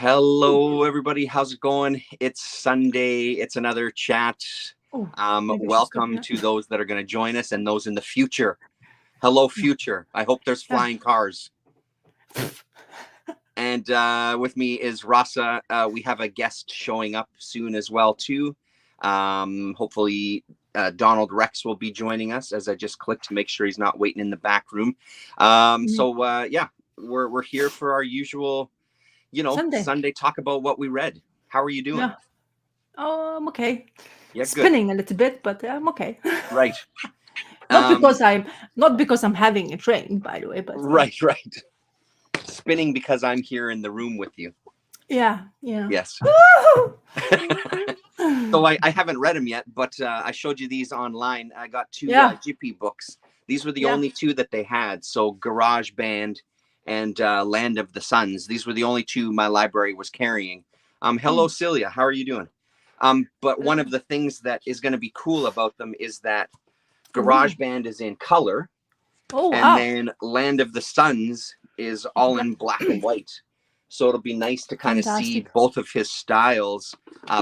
Hello, everybody. How's it going? It's Sunday. It's another chat. Oh, maybe I should stop Welcome here. to those that are going to join us and those in the future. Hello, future. I hope there's Yeah. flying cars. And with me is Rasa. We have a guest showing up soon as well, too. Hopefully, Donald Rex will be joining us, as I just clicked to make sure he's not waiting in the back room. Yeah, we're here for our usual, Sunday talk about what we read. How are you doing? Yeah. Oh, I'm okay. Yeah, good. Spinning a little bit, but I'm okay. Right. not because I'm having a drink, by the way, but Right. Spinning because I'm here in the room with you. Yeah. Yes. So I haven't read them yet, but I showed you these online. I got two Jippy books. These were the only two that they had. So Garage Band and Land of the Suns. These were the only two my library was carrying. Hello, Celia. How are you doing? But one of the things that is going to be cool about them is that Garage Band is in color. Oh, and then Land of the Suns is all in black and white. So it'll be nice to kind of see both of his styles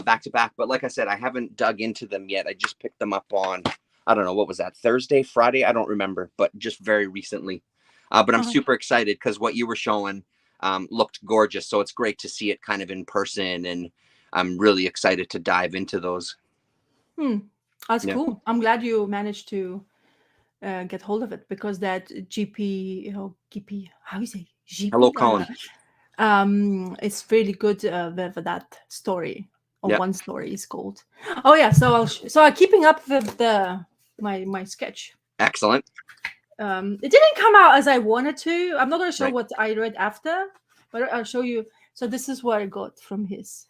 back to back. But like I said, I haven't dug into them yet. I just picked them up on, I don't know, what was that, Thursday, Friday? I don't remember, but just very recently. But I'm super excited because what you were showing looked gorgeous. So it's great to see it kind of in person. And I'm really excited to dive into those. That's cool. I'm glad you managed to get hold of it, because that GP, how you say? GP? Hello, Colin. It's really good for that story. Or one story is called. Oh yeah, so I'm keeping up with my sketch. Excellent. It didn't come out as I wanted to. I'm not going to show what I read after, but I'll show you. So this is what I got from his.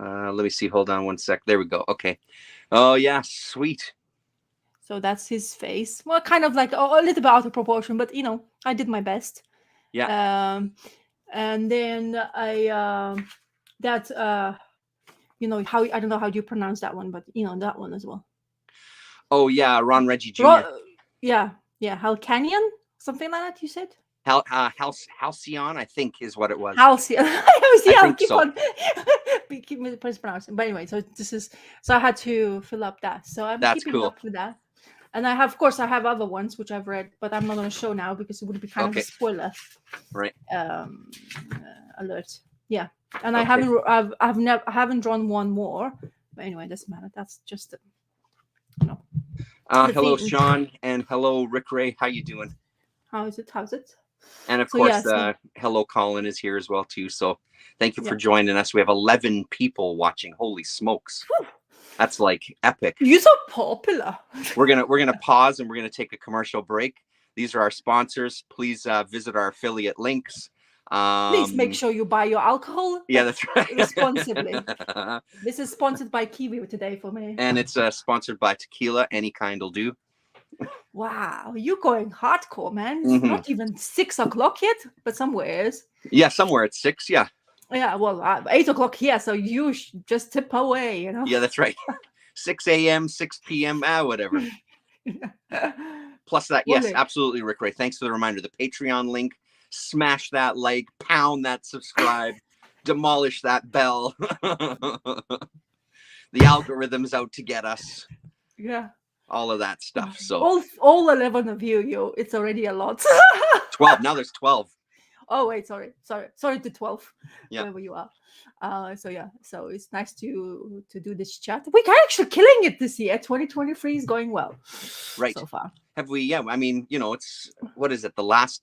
Let me see. Hold on one sec. There we go. Okay. Oh yeah, sweet. So that's his face. Well, kind of like a little bit out of proportion, but I did my best. Yeah. And then how I don't know how you pronounce that one, but that one as well. Oh yeah, Ron Reggie Jr. Yeah, Halcanian, something like that. You said Halcyon, I think is what it was. Halcyon. I keep on keep mispronouncing. But anyway, so I had to fill up that. So I'm keeping up with that. And I have other ones which I've read, but I'm not going to show now because it would be kind of a spoiler. Right. Alert. Yeah. And I haven't drawn one more. But anyway, it doesn't matter. That's just hello, Sean, and hello, Rick Ray. How you doing? How's it? And of course, hello, Colin is here as well too. So thank you for joining us. We have 11 people watching. Holy smokes. Whew. That's like epic. You're so popular. We're gonna pause and we're gonna take a commercial break. These are our sponsors. Please visit our affiliate links. Please make sure you buy your alcohol. Yeah, that's right. Responsibly. This is sponsored by Kiwi today for me. And it's sponsored by tequila. Any kind will do. Wow, you're going hardcore, man. It's not even 6 o'clock yet, but somewhere is. Yeah, somewhere it's 6. Yeah. Yeah, well, 8 o'clock here, so you just tip away, Yeah, that's right. 6 a.m., 6 p.m., whatever. Plus that, yes, absolutely, Rick Ray. Thanks for the reminder. The Patreon link. Smash that like, pound that subscribe, demolish that bell. The algorithm's out to get us. Yeah. All of that stuff. So all 11 of you, it's already a lot. 12. Now there's 12. Oh wait, sorry to 12. Yeah. Wherever you are. So it's nice to do this chat. We're actually killing it this year. 2023 is going well. Right. So far. Have we? Yeah. I mean, it's what is it?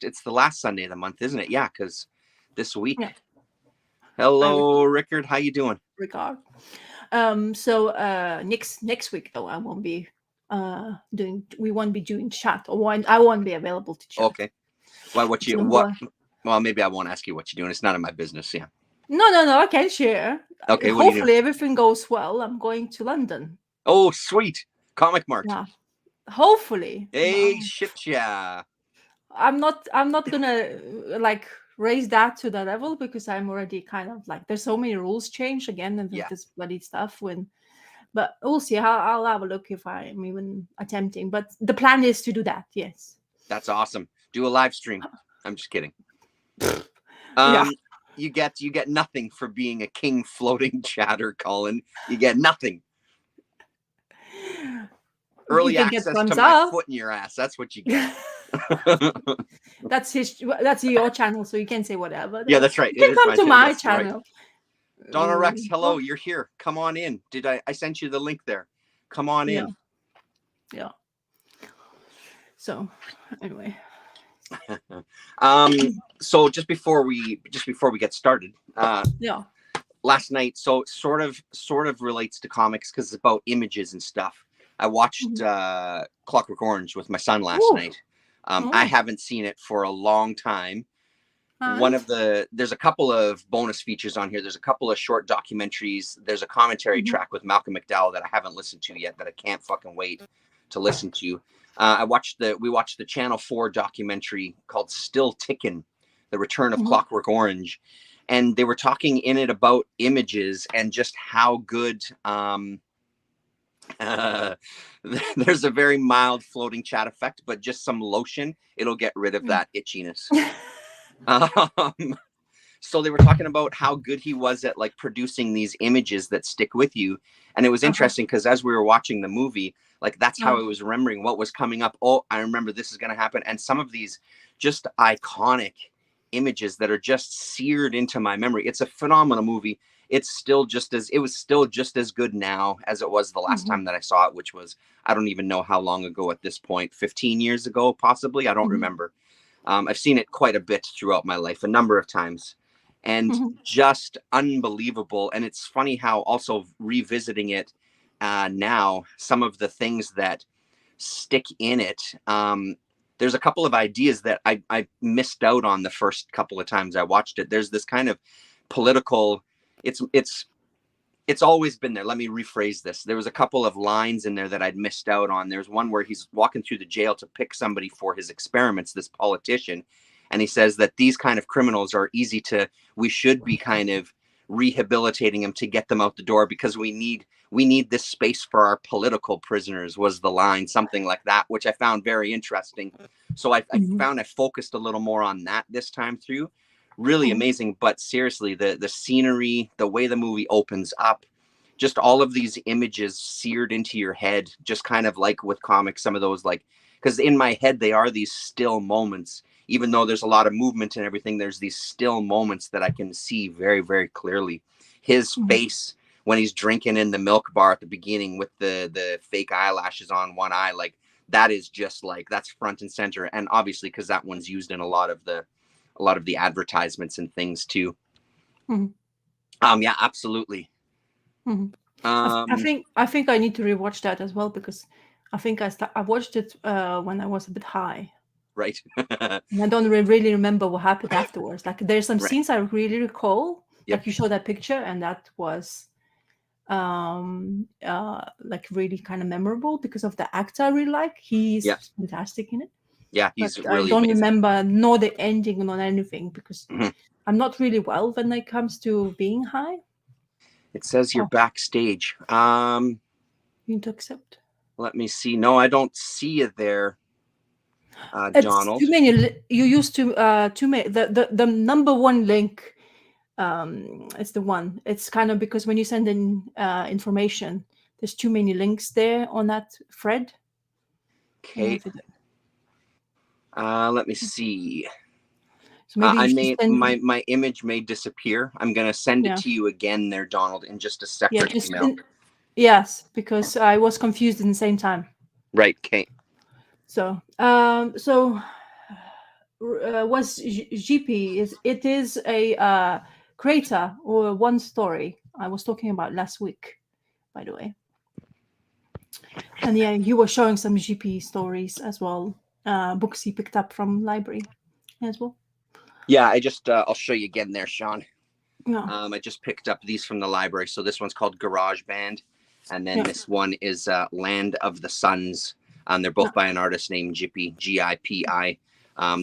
It's the last Sunday of the month, isn't it? Yeah, because this week. Yeah. Hello, Rickard. How you doing? Rickard. So next week though, I won't be we won't be doing chat, or I won't be available to chat. Okay. Well, well, maybe I won't ask you what you're doing. It's none of my business. Yeah. No, I can share. Okay. Hopefully everything goes well. I'm going to London. Oh, sweet. Comic Mart. Yeah. Hopefully. Hey, shit, yeah. I'm not gonna like raise that to the level, because I'm already kind of like, there's so many rules change again and this bloody stuff but we'll see. I'll have a look if I'm even attempting, but the plan is to do that. Yes. That's awesome. Do a live stream. I'm just kidding. Yeah. you get nothing for being a king floating chatter, Colin. You get nothing. Early access to my foot in your ass. That's what you get. That's your channel, so you can say whatever. Yeah, that's right. You can come to my channel. Right. Donna Rex, hello, you're here. Come on in. I sent you the link there. Come on in. Yeah. So anyway. So just before we get started, last night, so sort of relates to comics because it's about images and stuff. I watched Clockwork Orange with my son last night. I haven't seen it for a long time. There's a couple of bonus features on here. There's a couple of short documentaries. There's a commentary track with Malcolm McDowell that I haven't listened to yet that I can't fucking wait to listen to. We watched the Channel 4 documentary called Still Tickin', The Return of Clockwork Orange. And they were talking in it about images and just how good, there's a very mild floating chat effect, but just some lotion, it'll get rid of that itchiness. So they were talking about how good he was at like producing these images that stick with you. And it was interesting because as we were watching the movie, like that's how I was remembering what was coming up. Oh, I remember this is going to happen. And some of these just iconic images that are just seared into my memory. It's a phenomenal movie. It was still just as good now as it was the last time that I saw it, which was, I don't even know how long ago at this point, 15 years ago, possibly. I don't remember. I've seen it quite a bit throughout my life, a number of times, and just unbelievable. And it's funny how also revisiting it now, some of the things that stick in it, there's a couple of ideas that I missed out on the first couple of times I watched it. There's this kind of political, it's always been there. Let me rephrase this. There was a couple of lines in there that I'd missed out on. There's one where he's walking through the jail to pick somebody for his experiments, this politician. And he says that these kind of criminals are we should be kind of rehabilitating them to get them out the door because we need this space for our political prisoners, was the line, something like that, which I found very interesting. So I found I focused a little more on that this time through. Really amazing. But seriously, the scenery, the way the movie opens up, just all of these images seared into your head, just kind of like with comics, some of those, like, because in my head, they are these still moments, even though there's a lot of movement and everything, there's these still moments that I can see very, very clearly. His face when he's drinking in the milk bar at the beginning with the fake eyelashes on one eye, like that is just like, that's front and center. And obviously, because that one's used in a lot of the advertisements and things too. Yeah, absolutely. I think I need to rewatch that as well because I think I watched it when I was a bit high. Right. And I don't really remember what happened afterwards. Like there's some scenes I really recall. Yep. Like you showed that picture, and that was like really kind of memorable because of the actor I really like. He's fantastic in it. Yeah, he's really I don't amazing. remember nor the ending nor anything because I'm not really well when it comes to being high. It says you're backstage. You need to accept. Let me see. No, I don't see you there, Donald. Too many. You used to too many. The number one link. It's the one. It's kind of because when you send in information, there's too many links there on that thread. Okay. Let me see. So maybe my image may disappear. I'm gonna send it to you again there, Donald, in just a separate email. Yes, because I was confused in the same time. Right. Okay. So was GP it is a creator or one story I was talking about last week, by the way. And yeah, you were showing some GP stories as well, books he picked up from library as well. Yeah, I just I'll show you again there, Sean. Yeah. I just picked up these from the library. So this one's called Garage Band, and then this one is Land of the Suns. They're both by an artist named Gipi, Gipi.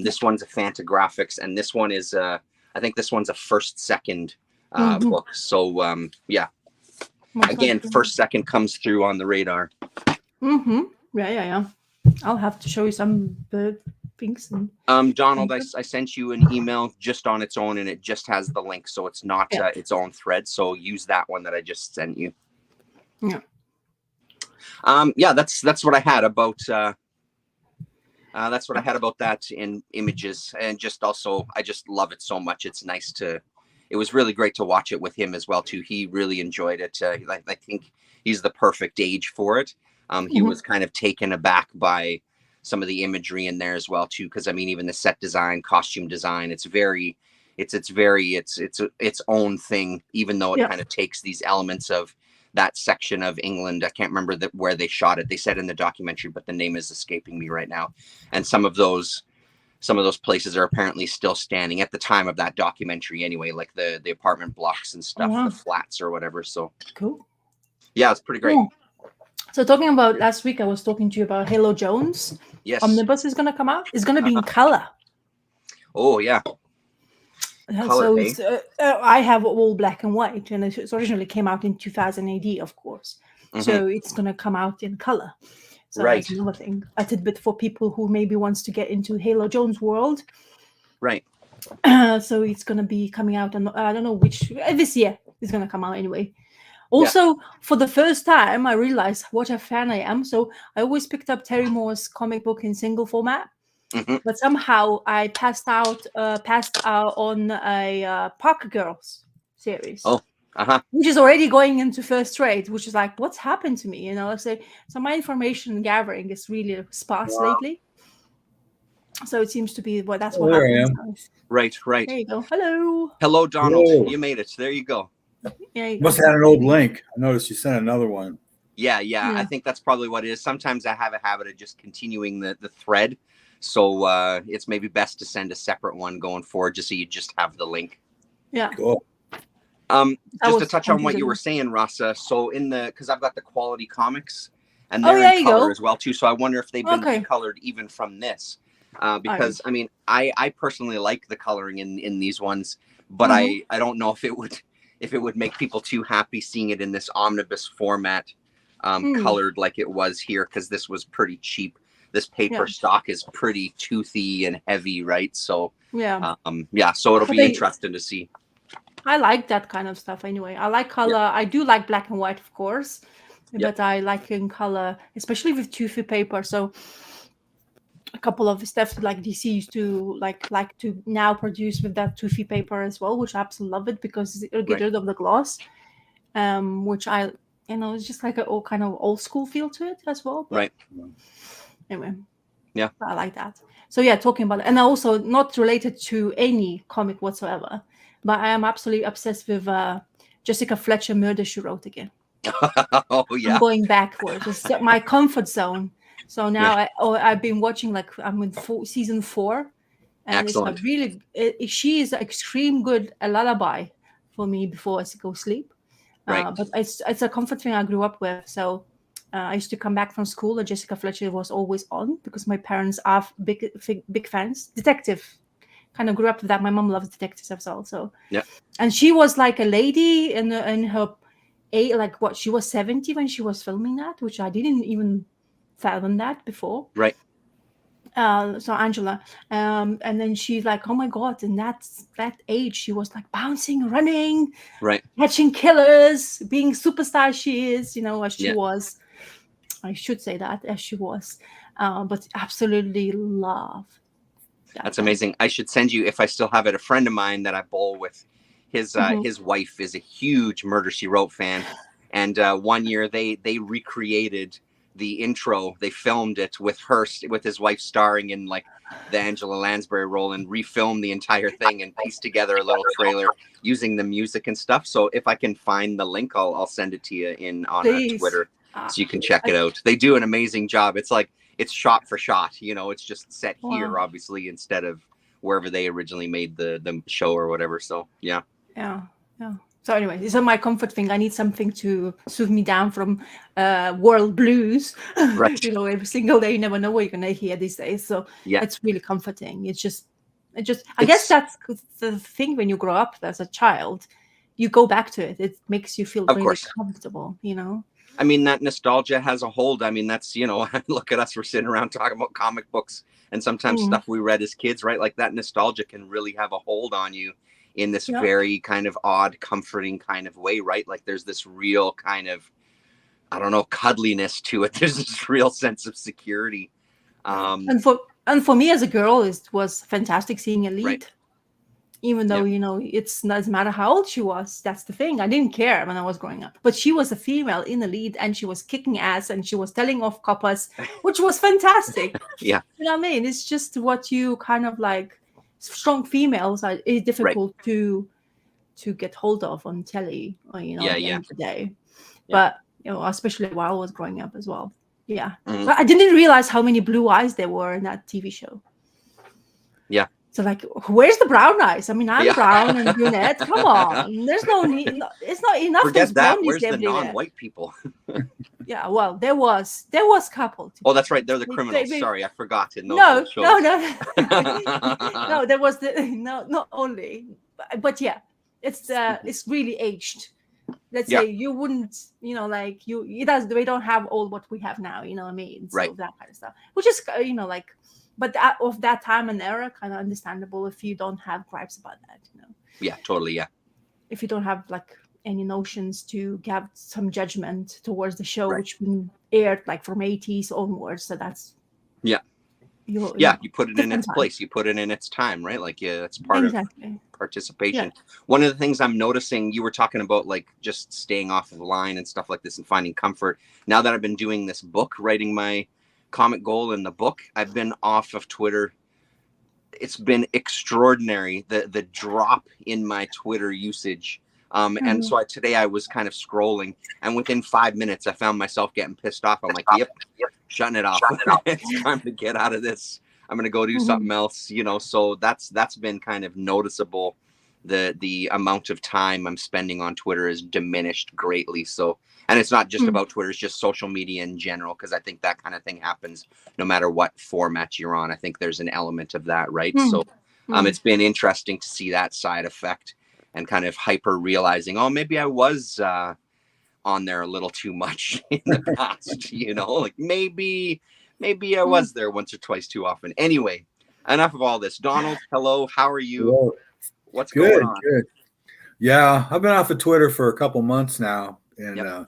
This one's a Fantagraphics, and this one is I think this one's a first second book. So yeah. Again, first second comes through on the radar. Yeah. I'll have to show you some pinks and Donald, I sent you an email just on its own, and it just has the link, so it's not its own thread. So use that one that I just sent you. Yeah. That's what I had about. That's what I had about that in images, and just also I just love it so much. It's nice to. It was really great to watch it with him as well too. He really enjoyed it. I think he's the perfect age for it. He was kind of taken aback by some of the imagery in there as well too, because I mean, even the set design, costume design, it's its own thing, even though it kind of takes these elements of that section of England. I can't remember where they shot it. They said in the documentary, but the name is escaping me right now. And some of those places are apparently still standing at the time of that documentary anyway, like the apartment blocks and stuff, the flats or whatever. So cool. Yeah, it's pretty great. Cool. So talking about last week, I was talking to you about Halo Jones. Yes. Omnibus is going to come out. It's going to be in color. Oh, yeah. So it's, I have all black and white, and it originally came out in 2000 AD, of course. So it's going to come out in color. So that's another thing. A tidbit for people who maybe wants to get into Halo Jones world. Right. So it's going to be coming out, and I don't know which, this year it's going to come out anyway. Also, for the first time, I realized what a fan I am. So I always picked up Terry Moore's comic book in single format. But somehow I passed out on a Parker Girls series. Which is already going into first trade, which is like, what's happened to me? So my information gathering is really sparse lately. So it seems to be that's what happens. Right. There you go. Hello, Donald. Whoa. You made it. There you go. Yeah, must have had an old link. I noticed you sent another one. Yeah. I think that's probably what it is. Sometimes I have a habit of just continuing the thread. So it's maybe best to send a separate one going forward, just so you just have the link. Yeah. Cool. Just to touch on what you were saying, Rasa. So because I've got the Quality Comics, and they're in color as well too. So I wonder if they've been colored even from this. Because I mean, I personally like the coloring in these ones, but I don't know if it would make people too happy seeing it in this omnibus format, colored like it was here, because this was pretty cheap. This paper stock is pretty toothy and heavy, right? So so it'll be interesting to see. I like that kind of stuff anyway. I like color. I do like black and white, of course, but I like in color, especially with toothy paper. So a couple of stuff like DC used to like to now produce with that toothy paper as well, which I absolutely love it because it'll get rid of the gloss, which it's just like a kind of old school feel to it as well. But anyway, I like that. So talking about it, and also not related to any comic whatsoever, but I am absolutely obsessed with Jessica Fletcher Murder, She Wrote again. Oh yeah, I'm going backwards. It's my comfort zone. So now I've been watching, like I'm in season 4, and excellent. She is extreme good a lullaby for me before I go sleep. But it's a comfort thing I grew up with. So I used to come back from school, and Jessica Fletcher was always on because my parents are big fans. Detective, kind of grew up with that. My mom loves detectives as well. So and she was like a lady in her she was 70 when she was filming that, which I didn't even fathom that before. Right. So Angela, and then she's like, oh my God, and that age she was like bouncing, running, catching killers, being superstar she is, as she was. I should say that, as she was. But absolutely love that. That's amazing. I should send you, if I still have it, a friend of mine that I bowl with. His wife is a huge Murder, She Wrote fan. And one year they recreated the intro. They filmed it with his wife starring in like the Angela Lansbury role, and refilmed the entire thing and pieced together a little trailer using the music and stuff. So if I can find the link, I'll send it to you on Twitter, so you can check it out. They do an amazing job. It's like it's shot for shot. It's just set here, obviously, instead of wherever they originally made the show or whatever. So yeah. So anyway, this is my comfort thing. I need something to soothe me down from world blues. Right. Every single day, you never know what you're gonna hear these days. So it's really comforting. I guess that's the thing when you grow up as a child, you go back to it. It makes you feel really comfortable. I mean, that nostalgia has a hold. I mean, that's, look at us, we're sitting around talking about comic books and sometimes stuff we read as kids, right? Like that nostalgia can really have a hold on you in this very kind of odd, comforting kind of way, right? Like there's this real kind of, I don't know, cuddliness to it. There's this real sense of security. And for me as a girl, it was fantastic seeing a lead. Right. Even though, it's not, doesn't matter how old she was. That's the thing. I didn't care when I was growing up. But she was a female in the lead and she was kicking ass and she was telling off coppers, which was fantastic. Yeah. You know what I mean? It's just what you kind of like, strong females is difficult to get hold of on telly or, at the end of the day. Yeah. But, especially while I was growing up as well. Yeah. Mm-hmm. But I didn't realize how many blue eyes there were in that TV show. Yeah. So like, where's the brown eyes? I mean, I'm brown and brunette. Come on, there's no need. It's not enough. Forget that. Where's the non-white people? Yeah, well, there was couple. Oh, that's right. They're the criminals. Sorry, I forgot. No. No, there was not only, but yeah, it's really aged. Let's say you wouldn't, they don't have all what we have now. You know what I mean? So right. That kind of stuff, which is like. But of that time and era, kind of understandable if you don't have gripes about that, Yeah, totally, yeah. If you don't have like any notions to have some judgment towards the show, which been aired like from 80s onwards, so that's you put it in its place, you put it in its time, right? Like it's part of participation. Yeah. One of the things I'm noticing, you were talking about like just staying off of the line and stuff like this and finding comfort. Now that I've been doing this book, writing my comic goal in the book, I've been off of Twitter. It's been extraordinary, the drop in my Twitter usage. And so today I was kind of scrolling, and within 5 minutes I found myself getting pissed off. I'm like, yep, shutting it off. It's time to get out of this. I'm gonna go do something else, so that's been kind of noticeable. The amount of time I'm spending on Twitter is diminished greatly. So, and it's not just about Twitter, it's just social media in general, because I think that kind of thing happens no matter what format you're on. I think there's an element of that, right? So it's been interesting to see that side effect and kind of hyper realizing, oh, maybe I was on there a little too much in the past, like maybe I was there once or twice too often. Anyway, enough of all this. Donald, hello, how are you? Hello. What's going on? Good. Yeah, I've been off of Twitter for a couple months now, and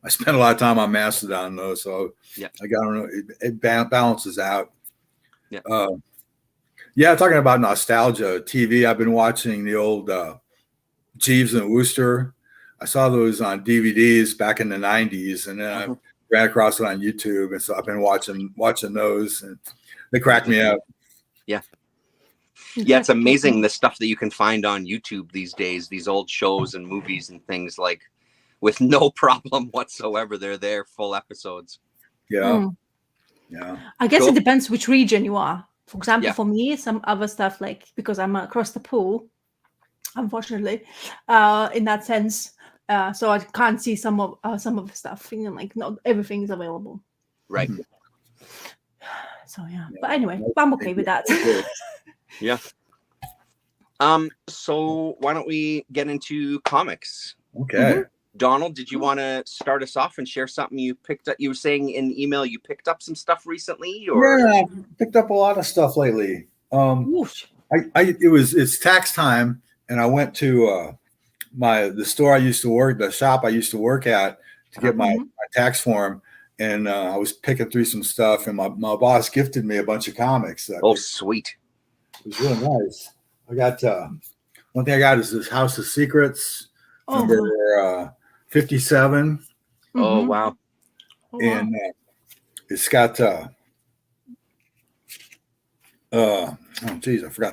I spend a lot of time on Mastodon though, so I don't know, it balances out. Talking about nostalgia TV, I've been watching the old Jeeves and Wooster. I saw those on DVDs back in the 90s, and then I ran across it on YouTube, and so I've been watching those, and they crack me up. Yeah, it's amazing the stuff that you can find on YouTube these days, these old shows and movies and things, like with no problem whatsoever. They're there, full episodes. Yeah. I guess it depends which region you are. For example, for me, some other stuff, like because I'm across the pool, unfortunately, in that sense, so I can't see some of the stuff. Like not everything is available. Right. So but anyway, I'm okay with that. Yeah. So why don't we get into comics? Okay. Donald, did you want to start us off and share something you picked up? You were saying in email you picked up some stuff recently, or I picked up a lot of stuff lately. It's tax time, and I went to the store I used to work, the shop I used to work at, to get my tax form. And I was picking through some stuff, and my boss gifted me a bunch of comics. Sweet. It was really nice. I got one thing I got is this House of Secrets, number 57. Oh, wow. And it's got I forgot the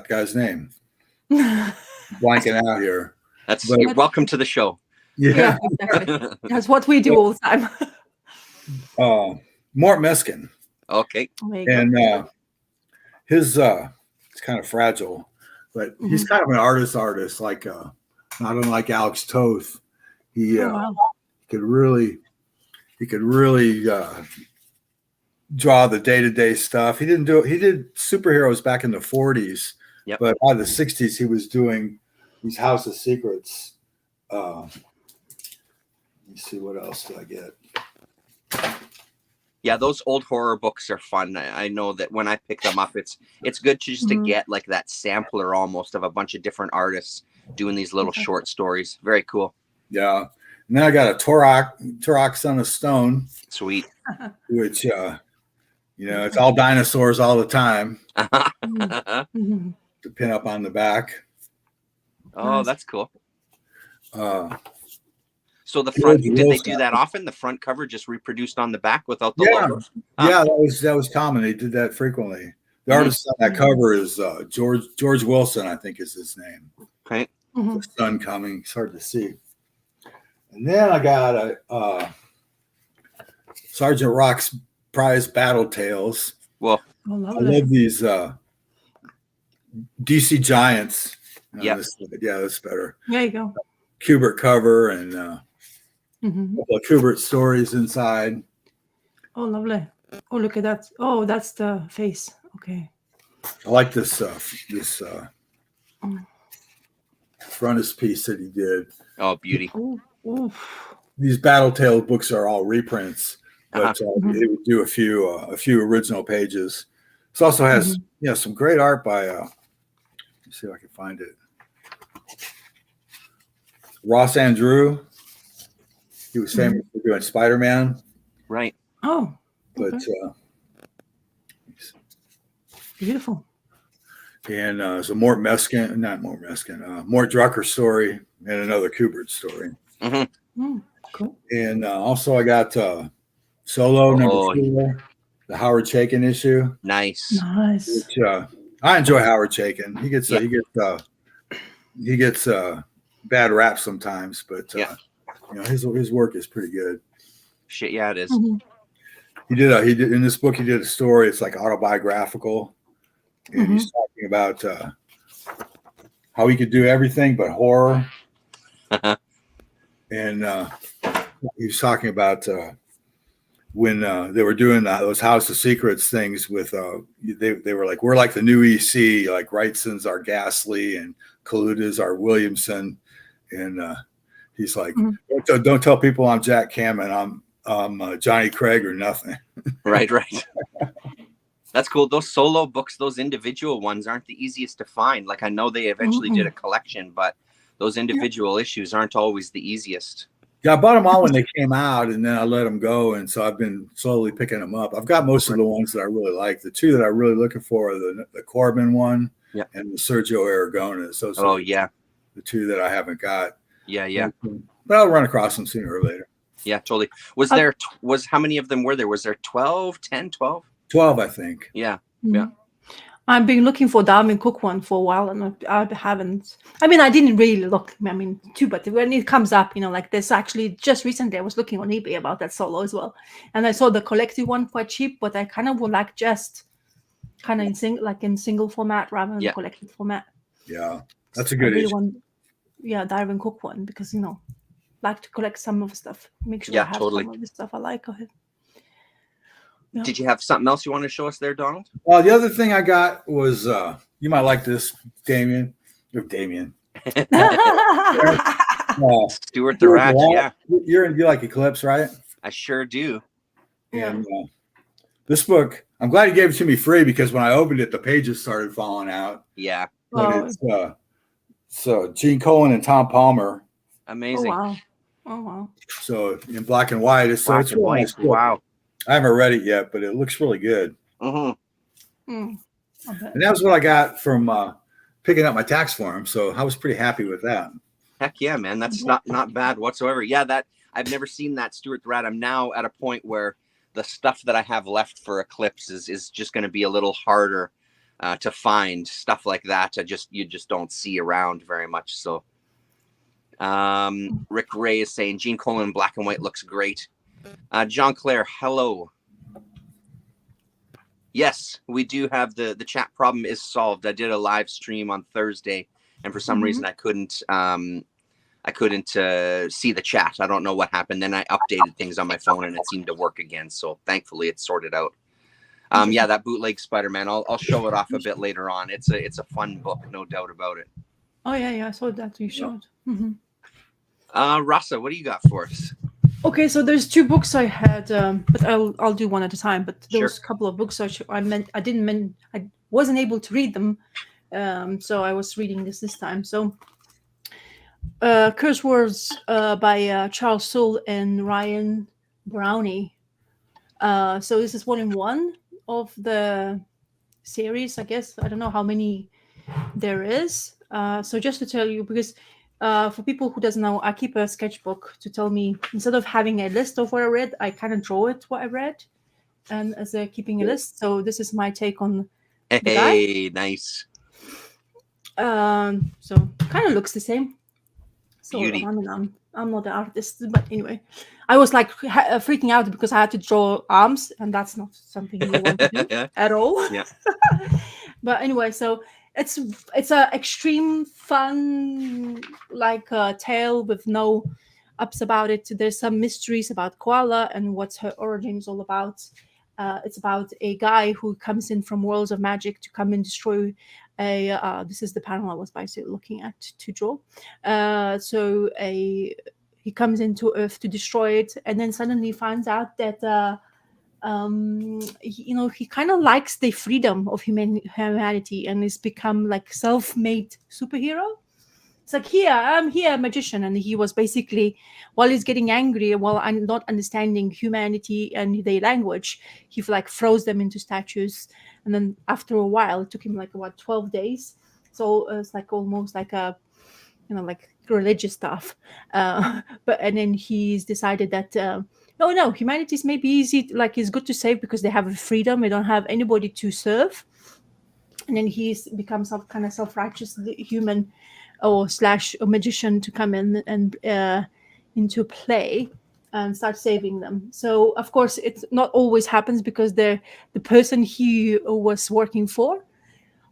guy's name. Blanking out here. You're welcome to the show. Yeah. Exactly. That's what we do all the time. Mort Meskin. Okay. And his it's kind of fragile, but he's kind of an artist, like not unlike Alex Toth. He could really draw the day-to-day stuff. He did superheroes back in the 40s, but by the 60s he was doing these House of Secrets. Let me see, what else did I get? Yeah, those old horror books are fun. I know that when I pick them up, it's good to just to get like that sampler almost of a bunch of different artists doing these little short stories. Very cool. Yeah. And then I got a Turok Son of Stone. Sweet. Which it's all dinosaurs all the time. Mm-hmm. To pin up on the back. Oh, that's cool. So the George front, did they do that often? The front cover just reproduced on the back without the logo? Yeah, that was common. They did that frequently. The artist on that cover is George Wilson, I think is his name. Okay. The sun coming. It's hard to see. And then I got a Sergeant Rock's Prize Battle Tales. Well, I love these DC Giants. Yeah, that's better. There you go. Kubert cover and a couple of Kubert stories inside. Oh, lovely. Oh, look at that. Oh, that's the face. Okay. I like this frontispiece that he did. Oh, beauty. Ooh. These Battle Tale books are all reprints, but he would do a few original pages. This also has some great art by let's see if I can find it. Ross Andrew. He was famous for doing Spider-Man. Right. Oh. But beautiful. And it's a Mort Drucker story and another Kubert story. Cool. And also I got Solo number 4, the Howard Chaykin issue. Nice. Which, I enjoy Howard Chaykin. He gets bad rap sometimes, but his work is pretty good. Shit, yeah, it is. He did in this book. He did a story. It's like autobiographical, and he's talking about how he could do everything but horror. And he was talking about when they were doing those House of Secrets things with they were like, we're like the new EC, like Wrightson's our Ghastly and Kaluta's our Williamson, and he's like, don't tell people I'm Jack Cammon, I'm Johnny Craig or nothing. Right. That's cool. Those solo books, those individual ones aren't the easiest to find. Like I know they eventually did a collection, but those individual issues aren't always the easiest. Yeah, I bought them all when they came out, and then I let them go, and so I've been slowly picking them up. I've got most of the ones that I really like. The two that I'm really looking for are the Corbin one and the Sergio Aragones. Those are the two that I haven't got. Yeah. But I'll run across them sooner or later. Yeah, totally. Was how many of them were there? Was there 12, 10, 12? 12, I think. Yeah. I've been looking for Darwin Cook one for a while, and I haven't. I mean, I didn't really look. I mean, but when it comes up, like this. Actually, just recently, I was looking on eBay about that solo as well, and I saw the collective one quite cheap. But I kind of would like just kind of in single format rather than collective format. Yeah, that's a good issue. Darwin Cook one because like to collect some of the stuff. Make sure I have some of the stuff I like of it. Yeah. Did you have something else you want to show us there, Donald? Well, the other thing I got was you might like this, Damien. You're Damien. Stuart the Rat. Yeah. You like Eclipse, right? I sure do. And this book, I'm glad you gave it to me free because when I opened it, the pages started falling out. Yeah. But it's Gene Colan and Tom Palmer. Amazing. Oh wow. So in black and white. It's black and white. Nice. Wow. I haven't read it yet, but it looks really good. Okay. And that was what I got from picking up my tax form. So I was pretty happy with that. Heck yeah, man. That's not bad whatsoever. Yeah, that I've never seen that Stuart the Rat. I'm now at a point where the stuff that I have left for Eclipse is just going to be a little harder to find. Stuff like that. You just don't see around very much. So Rick Ray is saying Gene Colan in black and white looks great. John Clare, hello. Yes, we do have the chat problem is solved. I did a live stream on Thursday, and for some reason I couldn't see the chat. I don't know what happened. Then I updated things on my phone, and it seemed to work again. So thankfully, it's sorted out. That bootleg Spider-Man. I'll show it off a bit later on. It's a fun book, no doubt about it. Oh yeah, I saw that you showed. Rasa, what do you got for us? Okay, so there's 2 books I had, but I'll do one at a time. But there Sure. was a couple of books I wasn't able to read them, so I was reading this time. So, Curse Words by Charles Soule and Ryan Brownie. So this is volume 1 of the series. I guess I don't know how many there is. So just to tell you, because for people who doesn't know, I keep a sketchbook to tell me, instead of having a list of what I read, I kind of draw it what I read, and as a keeping a list. So this is my take on the guy. Hey, nice. So kind of looks the same. So Beauty. I mean, I'm not an artist, but anyway, I was like freaking out because I had to draw arms, and that's not something you want to do at all. Yeah. But anyway, so it's a extreme fun like tale with no ups about it. There's some mysteries about Koala and what's her origins all about. It's about a guy who comes in from worlds of magic to come and destroy a. This is the panel I was basically looking at to draw. So he comes into Earth to destroy it, and then suddenly finds out that he kind of likes the freedom of humanity and has become like self-made superhero. It's like, I'm here, magician. And he was basically, while he's getting angry, while I'm not understanding humanity and their language, he like froze them into statues. And then after a while, it took him like 12 days. So it's like almost like a, like religious stuff. But and then he's decided that no, humanity's maybe easy, like it's good to save because they have freedom. They don't have anybody to serve. And then he's become some kind of self-righteous human or / a magician to come in and into play and start saving them. So of course it's not always happens because the person he was working for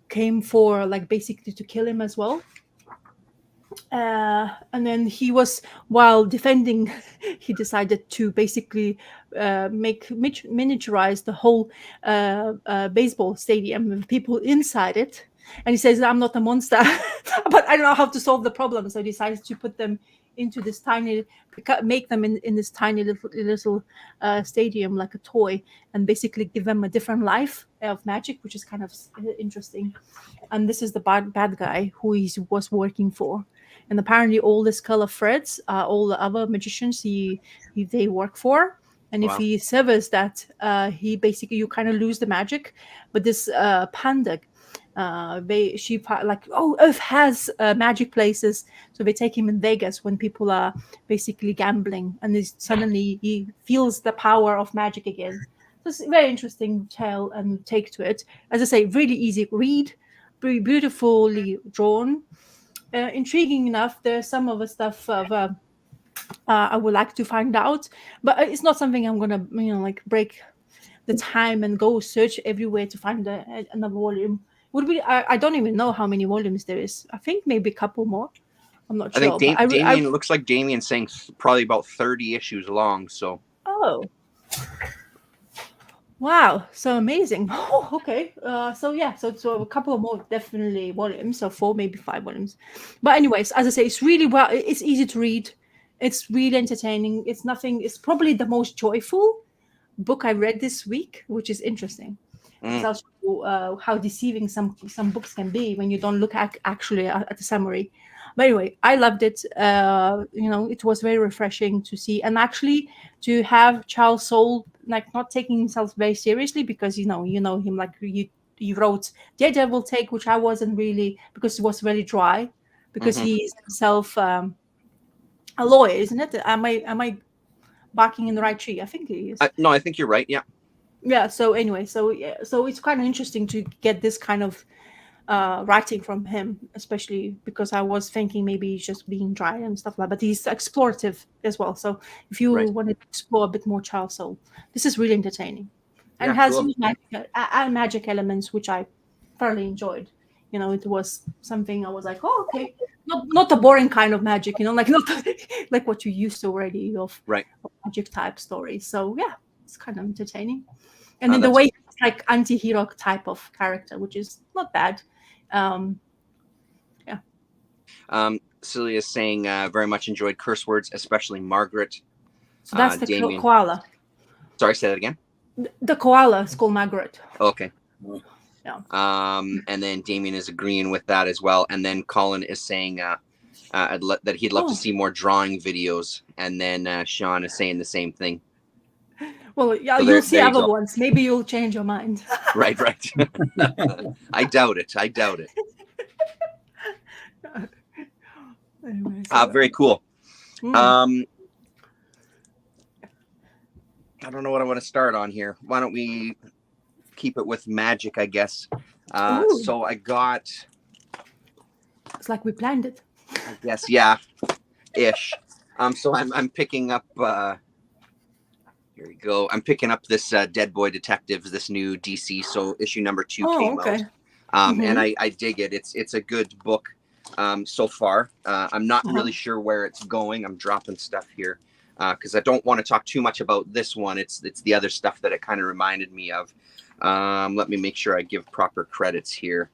came for like basically to kill him as well. And then he was, while defending, he decided to basically miniaturize the whole baseball stadium with people inside it. And he says, I'm not a monster, but I don't know how to solve the problem. So he decided to put them into this tiny, make them in this tiny little stadium like a toy, and basically give them a different life of magic, which is kind of interesting. And this is the bad guy who he was working for. And apparently all the Skull of Threads are all the other magicians they work for. And if he severs that, he basically, you kind of lose the magic. But this panda, Earth has magic places. So they take him in Vegas when people are basically gambling. And suddenly he feels the power of magic again. So it's a very interesting tale and take to it. As I say, really easy read, very beautifully drawn. Intriguing enough. There's some of the stuff of I would like to find out, but it's not something I'm gonna like break the time and go search everywhere to find another volume. Would be I don't even know how many volumes there is. I think maybe a couple more. I'm not sure. I think Damien looks like Damien's saying probably about 30 issues long. So. Oh. Wow, so amazing. Oh, okay. So a couple of more definitely volumes, so 4, maybe 5 volumes. But anyways, as I say, it's really it's easy to read. It's really entertaining. It's probably the most joyful book I read this week, which is interesting. It's also how deceiving some books can be when you don't look actually at the summary. But anyway, I loved it. It was very refreshing to see, and actually to have Charles Soule like not taking himself very seriously, because you know him, like you wrote Daredevil Take, which I wasn't really, because it was very dry, because he's himself a lawyer, isn't it? Am I barking in the right tree? I think he is. No, I think you're right. Yeah. Yeah. So anyway, so it's kind of interesting to get this kind of writing from him, especially because I was thinking maybe he's just being dry and stuff like that, but he's explorative as well. So if you want to explore a bit more Charles Soule, this is really entertaining and has magic elements, which I thoroughly enjoyed. It was something I was like, oh, okay, not the boring kind of magic, like not like what you used to already of magic type stories. So yeah, it's kind of entertaining. And in the way it's like anti-hero type of character, which is not bad. Celia is saying very much enjoyed Curse Words, especially Margaret. So that's the Damien. koala. Sorry, say that again. The koala is called Margaret. Okay. Yeah. And then Damien is agreeing with that as well. And then Colin is saying that he'd love to see more drawing videos. And then Sean is saying the same thing. Well, yeah, So you'll see there you other go. ones. Maybe you'll change your mind. Right. I doubt it. Anyway, so, Very cool. mm. I don't know what I want to start on here. Why don't we keep it with magic, I guess. So I got... It's like we planned it. I guess, yeah, ish. So I'm picking up... here we go. I'm picking up this Dead Boy Detectives, this new DC. So issue number 2 came out. And I dig it. It's a good book so far. I'm not really sure where it's going. I'm dropping stuff here because I don't want to talk too much about this one. It's the other stuff that it kind of reminded me of. Let me make sure I give proper credits here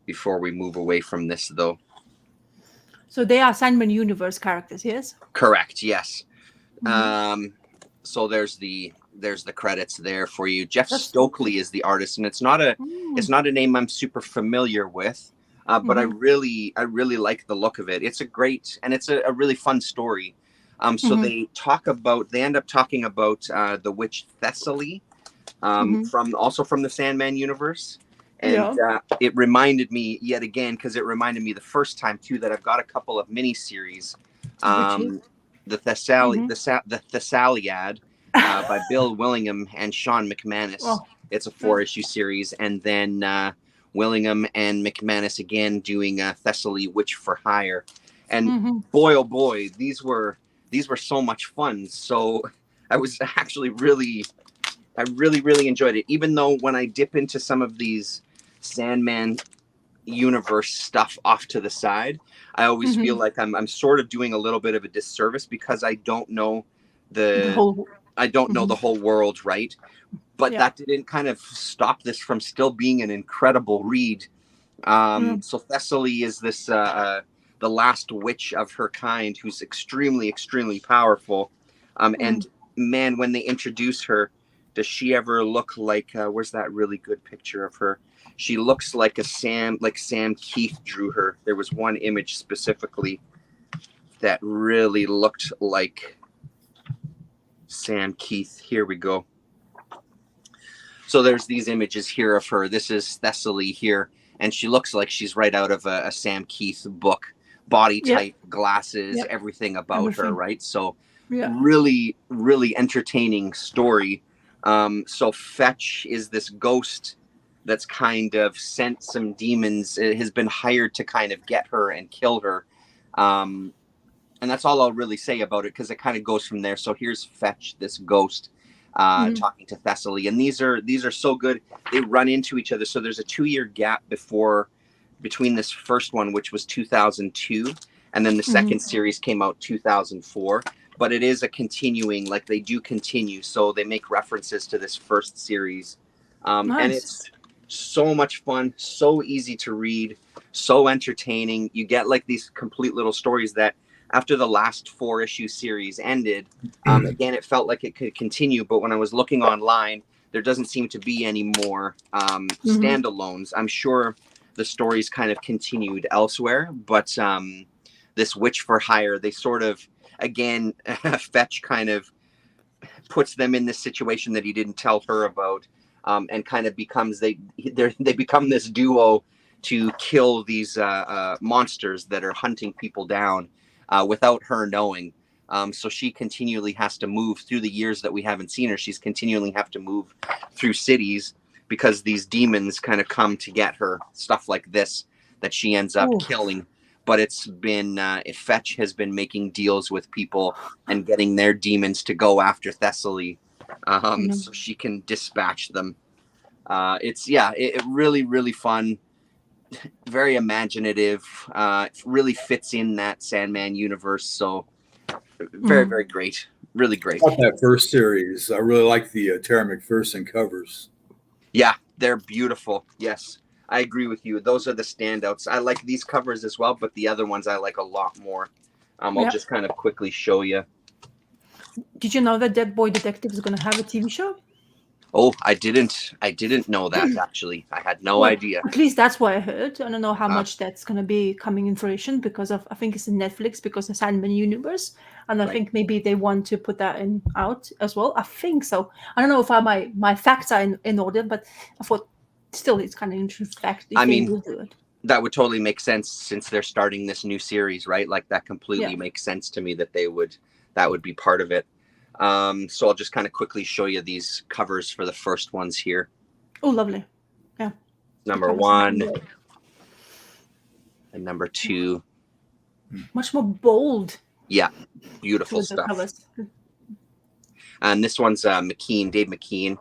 before we move away from this, though. So they are Sandman Universe characters, yes? Correct. Yes. So there's the credits there for you. Jeff Stokely is the artist, and it's not a name I'm super familiar with, but I really like the look of it. It's a great, and it's a really fun story. So they end up talking about the witch Thessaly, from the Sandman universe. And it reminded me yet again, because it reminded me the first time too that I've got a couple of mini series. The Thessaliad by Bill Willingham and Sean McManus. It's a 4-issue series, and then Willingham and McManus again doing Thessaly Witch for Hire. And boy, oh boy, these were so much fun. So I was actually really enjoyed it. Even though when I dip into some of these Sandman universe stuff off to the side, I always feel like I'm sort of doing a little bit of a disservice because I don't know the whole world, right? But that didn't kind of stop this from still being an incredible read. So Thessaly is this the last witch of her kind who's extremely, extremely powerful. And man, when they introduce her, does she ever look like where's that really good picture of her? She looks like Sam Keith drew her. There was one image specifically that really looked like Sam Keith. Here we go. So there's these images here of her. This is Thessaly here, and she looks like she's right out of a Sam Keith book. Body type, glasses, everything about her, right? So really, really entertaining story. So Fetch is this ghost that's kind of sent some demons. It has been hired to kind of get her and kill her. And that's all I'll really say about it because it kind of goes from there. So here's Fetch, this ghost, talking to Thessaly. And these are so good. They run into each other. So there's a 2-year gap between this first one, which was 2002, and then the second series came out 2004. But it is a continuing, like they do continue. So they make references to this first series. And it's so much fun, so easy to read, so entertaining. You get like these complete little stories that after the last 4-issue series ended, again, it felt like it could continue. But when I was looking online, there doesn't seem to be any more standalones. I'm sure the stories kind of continued elsewhere, but this Witch for Hire, they sort of, again, Fetch kind of puts them in this situation that he didn't tell her about, and kind of becomes they become this duo to kill these monsters that are hunting people down without her knowing. So she continually has to move through the years that we haven't seen her. She's continually have to move through cities because these demons kind of come to get her, stuff like this that she ends up killing. But it's been Fetch has been making deals with people and getting their demons to go after Thessaly, so she can dispatch them. It's really, really fun, very imaginative. It really fits in that Sandman universe. So very, very great, really great. I like that first series. I really like the Tara McPherson covers. Yeah, they're beautiful. Yes, I agree with you. Those are the standouts. I like these covers as well, but the other ones I like a lot more. I'll just kind of quickly show you. Did you know that Dead Boy Detective is going to have a TV show? Oh, I didn't know that actually. I had no idea. At least that's what I heard. I don't know how much that's going to be coming in fruition because of, I think it's in Netflix because of Sandman Universe. And I think maybe they want to put that out as well. I think so. I don't know if my facts are in order, but I thought still it's kind of interesting fact if they will do it. That would totally make sense since they're starting this new series, right? Like that completely makes sense to me that that would be part of it. So I'll just kind of quickly show you these covers for the first ones here. Oh, lovely. Yeah. Number 1 and number 2. Much more bold. Yeah. Beautiful stuff. Covers. And this one's Dave McKean.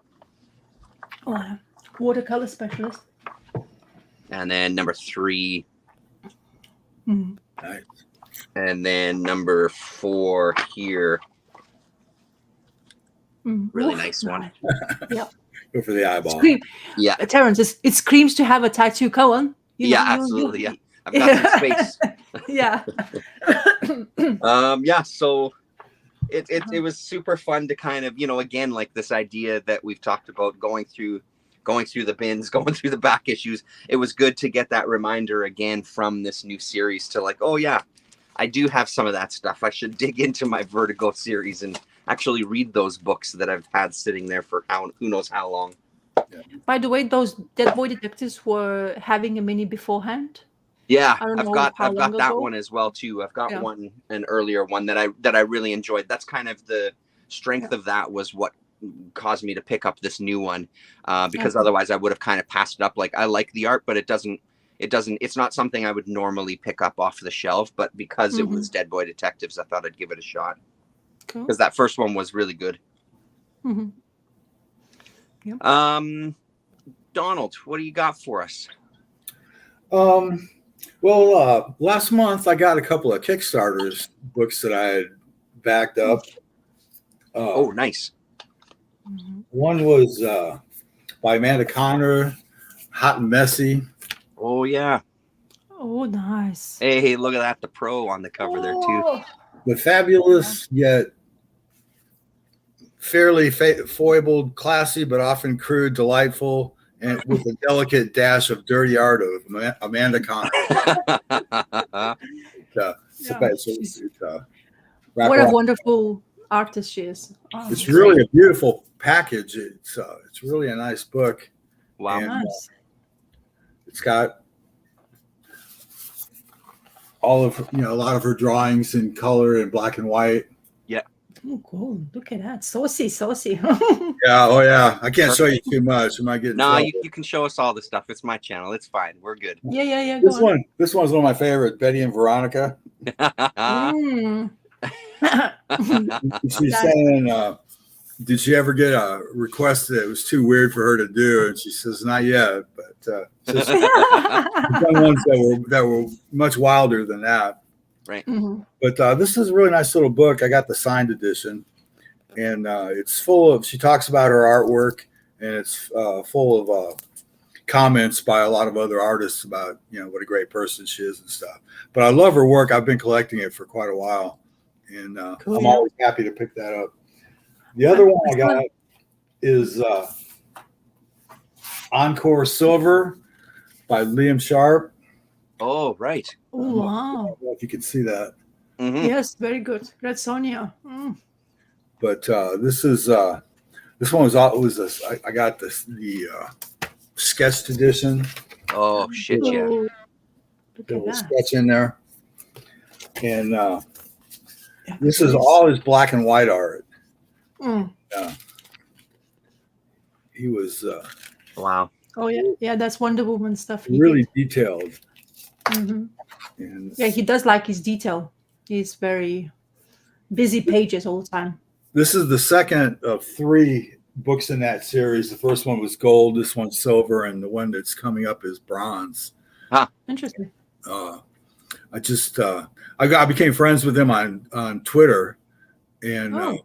Oh, yeah. Watercolor specialist. And then number 3. Nice. And then number 4 here. Really nice one. Yeah. Go for the eyeball. Yeah. Terrence, it screams to have a tattoo, Cohen. Absolutely. Yeah. I've got some space. Yeah. So it was super fun to kind of, again, like this idea that we've talked about going through the bins, going through the back issues. It was good to get that reminder again from this new series to like, oh yeah, I do have some of that stuff. I should dig into my Vertigo series and actually read those books that I've had sitting there for who knows how long. Yeah. By the way, those Dead Boy Detectives were having a mini beforehand. Yeah, I've got that one as well too. I've got an earlier one that I really enjoyed. That's kind of the strength of that was what caused me to pick up this new one, because otherwise I would have kind of passed it up. Like I like the art, but it's not something I would normally pick up off the shelf. But because it was Dead Boy Detectives, I thought I'd give it a shot. Cool. Because that first one was really good. Yep. Donald, what do you got for us? Well, last month I got a couple of Kickstarters books that I had backed up. Oh, nice. One was by Amanda Conner, Hot and Messy. Oh, yeah. Oh, nice. Hey, look at that. The pro on the cover there, too. The fabulous yet fairly foibled, classy, but often crude, delightful, and with a delicate dash of dirty art of Amanda Conner. What a wonderful artist she is. Oh, it's really a beautiful package. It's really a nice book. Wow. And, nice. It's got all of a lot of her drawings in color and black and white. Yeah. Oh, cool. Look at that. Saucy. Yeah. Oh, yeah. I can't show you too much. I might get you can show us all the stuff. It's my channel. It's fine. We're good. Yeah. This one's one of my favorite, Betty and Veronica. She's saying, did she ever get a request that it was too weird for her to do? And she says, not yet, but she's done ones that were much wilder than that. Right. But this is a really nice little book. I got the signed edition, and it's full of. She talks about her artwork, and it's full of comments by a lot of other artists about what a great person she is and stuff. But I love her work. I've been collecting it for quite a while, and cool. I'm always happy to pick that up. The other one I got is Encore Silver by Liam Sharp. Oh, right. Oh, wow. I don't know if you can see that. Yes, very good. Red Sonja. But this one was I got the sketched edition. Oh, shit, yeah. There was a sketch in there. And this is all his black and white art. He was wow. Oh, yeah, that's Wonder Woman stuff. Really detailed. And yeah, he does like his detail. He's very busy pages all the time. This is the second of 3 books in that series. The first one was gold, this one's silver, and the one that's coming up is bronze. Interesting. I became friends with him on Twitter, and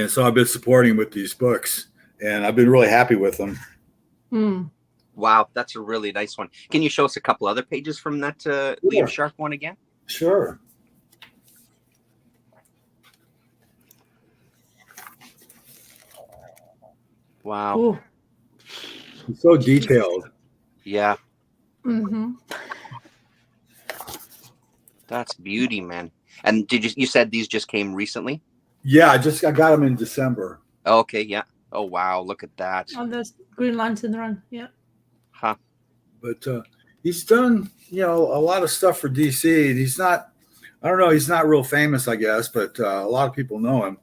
so I've been supporting him with these books, and I've been really happy with them. Wow, that's a really nice one. Can you show us a couple other pages from that Liam Sharp one again? Sure. Wow. Ooh. It's so detailed. Yeah. Mm-hmm. That's beauty, man. And you said these just came recently? Yeah, I got them in December. Oh, okay, yeah. Oh wow, look at that. On the Green Lantern Run, yeah. Huh. But he's done, a lot of stuff for DC. He's not, I don't know, he's not real famous, I guess, but a lot of people know him.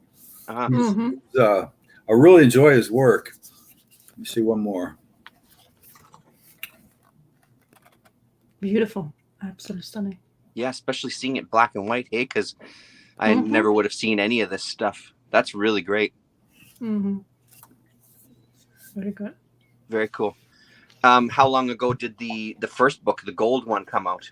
Uh-huh. Mm-hmm. I really enjoy his work. Let me see one more. Beautiful, absolutely stunning. Yeah, especially seeing it black and white, hey, because I never would have seen any of this stuff. That's really great. Mm-hmm. Very good. Very cool. How long ago did the first book, the gold one, come out?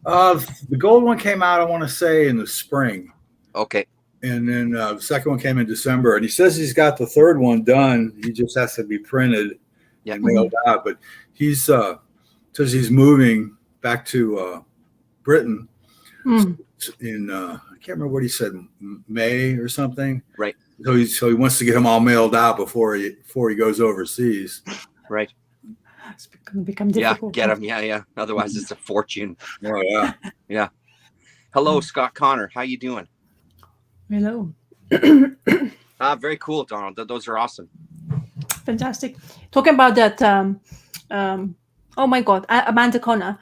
The gold one came out, I want to say, in the spring. Okay. And then the second one came in December. And he says he's got the third one done. He just has to be printed and mailed out. But he's says he's moving back to Britain in I can't remember what he said, May or something. Right. So he wants to get them all mailed out before he goes overseas. Right. It's going to become difficult. Yeah, get them. Yeah. Otherwise, it's a fortune. Oh yeah. Yeah. Hello, Scott Connor. How you doing? Hello. Very cool, Donald. Those are awesome. Fantastic. Talking about that. Oh my God, Amanda Conner.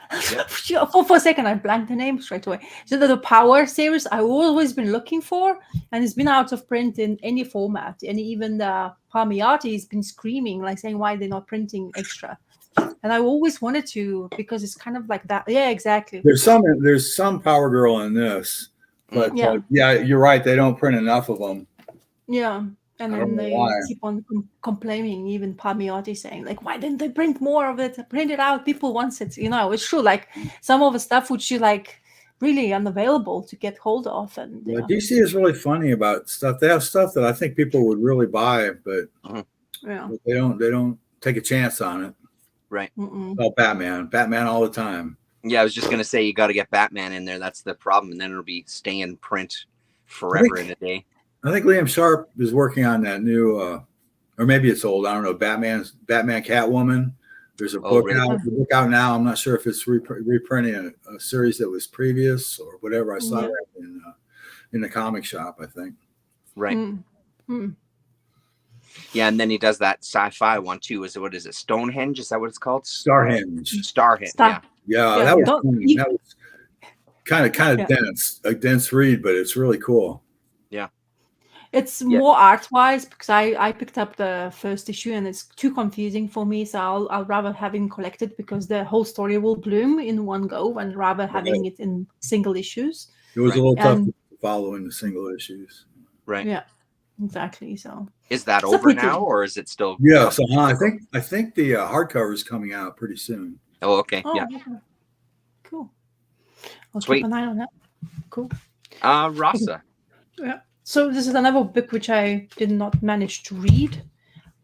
Yeah. For a second, I blanked the name straight away. So the Power series I've always been looking for, and it's been out of print in any format. And even Palmiotti has been screaming, like saying why they're not printing extra. And I always wanted to, because it's kind of like that. Yeah, exactly. There's some Power Girl in this, but yeah, you're right. They don't print enough of them. Yeah. And then they keep on complaining, even Palmiotti saying, like, why didn't they print more of it? Print it out. People want it. It's true. Like, some of the stuff which you like really unavailable to get hold of. And DC is really funny about stuff. They have stuff that I think people would really buy, but they don't take a chance on it. Right. Oh, Batman all the time. Yeah, I was just gonna say you got to get Batman in there. That's the problem, and then it'll be stay in print forever in a day. I think Liam Sharp is working on that new, or maybe it's old. I don't know. Batman Catwoman. There's a book out now. I'm not sure if it's reprinting a series that was previous or whatever. I saw that in the comic shop, I think. Right. Yeah, and then he does that sci-fi one too. What is it? Stonehenge? Is that what it's called? Starhenge. Yeah, that was kind of dense, a dense read, but it's really cool. Yeah. It's more art-wise because I picked up the first issue and it's too confusing for me. So I'll rather have him collected because the whole story will bloom in one go and rather having it in single issues. It was a little tough to follow in the single issues. Right. Yeah, exactly. So is that over now or is it still? Yeah. So I think the hardcover is coming out pretty soon. Oh, okay. Yeah. Okay. Cool. I'll keep an eye on that. Cool. Rasa. Yeah. So this is another book which I did not manage to read.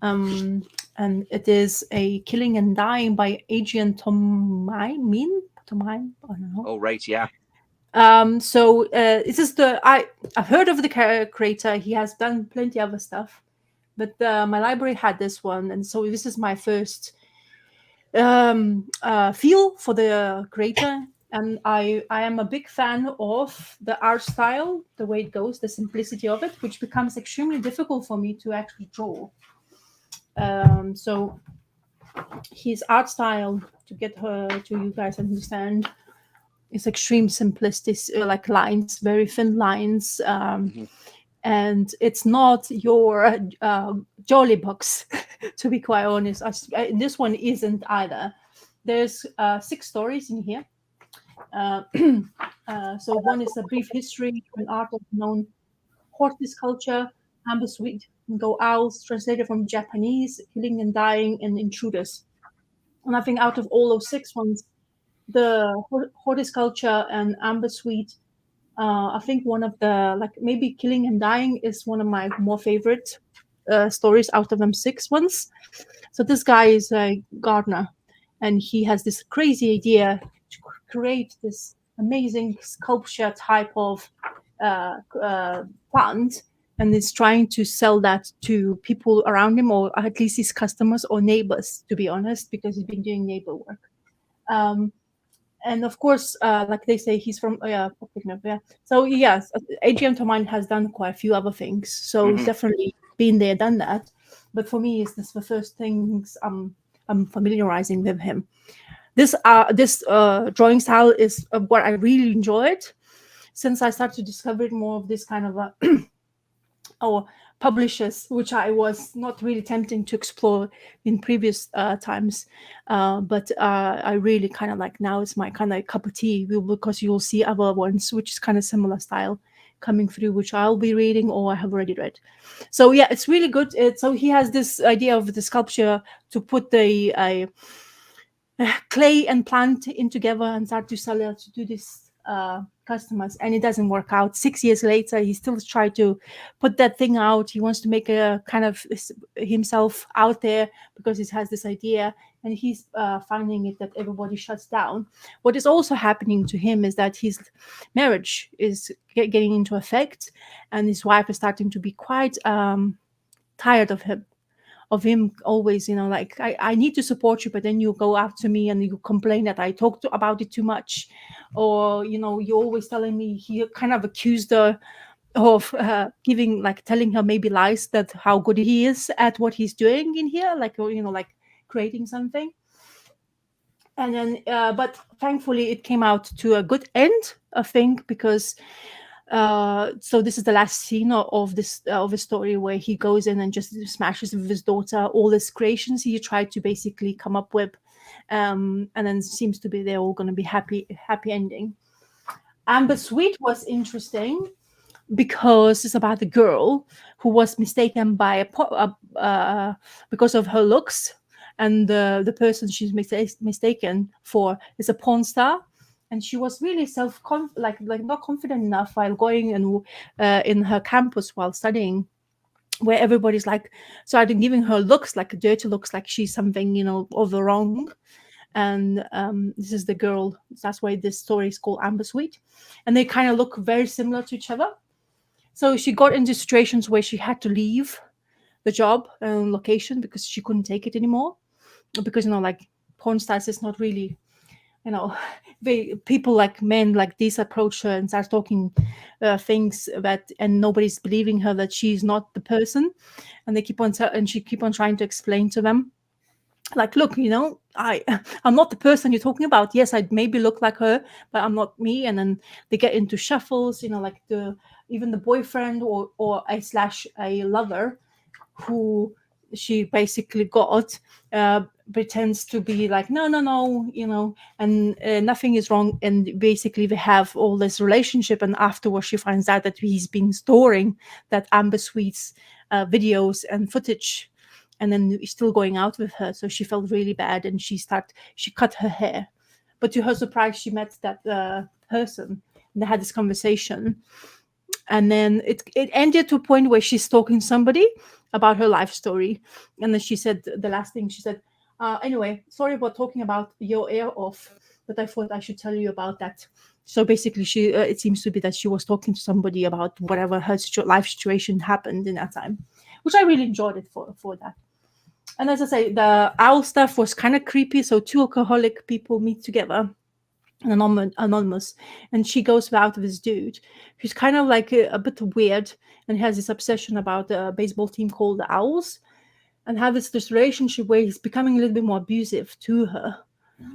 And it is A Killing and Dying by Adrian Tomine. I don't know. Oh, right. Yeah. So this is I've heard of the creator. He has done plenty of other stuff, but my library had this one. And so this is my first feel for the creator. And I am a big fan of the art style, the way it goes, the simplicity of it, which becomes extremely difficult for me to actually draw. So his art style, to get to you guys understand, is extreme simplicity, like lines, very thin lines. And it's not your Jolly books, to be quite honest. This one isn't either. There's 6 stories in here. So one is a brief history and art of known horticulture, Amber Sweet, Go Owls, translated from Japanese, Killing and Dying, and Intruders. And I think out of all those 6 ones, the horticulture and Amber Sweet, I think one of the, maybe Killing and Dying is one of my more favorite stories out of them 6 ones. So this guy is a gardener, and he has this crazy idea to create this amazing sculpture type of plant, and is trying to sell that to people around him, or at least his customers or neighbors, to be honest, because he's been doing neighbor work. And of course, like they say, he's from So yes, Adrian Tomine has done quite a few other things, so he's definitely been there, done that. But for me, it's this the first things I'm familiarizing with him. This drawing style is what I really enjoyed since I started to discover more of this kind of or publishers, which I was not really tempting to explore in previous times. But I really kind of like, now it's my kind of cup of tea, because you'll see other ones, which is kind of similar style coming through, which I'll be reading or I have already read. So yeah, it's really good. So he has this idea of the sculpture to put the clay and plant in together and start to sell it, to do this customers, and it doesn't work out. 6 years later, he still tries to put that thing out. He wants to make a kind of himself out there because he has this idea, and he's finding it that everybody shuts down. What is also happening to him is that his marriage is getting into effect, and his wife is starting to be quite tired of him always, like, I need to support you, but then you go after me and you complain that I talk about it too much, or you're always telling me. He kind of accused her of telling her maybe lies, that how good he is at what he's doing in here, like creating something. And then but thankfully it came out to a good end, I think, because so this is the last scene of this of a story where he goes in and just smashes with his daughter all his creations he tried to basically come up with, and then seems to be they're all going to be happy ending. Amber Sweet was interesting because it's about the girl who was mistaken by because of her looks, and the person she's mistaken for is a porn star. And she was really not confident enough while going and in her campus while studying, where everybody's like started giving her looks, like dirty looks, like she's something of the wrong. And this is the girl. That's why this story is called Amber Sweet, and they kind of look very similar to each other. So she got into situations where she had to leave the job and location because she couldn't take it anymore, because like porn stars is not really. People like men like this approach her and start talking things and nobody's believing her that she's not the person, and they keep on trying to explain to them, like, look, I'm not the person you're talking about. Yes, I maybe look like her, but I'm not me. And then they get into shuffles, like even the boyfriend or a lover who she basically got pretends to be like no, and nothing is wrong, and basically they have all this relationship, and afterwards she finds out that he's been storing that Amber Sweet's videos and footage, and then he's still going out with her. So she felt really bad, and she cut her hair, but to her surprise she met that person, and they had this conversation. And then it ended to a point where she's talking to somebody about her life story. And then she said, the last thing she said, anyway, sorry about talking about your ear off, but I thought I should tell you about that. So basically she it seems to be that she was talking to somebody about whatever her life situation happened in that time, which I really enjoyed it for that. And as I say, the owl stuff was kind of creepy. So two alcoholic people meet together, anonymous, and she goes out with this dude who's kind of like a bit weird and has this obsession about a baseball team called the Owls, and have this relationship where he's becoming a little bit more abusive to her,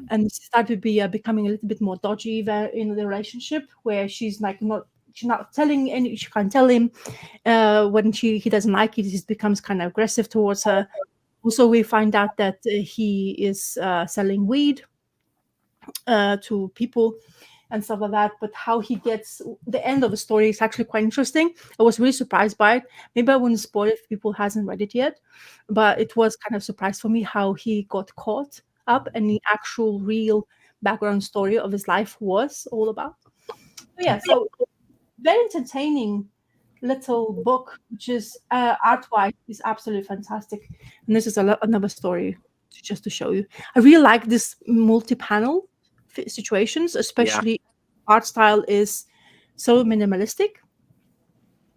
and started to be becoming a little bit more dodgy in the relationship, where she's like she's not telling any, she can't tell him when he doesn't like it. He becomes kind of aggressive towards her. Also, we find out that he is selling weed to people and stuff like that. But how he gets the end of the story is actually quite interesting. I was really surprised by it. Maybe I wouldn't spoil it if people hasn't read it yet, but it was kind of a surprise for me how he got caught up and the actual real background story of his life was all about. So very entertaining little book, which is art-wise is absolutely fantastic. And this is another story just to show you. I really like this multi-panel situations, especially art style is so minimalistic.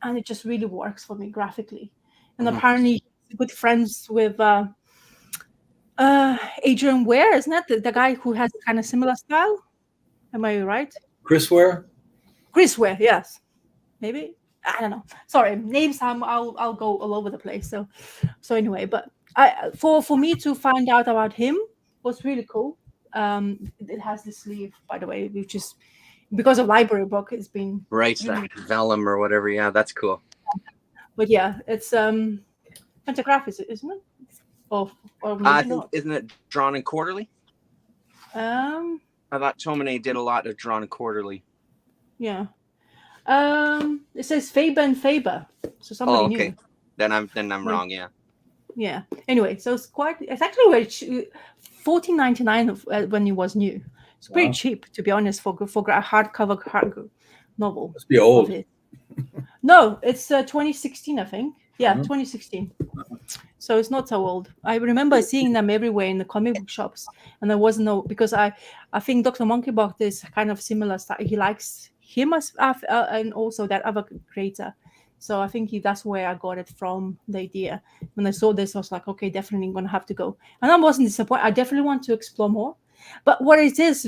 and it just really works for me graphically. And Mhm. apparently, he's good friends with Adrian Ware, isn't it? The guy who has kind of similar style. Am I right? Chris Ware? Chris Ware, yes. Maybe. I don't know. Sorry, names. I'll go all over the place. So anyway, but for me to find out about him was really cool. It has this sleeve, by the way, which is because of library book. It's been Right, that vellum or whatever. Yeah, that's cool. But yeah, it's Fantagraphics, isn't it? Or I maybe think, not. isn't it drawn in quarterly? I thought Tomine did a lot of drawn in quarterly. Yeah. It says Faber and Faber, so somebody okay. knew. Then I'm wrong. Yeah. Yeah. Anyway, so it's actually $14.99 when it was new. It's pretty cheap, to be honest, for a hardcover novel. Must be old. No, it's 2016, I think. Yeah, Mhm. 2016. So it's not so old. I remember seeing them everywhere in the comic book shops, and there was no, because I think Dr. Monkeybox is kind of similar style. He likes him as and also that other creator. So I think that's where I got it from, the idea. When I saw this, I was like, okay, definitely going to have to go. And I wasn't disappointed. I definitely want to explore more. But what it is,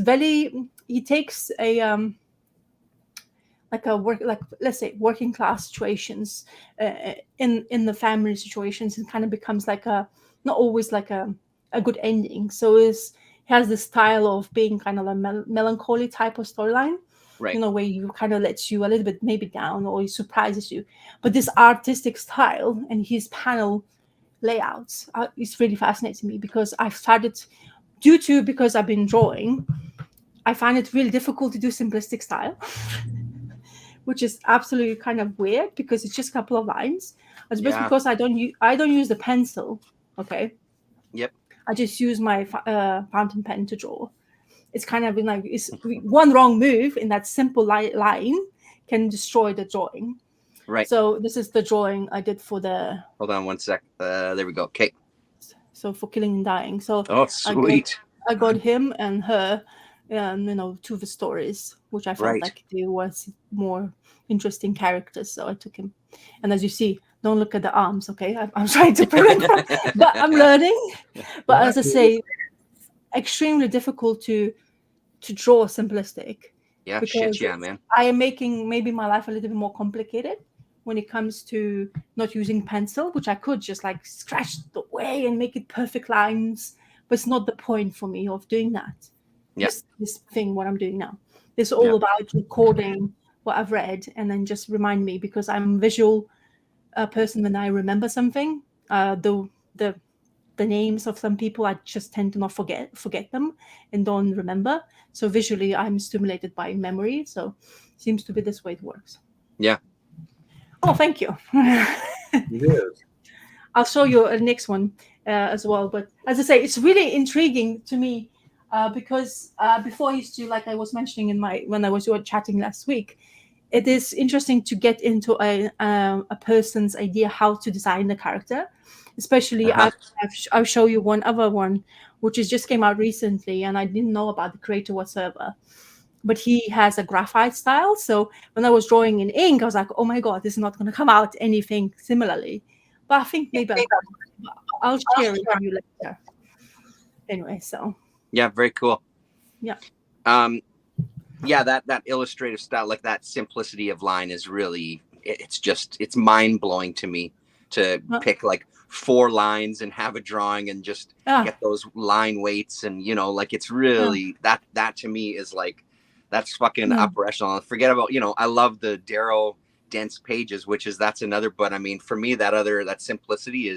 he takes a let's say working class situations in the family situations, and kind of becomes like not always like a good ending. So he has this style of being kind of a melancholy type of storyline. Right. Where you kind of lets you a little bit maybe down, or he surprises you. But this artistic style and his panel layouts is really fascinating me, because I've started because I've been drawing, I find it really difficult to do simplistic style, which is absolutely kind of weird, because it's just a couple of lines. It's just because I don't use the pencil. Okay. Yep. I just use my fountain pen to draw. It's kind of like one wrong move in that simple line can destroy the drawing. Right. So this is the drawing I did for the. Hold on one sec. There we go. Okay. So for Killing and Dying. So sweet. I got him and her, two of the stories, which I felt like they was more interesting characters. So I took him. And as you see, don't look at the arms, okay? I'm trying to prevent from, but I'm learning. But as I say, extremely difficult to draw simplistic. Yeah, shit, yeah, man. I am making maybe my life a little bit more complicated when it comes to not using pencil, which I could just like scratch away and make it perfect lines. But it's not the point for me of doing that. Yeah. This thing, what I'm doing now. It's all about recording what I've read and then just remind me, because I'm a visual person. When I remember something, the names of some people, I just tend to not forget them and don't remember. So visually, I'm stimulated by memory. So it seems to be this way it works. Yeah. Oh, thank you. It is. I'll show you a next one as well. But as I say, it's really intriguing to me because before I used to, like I was mentioning when I was chatting last week, it is interesting to get into a person's idea how to design the character. Especially, I'll show you one other one, which just came out recently, and I didn't know about the creator whatsoever. But he has a graphite style. So when I was drawing in ink, I was like, oh my God, this is not going to come out anything similarly. But I think maybe I'll share it with you later. Anyway, so. Yeah, very cool. Yeah. Yeah, that illustrative style, like that simplicity of line is really, it's mind-blowing to me to pick like 4 lines and have a drawing and just get those line weights. And, like it's really, that to me is like, that's fucking upper echelon. Forget about, I love the Darrow dense pages, that's another, but I mean, for me, that simplicity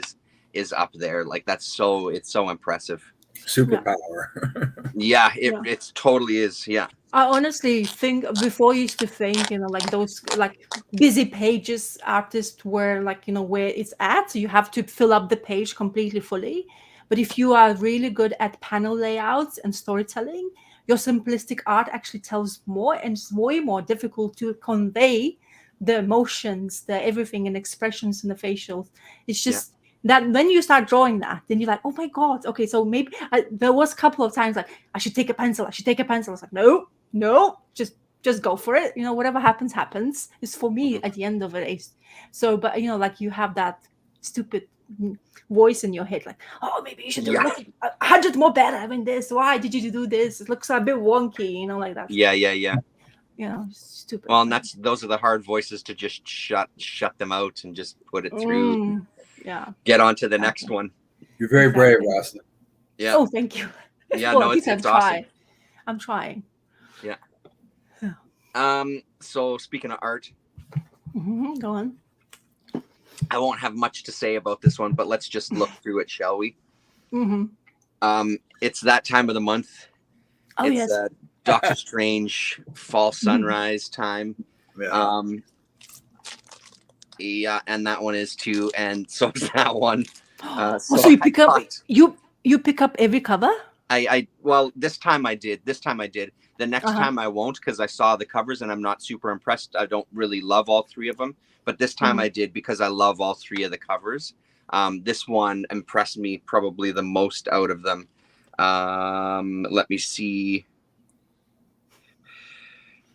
is up there. Like it's so impressive. Superpower. Yeah, it totally is. Yeah. I honestly think before I used to think, like those like busy pages artists were like, where it's at. So you have to fill up the page completely fully. But if you are really good at panel layouts and storytelling, your simplistic art actually tells more, and it's way more difficult to convey the emotions, the everything and expressions in the facials. It's just that when you start drawing that, then you're like, oh my God. Okay, so maybe there was a couple of times like, I should take a pencil. I was like, no, just just go for it. You know, whatever happens, happens. It's for me at the end of it. So, but you know, like you have that stupid voice in your head, like, oh, maybe you should do 100 more better than this. Why did you do this? It looks a bit wonky, you know, like that. Yeah. You know, stupid. Well, and those are the hard voices to just shut them out and just put it through. Get on to the next one. You're very brave, Roslyn. Yeah. Oh, thank you. Yeah, well, no, it's awesome. I'm trying. Yeah. So speaking of art, go on. I won't have much to say about this one, but let's just look through it, shall we? It's that time of the month. Oh, it's yes. Doctor Strange fall sunrise time. Yeah, and that one is too, and so is that one. So you pick up you pick up every cover? Well, this time I did. The next time I won't, because I saw the covers and I'm not super impressed. I don't really love all three of them, but this time I did because I love all three of the covers. This one impressed me probably the most out of them. Let me see.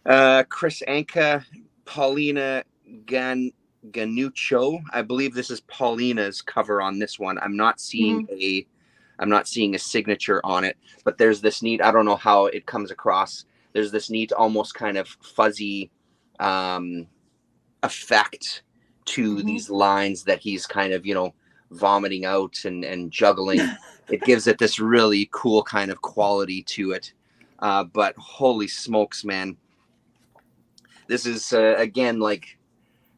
Chris Anka, Paulina Ganuccio. I believe this is Paulina's cover on this one. I'm not seeing a signature on it, but there's this neat, I don't know how it comes across. There's this neat, almost kind of fuzzy effect to these lines that he's kind of, you know, vomiting out and juggling. It gives it this really cool kind of quality to it. But holy smokes, man. This is, again, like,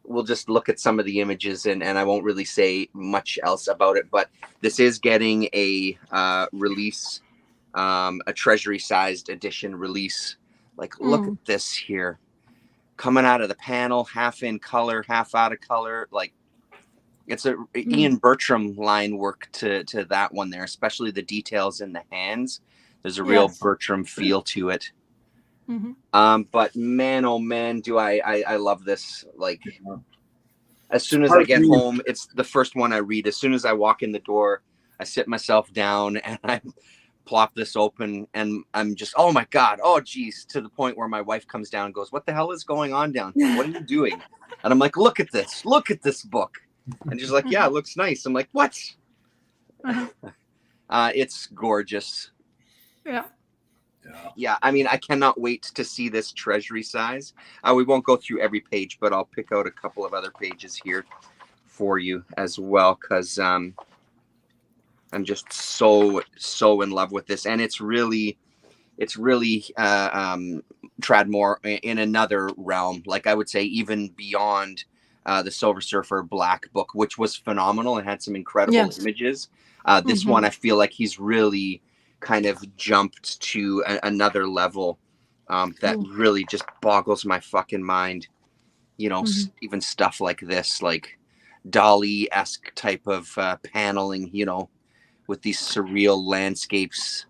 we'll just look at some of the images and I won't really say much else about it, but this is getting a release, a treasury-sized edition release. Like, look at this here. Coming out of the panel, half in color, half out of color. Like, it's a Ian Bertram line work to that one there, especially the details in the hands. There's a real Bertram feel to it. But man, oh man, do I love this. Like, as soon as I get home, it's the first one I read. As soon as I walk in the door, I sit myself down and I plop this open and I'm just, oh my God, oh geez, to the point where my wife comes down and goes, what the hell is going on down here? What are you doing? And I'm like, look at this book. And she's like, yeah, it looks nice. I'm like, what? It's gorgeous. Yeah, I mean, I cannot wait to see this treasury size. We won't go through every page, but I'll pick out a couple of other pages here for you as well, because I'm just so in love with this. And it's really Tradmore in another realm. Like, I would say even beyond the Silver Surfer Black book, which was phenomenal and had some incredible images. This one, I feel like he's really kind of jumped to another level that really just boggles my fucking mind. You know, even stuff like this, like Dali-esque type of paneling, you know, with these surreal landscapes.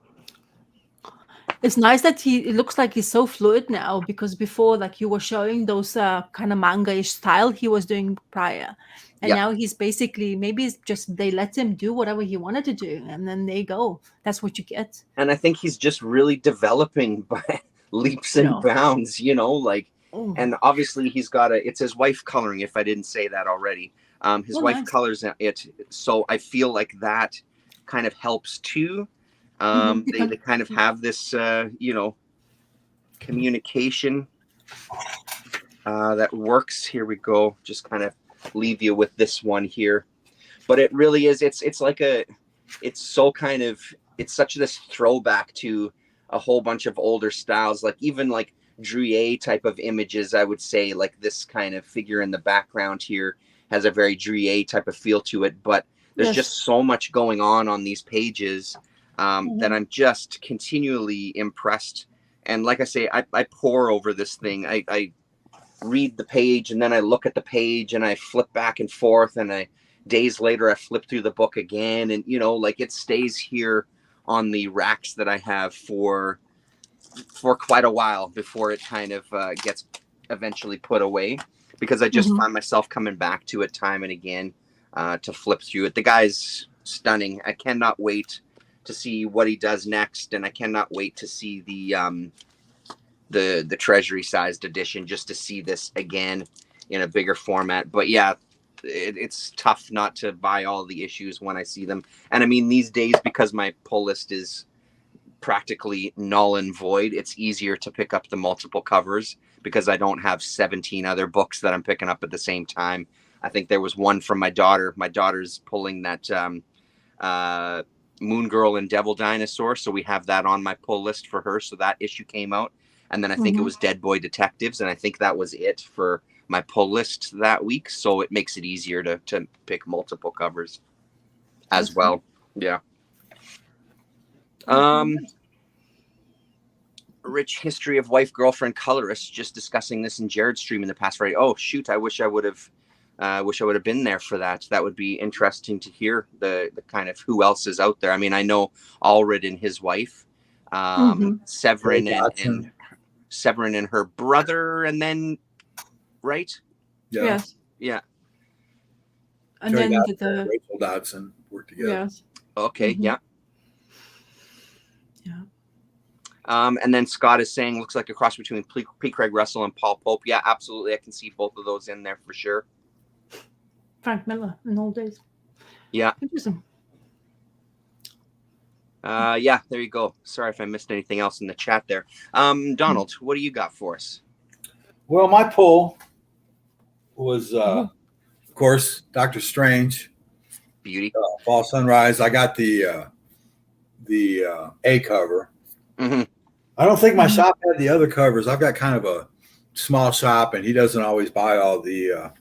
It's nice that it looks like he's so fluid now, because before, like, you were showing those kind of manga-ish style he was doing prior. And now he's basically, maybe it's just they let him do whatever he wanted to do. And then there you go. That's what you get. And I think he's just really developing by leaps and bounds, you know, like, and obviously he's got it's his wife coloring, if I didn't say that already. His wife colors it. So I feel like that kind of helps too. They kind of have this, you know, communication that works. Here we go. Just kind of leave you with this one here, but it really is. It's like it's such this throwback to a whole bunch of older styles, like even like Druillet type of images. I would say, like, this kind of figure in the background here has a very Druillet type of feel to it, but there's just so much going on these pages. That I'm just continually impressed. And like I say, I pore over this thing. I read the page and then I look at the page and I flip back and forth, and days later I flip through the book again, and you know, like, it stays here on the racks that I have for quite a while before it kind of gets eventually put away, because I just find myself coming back to it time and again to flip through it. The guy's stunning. I cannot wait to see what he does next, and I cannot wait to see the the treasury sized edition just to see this again in a bigger format. But yeah, it's tough not to buy all the issues when I see them. And I mean, these days, because my pull list is practically null and void, it's easier to pick up the multiple covers because I don't have 17 other books that I'm picking up at the same time. I think there was one from my daughter. My daughter's pulling that Moon Girl and Devil Dinosaur, so we have that on my pull list for her. So that issue came out, and then I think it was Dead Boy Detectives, and I think that was it for my pull list that week. So it makes it easier to pick multiple covers as well. Yeah. Rich history of wife, girlfriend, colorist. Just discussing this in Jared's stream in the past. Right? Oh shoot! I wish I would have been there for that. That would be interesting to hear the kind of who else is out there. I mean, I know Allred and his wife, Severin and Severin and her brother, and then right? Yeah. Yes. Yeah. And Terry then Dodson, Rachel Dodson work together. yes. Okay. Yeah. Yeah. And then Scott is saying looks like a cross between P. Craig Russell and Paul Pope. Yeah, absolutely. I can see both of those in there for sure. Frank Miller in old days. Yeah. Interesting. Yeah, there you go. Sorry if I missed anything else in the chat there. Donald, what do you got for us? Well, my pull was, of course, Doctor Strange. Beauty. Fall Sunrise. I got the A cover. Mm-hmm. I don't think my shop had the other covers. I've got kind of a small shop, and he doesn't always buy all the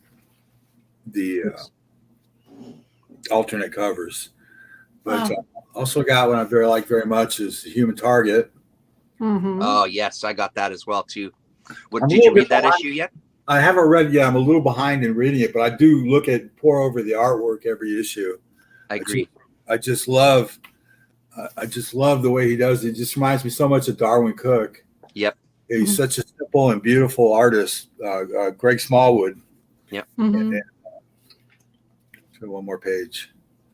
alternate covers. But also got one I like very much is the Human Target. Oh yes, I got that as well too. Did you read that issue yet? I haven't read. Yeah, I'm a little behind in reading it, but I do pour over the artwork every issue. I agree. I just love the way he does it. It just reminds me so much of Darwin Cook. Yep. He's such a simple and beautiful artist. Greg Smallwood. Yep. So one more page.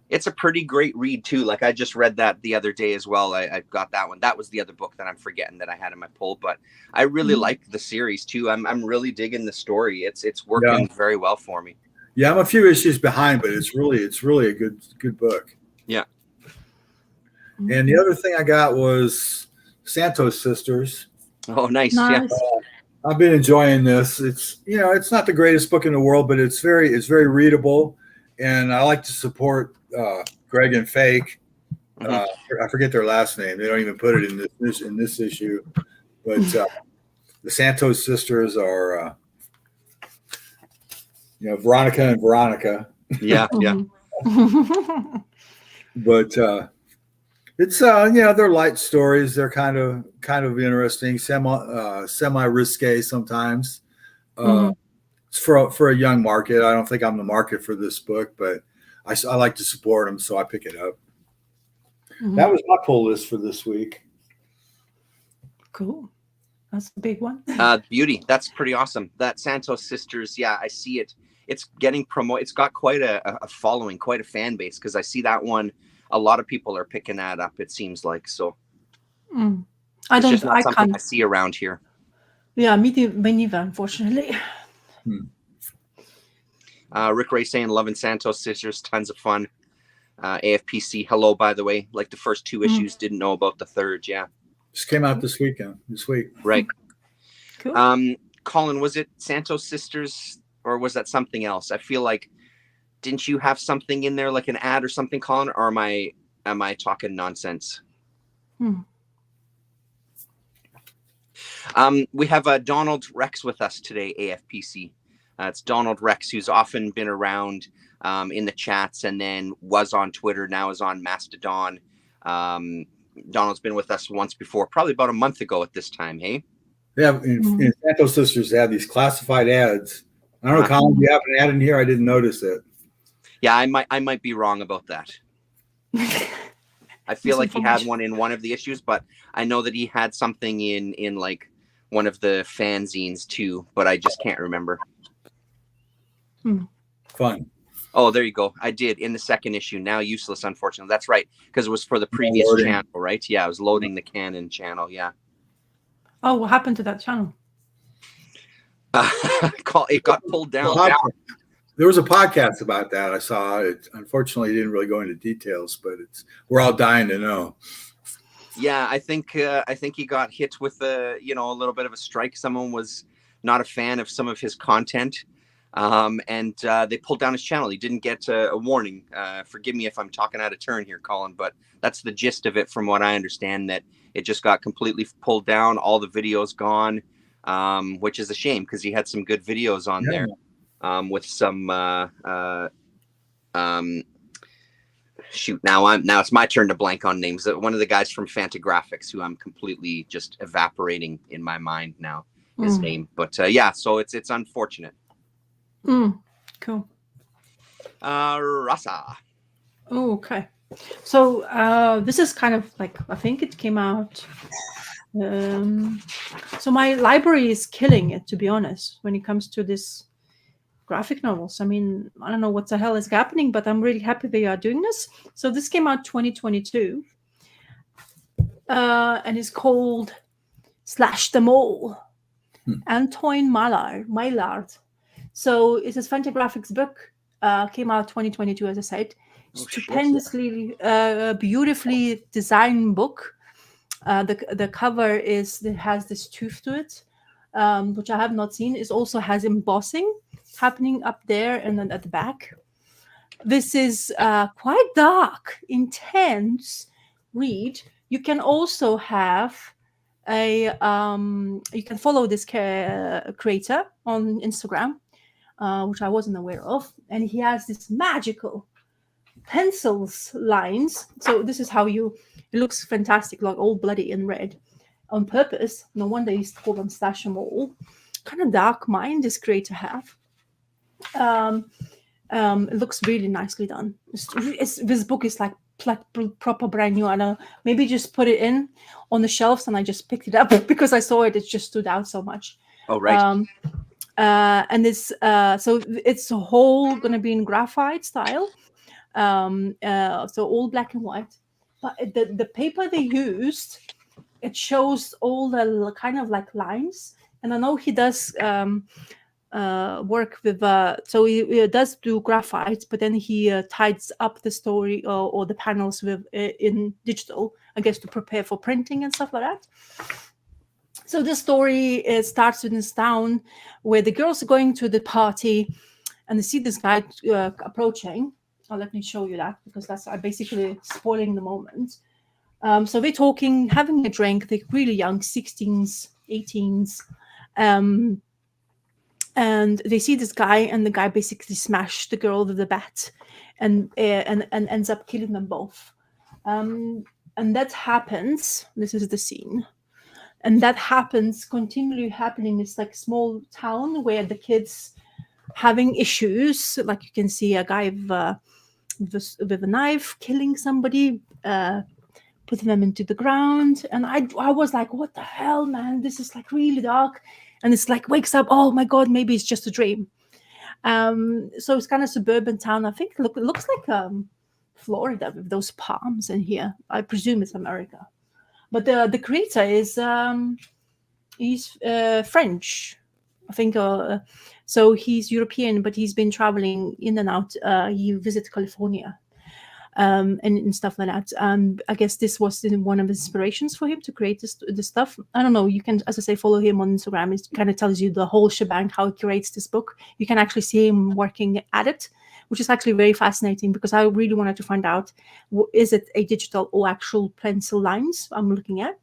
It's a pretty great read too. Like I just read that the other day as well. I got that one. That was the other book that I'm forgetting that I had in my pull, but I really like the series too. I'm really digging the story. It's working very well for me. Yeah, I'm a few issues behind, but it's really a good book. Yeah. And the other thing I got was Santos Sisters. Oh, nice. Yeah. I've been enjoying this. It's it's not the greatest book in the world, but it's very readable, and I like to support Greg and Fake. I forget their last name. They don't even put it in this issue, but the Santos Sisters are Veronica and Veronica. Yeah. But it's they're light stories. They're kind of interesting, semi risque sometimes. It's for a young market. I don't think I'm the market for this book, but I like to support them, so I pick it up. That was my pull list for this week. Cool. That's a big one. Beauty. That's pretty awesome. That Santos Sisters. Yeah, I see it. It's getting promoted. It's got quite a following, quite a fan base, because I see that one. A lot of people are picking that up. It seems like so. I don't. Just not I something can't. I see around here. Yeah, me neither, unfortunately. Rick Ray saying loving Santos Sisters, tons of fun. AFPC, hello, by the way. Like the first two issues, didn't know about the third. Yeah, just came out this week. Right. Cool. Colin, was it Santos Sisters or was that something else? I feel like didn't you have something in there like an ad or something, Colin? Or am I talking nonsense? We have Donald Rex with us today, AFPC. It's Donald Rex, who's often been around in the chats and then was on Twitter, now is on Mastodon. Donald's been with us once before, probably about a month ago at this time, hey? Yeah, in Santos Sisters, they have these classified ads. I don't know, Colin, do you have an ad in here? I didn't notice it. Yeah, I might be wrong about that. I feel like he had one in one of the issues, but I know that he had something in like one of the fanzines too, but I just can't remember. Fun. Oh, there you go. I did in the second issue. Now useless, unfortunately. That's right, because it was for the previous channel, right? Yeah, I was loading the Canon channel. Yeah. Oh, what happened to that channel? It got pulled down. There was a podcast about that. I saw it. Unfortunately, it didn't really go into details, but we're all dying to know. Yeah, I think he got hit with a little bit of a strike. Someone was not a fan of some of his content, and they pulled down his channel. He didn't get a warning. Forgive me if I'm talking out of turn here, Colin, but that's the gist of it from what I understand, that it just got completely pulled down. All the videos gone, which is a shame because he had some good videos on there with some shoot, now it's my turn to blank on names. One of the guys from Fantagraphics, who I'm completely just evaporating in my mind now, his name. But yeah, so it's unfortunate. Cool. Rasa. Oh, okay. So this is kind of like, I think it came out. So my library is killing it, to be honest, when it comes to this graphic novels. I mean, I don't know what the hell is happening, but I'm really happy they are doing this. So this came out 2022, and it's called Slash Them All. Antoine Maillard. So it's a Fantagraphics book. Came out 2022, as I said. Stupendously, beautifully designed book. The cover has this tooth to it, which I have not seen. It also has embossing happening up there and then at the back. This is quite dark, intense read. You can also have you can follow this creator on Instagram, which I wasn't aware of, and he has this magical pencils lines. So this is how it looks fantastic, like all bloody and red on purpose. No wonder he used to call them Slash 'em All. Kind of dark mind this creator have. It looks really nicely done. This book is like proper brand new. I know, maybe just put it in on the shelves, and I just picked it up because I saw it. It just stood out so much. Oh, right. And it's so it's a whole gonna be in graphite style. So all black and white. But the paper they used, it shows all the kind of like lines. And I know he does work with so he does do graphite, but then he ties up the story or the panels with in digital, I guess, to prepare for printing and stuff like that. So this story starts in this town where the girls are going to the party, and they see this guy approaching. Let me show you that, because that's basically spoiling the moment. So they're talking, having a drink. They're really young, 16s, 18s. And they see this guy, and the guy basically smashed the girl with the bat, and ends up killing them both. And that happens. This is the scene, and that happens continually happening. It's like a small town where the kids having issues. Like you can see a guy with a knife killing somebody, putting them into the ground, and I was like, what the hell, man? This is like really dark. And it's like wakes up, oh my God, maybe it's just a dream. So it's kind of suburban town. I think it looks like Florida with those palms in here. I presume it's America. But the creator is he's French, I think. So he's European, but he's been traveling in and out. He visited California. And stuff like that. I guess this was one of the inspirations for him to create this stuff. I don't know. You can, as I say, follow him on Instagram. It kind of tells you the whole shebang, how he creates this book. You can actually see him working at it, which is actually very fascinating, because I really wanted to find out, is it a digital or actual pencil lines I'm looking at?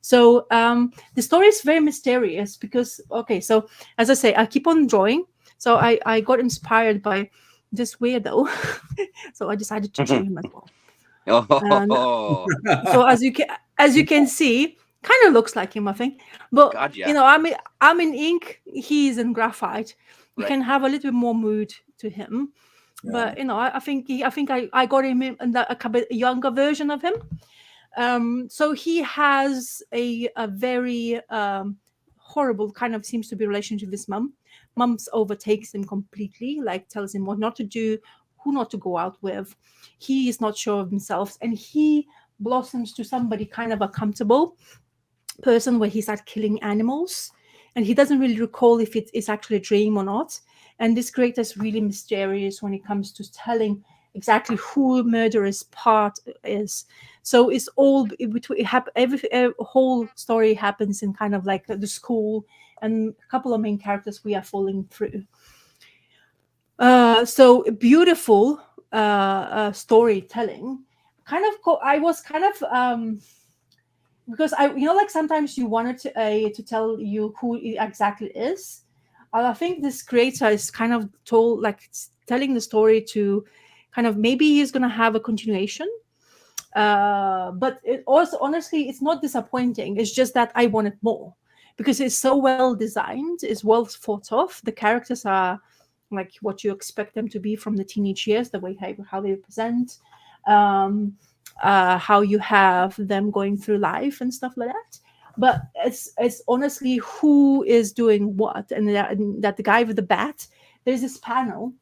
So the story is very mysterious because, okay, so as I say, I keep on drawing. So I got inspired by this weirdo, so I decided to draw him as well. Oh. So as you can see, kind of looks like him, I think. But God, yeah. you know, I'm in ink, he's in graphite. You Right. can have a little bit more mood to him. Yeah. But you know, I think I got him in a younger version of him. So he has a very horrible kind of seems to be relationship with his mum. Mum's overtakes him completely, like tells him what not to do, who not to go out with. He is not sure of himself, and he blossoms to somebody kind of uncomfortable. person where he starts killing animals, and he doesn't really recall if it is actually a dream or not. And this creator is really mysterious when it comes to telling exactly who murderous part is. So it's all between every whole story happens in kind of like the school, and a couple of main characters we are following through. So beautiful storytelling. I was kind of because like sometimes you wanted to tell you who it exactly is. I think this creator is kind of telling the story to kind of, maybe he's going to have a continuation. But it also, honestly, it's not disappointing. It's just that I wanted more, because it's so well designed, it's well thought of. The characters are like what you expect them to be from the teenage years, the way how they present, how you have them going through life and stuff like that. But it's honestly who is doing what, and that the guy with the bat. There's this panel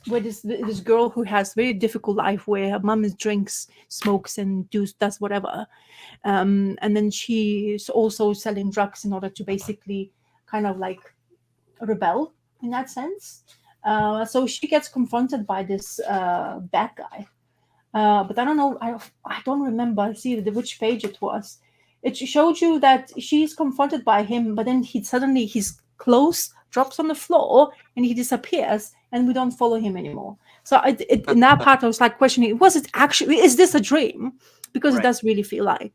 where this girl who has very difficult life, where her mom drinks, smokes, and does whatever, and then she's also selling drugs in order to basically kind of like rebel in that sense. So she gets confronted by this bad guy, but I don't know. I don't remember. See which page it was. It showed you that she's confronted by him, but then his clothes drops on the floor and he disappears, and we don't follow him anymore. So in that part, I was like questioning: was it actually? Is this a dream? Because it does really feel like,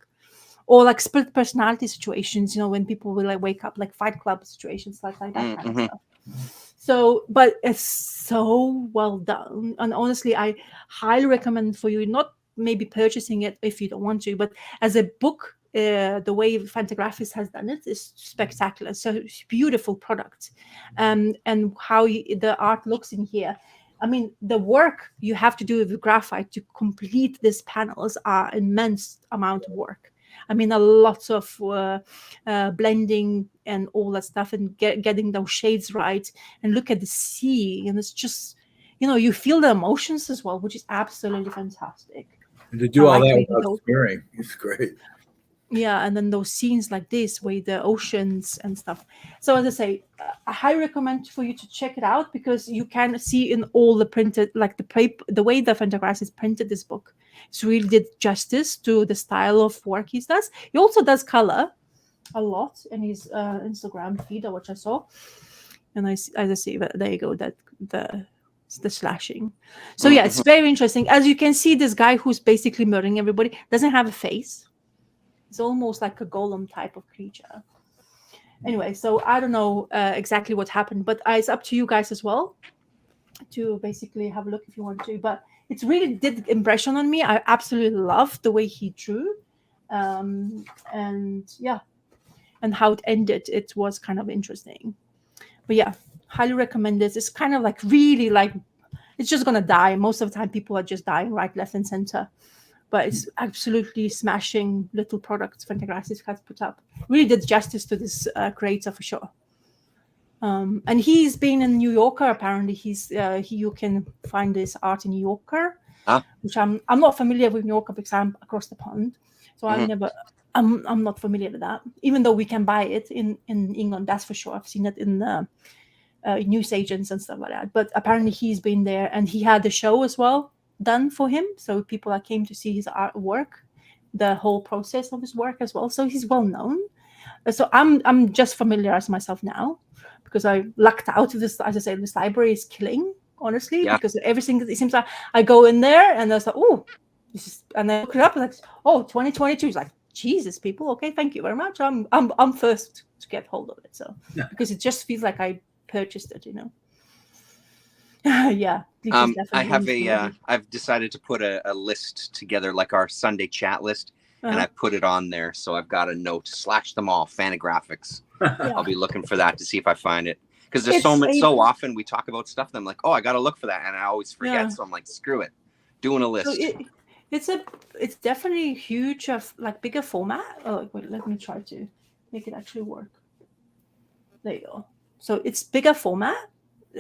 or like split personality situations. When people will like wake up, like Fight Club situations, like that kind of stuff. So, but it's so well done, and honestly, I highly recommend for you, not maybe purchasing it if you don't want to, but as a book. The way Fantagraphics has done it is spectacular. So it's a beautiful product, and how the art looks in here. I mean, the work you have to do with graphite to complete these panels are immense amount of work. I mean, a lot of blending and all that stuff, and getting those shades right. And look at the sea, and it's just, you feel the emotions as well, which is absolutely fantastic. And to do all that without smearing, it's great. Yeah, and then those scenes like this, where the oceans and stuff. So as I say, I highly recommend for you to check it out, because you can see in all the printed, like the paper, the way the Fantagraphics printed this book, it's really did justice to the style of work he does. He also does color a lot in his Instagram feed, which I saw. And as I say, there you go, that the slashing. So yeah, it's very interesting. As you can see, this guy who's basically murdering everybody doesn't have a face. It's almost like a golem type of creature. Anyway, so I don't know exactly what happened, but it's up to you guys as well to basically have a look if you want to. But it really did impression on me. I absolutely loved the way he drew, and yeah, and how it ended. It was kind of interesting. But yeah, highly recommend this. It's kind of like really like it's just gonna die. Most of the time, people are just dying right, left, and center. But it's absolutely smashing little products Fantagraphics has put up. Really did justice to this creator for sure. And he's been in New Yorker. Apparently, you can find this art in New Yorker, which I'm not familiar with New Yorker because I'm across the pond. So I'm not familiar with that. Even though we can buy it in England, that's for sure. I've seen it in news agents and stuff like that. But apparently, he's been there, and he had the show as well done for him, so people that came to see his artwork, the whole process of his work as well. So he's well known. So I'm just familiarized myself now, because I lucked out of this. As I say, this library is killing, honestly, because everything, it seems like I go in there and there's like, oh, this is, and I look it up and like, oh, 2022 is like, Jesus, people, okay, thank you very much. I'm first to get hold of it. So because it just feels like I purchased it, yeah. I have I've decided to put a list together, like our Sunday chat list, and I put it on there. So I've got a note, slash them all, Fantagraphics. I'll be looking for that to see if I find it. Because there's so often we talk about stuff and I'm like, oh, I got to look for that. And I always forget. So I'm like, screw it. Doing a list. So it's definitely huge, of like bigger format. Oh, wait, let me try to make it actually work. There you go. So it's bigger format.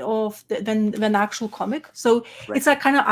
of than actual comic. So Right. it's a kind of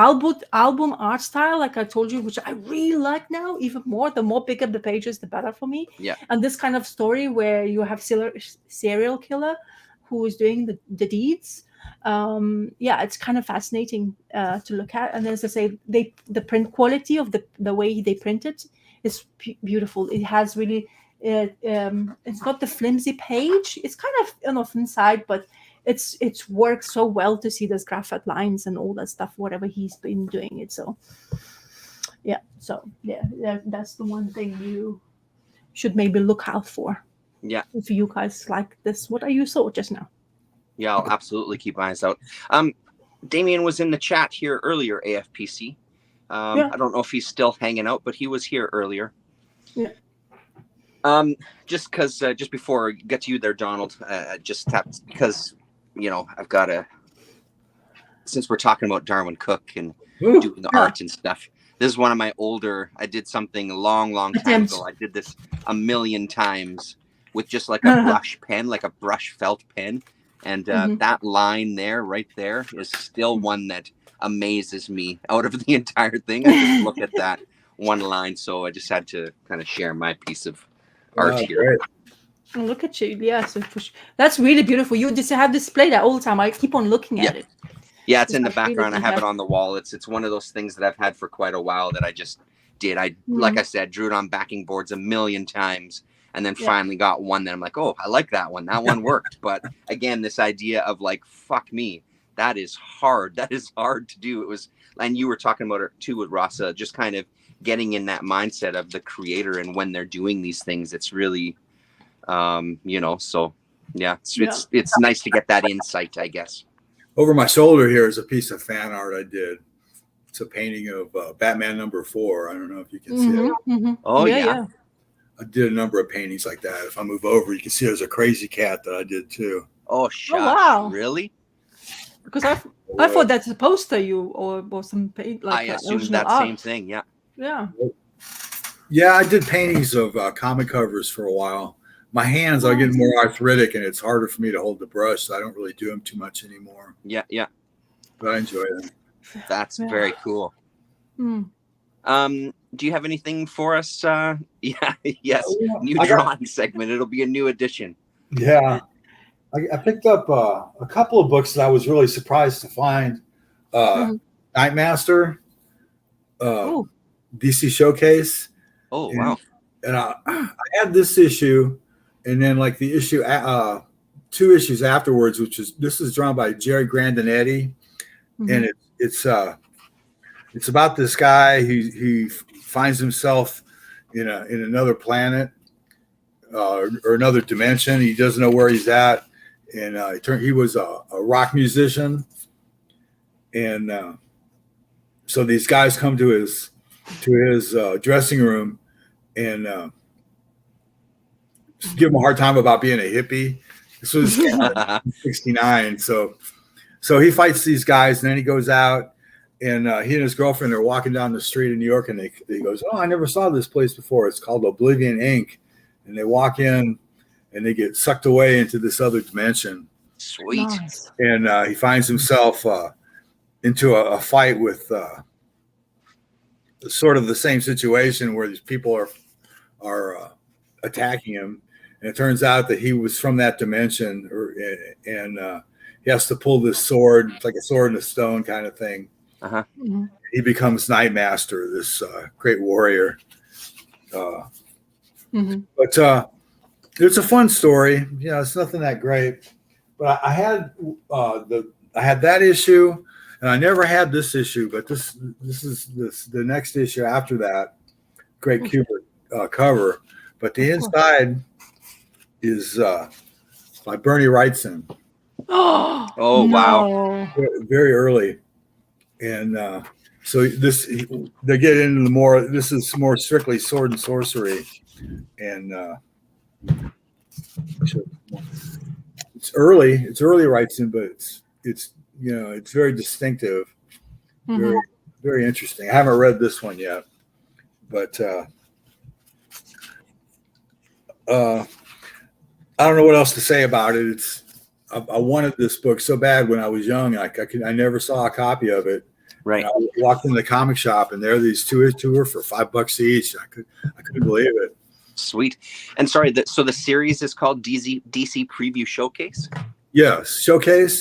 album art style, like I told you, which I really like now even more. The more bigger the pages, the better for me. Yeah. And this kind of story where you have serial killer who is doing the deeds. It's kind of fascinating to look at. And as I say, the print quality of the way they print it is beautiful. It has really it's not the flimsy page. It's kind of on thin side, but it's worked so well to see those graphite lines and all that stuff, whatever he's been doing it. So that's the one thing you should maybe look out for. Yeah. If you guys like this, what you saw just now. Yeah, I'll absolutely keep eyes out. Damien was in the chat here earlier, AFPC. I don't know if he's still hanging out, but he was here earlier. Yeah. Just before I get to you there, Donald, just tapped because, I've got since we're talking about Darwyn Cooke and doing the art and stuff, this is one of my older, I did something a long time ago. I did this a million times with just like a brush pen, like a brush felt pen. And that line there, right there, is still one that amazes me out of the entire thing. I just look at that one line. So I just had to kind of share my piece of art here. Great. Oh, look at you. Yes, that's really beautiful. You just have displayed that all the time. I keep on looking at it. Yeah, it's in the background. I have it on the wall. It's one of those things that I've had for quite a while that I just did. Like I said, drew it on backing boards a million times. And then finally got one that I'm like, oh, I like that one. That one worked. But again, this idea of like, fuck me, that is hard. That is hard to do. It was, and you were talking about it too with Rasa, just kind of getting in that mindset of the creator and when they're doing these things, it's really, so yeah, it's nice to get that insight, I guess. Over my shoulder here is a piece of fan art I did. It's a painting of Batman #4. I don't know if you can see it. Mm-hmm. Oh, yeah. I did a number of paintings like that. If I move over, you can see there's a crazy cat that I did too. Oh, shush. Wow. Really? Because I thought that's a poster or some paint. Like I assumed that art. same thing. Yeah. Yeah. Yeah, I did paintings of comic covers for a while. My hands are getting more arthritic, and it's harder for me to hold the brush, so I don't really do them too much anymore. Yeah. But I enjoy them. That's very cool. Do you have anything for us? Yes. New drawing segment. It'll be a new edition. Yeah. I picked up a couple of books that I was really surprised to find. Nightmaster, DC Showcase. Oh, wow. And I had this issue, and then like the issue, 2 issues afterwards, this is drawn by Jerry Grandinetti, and it's about this guy who finds himself in another planet or another dimension. He doesn't know where he's at, and he was a rock musician, and so these guys come to his dressing room and give him a hard time about being a hippie. This was 1969, so he fights these guys, and then he goes out. And he and his girlfriend are walking down the street in New York, and he goes, "Oh, I never saw this place before. It's called Oblivion Inc." And they walk in, and they get sucked away into this other dimension. Sweet. Nice. And he finds himself into a fight with sort of the same situation where these people are attacking him. And it turns out that he was from that dimension, and he has to pull this sword. It's like a sword in a stone kind of thing. He becomes Nightmaster, this great warrior. But it's a fun story. It's nothing that great. But I had that issue, and I never had this issue. But this is the next issue after that. Great Kubert cover. But the inside is by Bernie Wrightson. Oh, wow. Very early. And so they get into this is more strictly sword and sorcery. And it's early Wrightson, but it's very distinctive, very, very interesting. I haven't read this one yet, but I don't know what else to say about it. I wanted this book so bad when I was young. I never saw a copy of it. Right. And I walked in the comic shop, and there are these two were for $5 each. I couldn't believe it. Sweet. And sorry, so the series is called DC Preview Showcase? Yes, Showcase.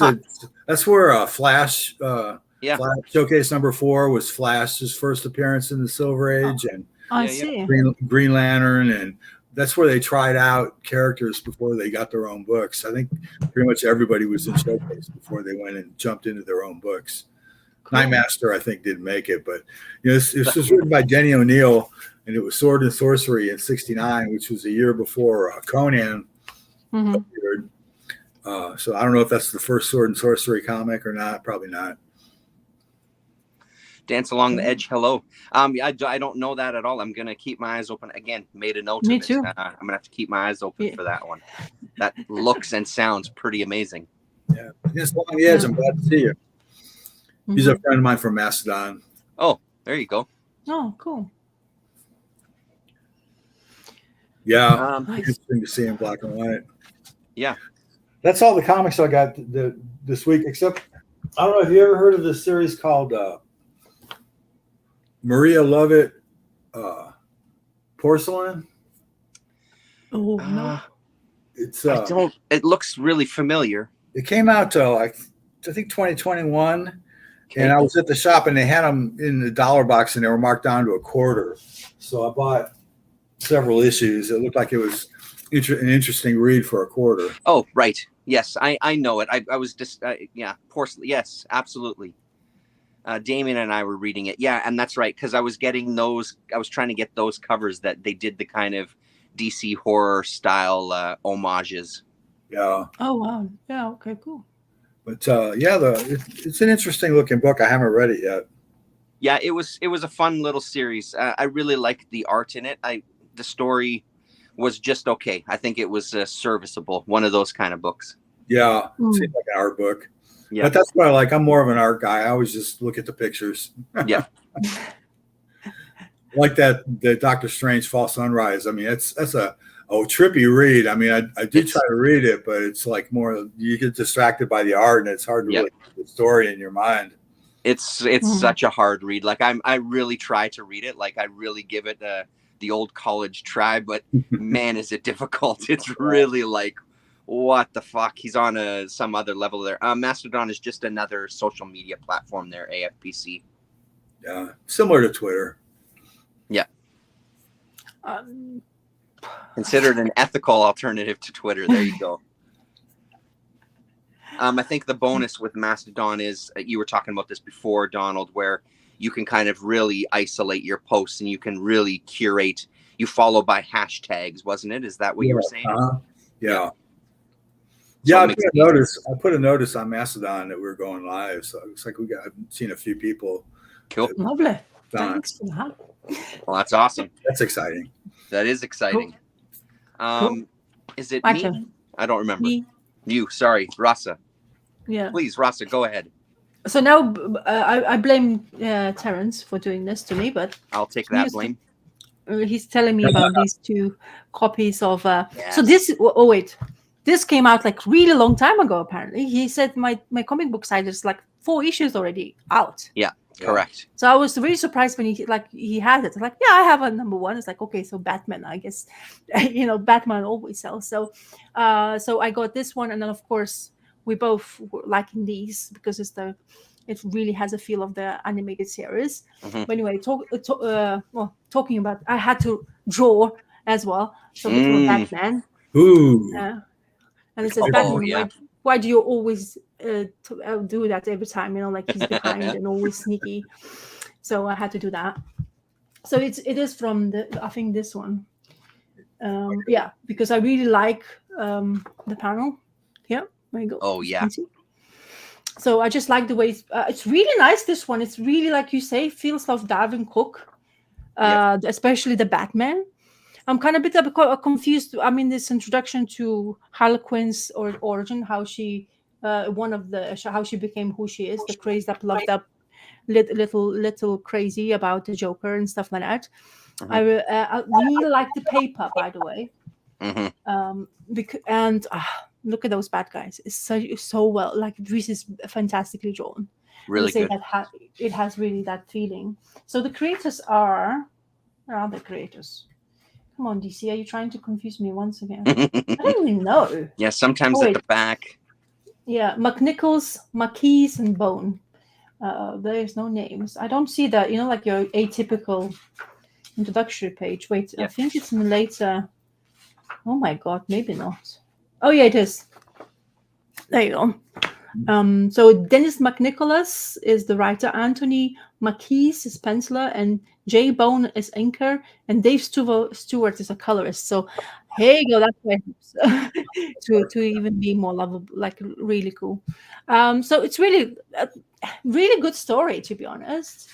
That's where Flash. Flash Showcase #4 was Flash's first appearance in the Silver Age, and I see. Green Lantern, and that's where they tried out characters before they got their own books. I think pretty much everybody was in Showcase before they went and jumped into their own books. Cool. Nightmaster, I think, didn't make it, but this was written by Denny O'Neil, and it was Sword and Sorcery in '69, which was a year before Conan appeared. So I don't know if that's the first Sword and Sorcery comic or not. Probably not. Dance Along the Edge. Hello. I don't know that at all. I'm gonna keep my eyes open. Again, made a note of it. Me too. I'm gonna have to keep my eyes open for that one. That looks and sounds pretty amazing. Yeah, Dance Along the Edge. I'm glad to see you. He's a friend of mine from Mastodon. Oh, there you go. Oh, cool. Yeah, interesting to see in black and white. Yeah. That's all the comics I got this week, except I don't know if you ever heard of this series called Maria Lovett Porcelain. Oh, no. It's it looks really familiar. It came out I think 2021. Okay. And I was at the shop, and they had them in the dollar box, and they were marked down to $0.25. So I bought several issues. It looked like it was an interesting read for $0.25. Oh, right. Yes, I know it. I was just Porcelain. Yes, absolutely. Damien and I were reading it. Yeah, and that's right, because I was getting those. I was trying to get those covers that they did the kind of DC horror style homages. Yeah. Oh wow. Yeah. Okay. Cool. But it's an interesting looking book. I haven't read it yet. Yeah, it was a fun little series. I really liked the art in it. The story was just okay. I think it was serviceable. One of those kind of books. Yeah, seems like an art book. Yeah, but that's what I like. I'm more of an art guy. I always just look at the pictures. Yeah. Like the Doctor Strange Fall Sunrise. I mean, that's a trippy read. I mean, I did try to read it, but it's like more, you get distracted by the art, and it's hard to really get the story in your mind. It's such a hard read. Like I really try to read it. Like I really give it the old college try, but man, is it difficult. It's really like, what the fuck? He's on some other level there. Mastodon is just another social media platform there, AFPC. Yeah, similar to Twitter. Yeah. Considered an ethical alternative to Twitter. There you go. I think the bonus with Mastodon is, you were talking about this before, Donald, where you can kind of really isolate your posts, and you can really curate. You follow by hashtags, wasn't it? Is that what you were saying? Yeah. Yeah, I put a notice on Mastodon that we were going live. So it looks like I've seen a few people. Cool. Lovely. Thanks for that. Well, that's awesome. That's exciting. That is exciting. Cool. Is it me? I don't remember. Me. You, sorry, Rasa. Yeah. Please, Rasa, go ahead. So now I blame Terrence for doing this to me, but I'll take that blame. He's telling me about these 2 copies of. Yes. So this. Oh wait, this came out like really long time ago. Apparently, he said my comic book site is like 4 issues already out. Yeah. Correct. So I was really surprised when he had it. Like, yeah, I have a #1. It's like, okay, so Batman, I guess, Batman always sells. So, so I got this one, and then of course we both were liking these because it really has a feel of the animated series. Mm-hmm. But anyway, talking about, I had to draw as well. So it was Batman. Ooh. And it says, Batman, why do you always do that every time? Like he's behind and always sneaky. So I had to do that. So it is from I think this one. Yeah, because I really like the panel. Yeah, there you go. Oh yeah. So I just like the way it's really nice. This one, it's really, like you say, feels like Darwyn Cooke, especially the Batman. I'm kind of a bit confused. I mean, this introduction to Harley Quinn's origin, how she, how she became who she is, the crazed up, loved up, little crazy about the Joker and stuff like that. Mm-hmm. I really like the paper, by the way. Mm-hmm. Look at those bad guys. It's so well, like this is fantastically drawn. Really say good. that it has really that feeling. So the creators are, where are the creators? Come on, DC, are you trying to confuse me once again? I don't even know. Yeah, sometimes at the back. Yeah, McNichols, McKees, and Bone. There's no names. I don't see that, like your atypical introductory page. Wait, I think it's in later. Oh my god, maybe not. Oh yeah, it is. There you go. So Dennis McNicholas is the writer, Anthony McKees is penciler, and Jay Bone is inker, and Dave Stewart is a colorist. So here you go. That's why to even be more lovable, like really cool. So it's really a really good story, to be honest.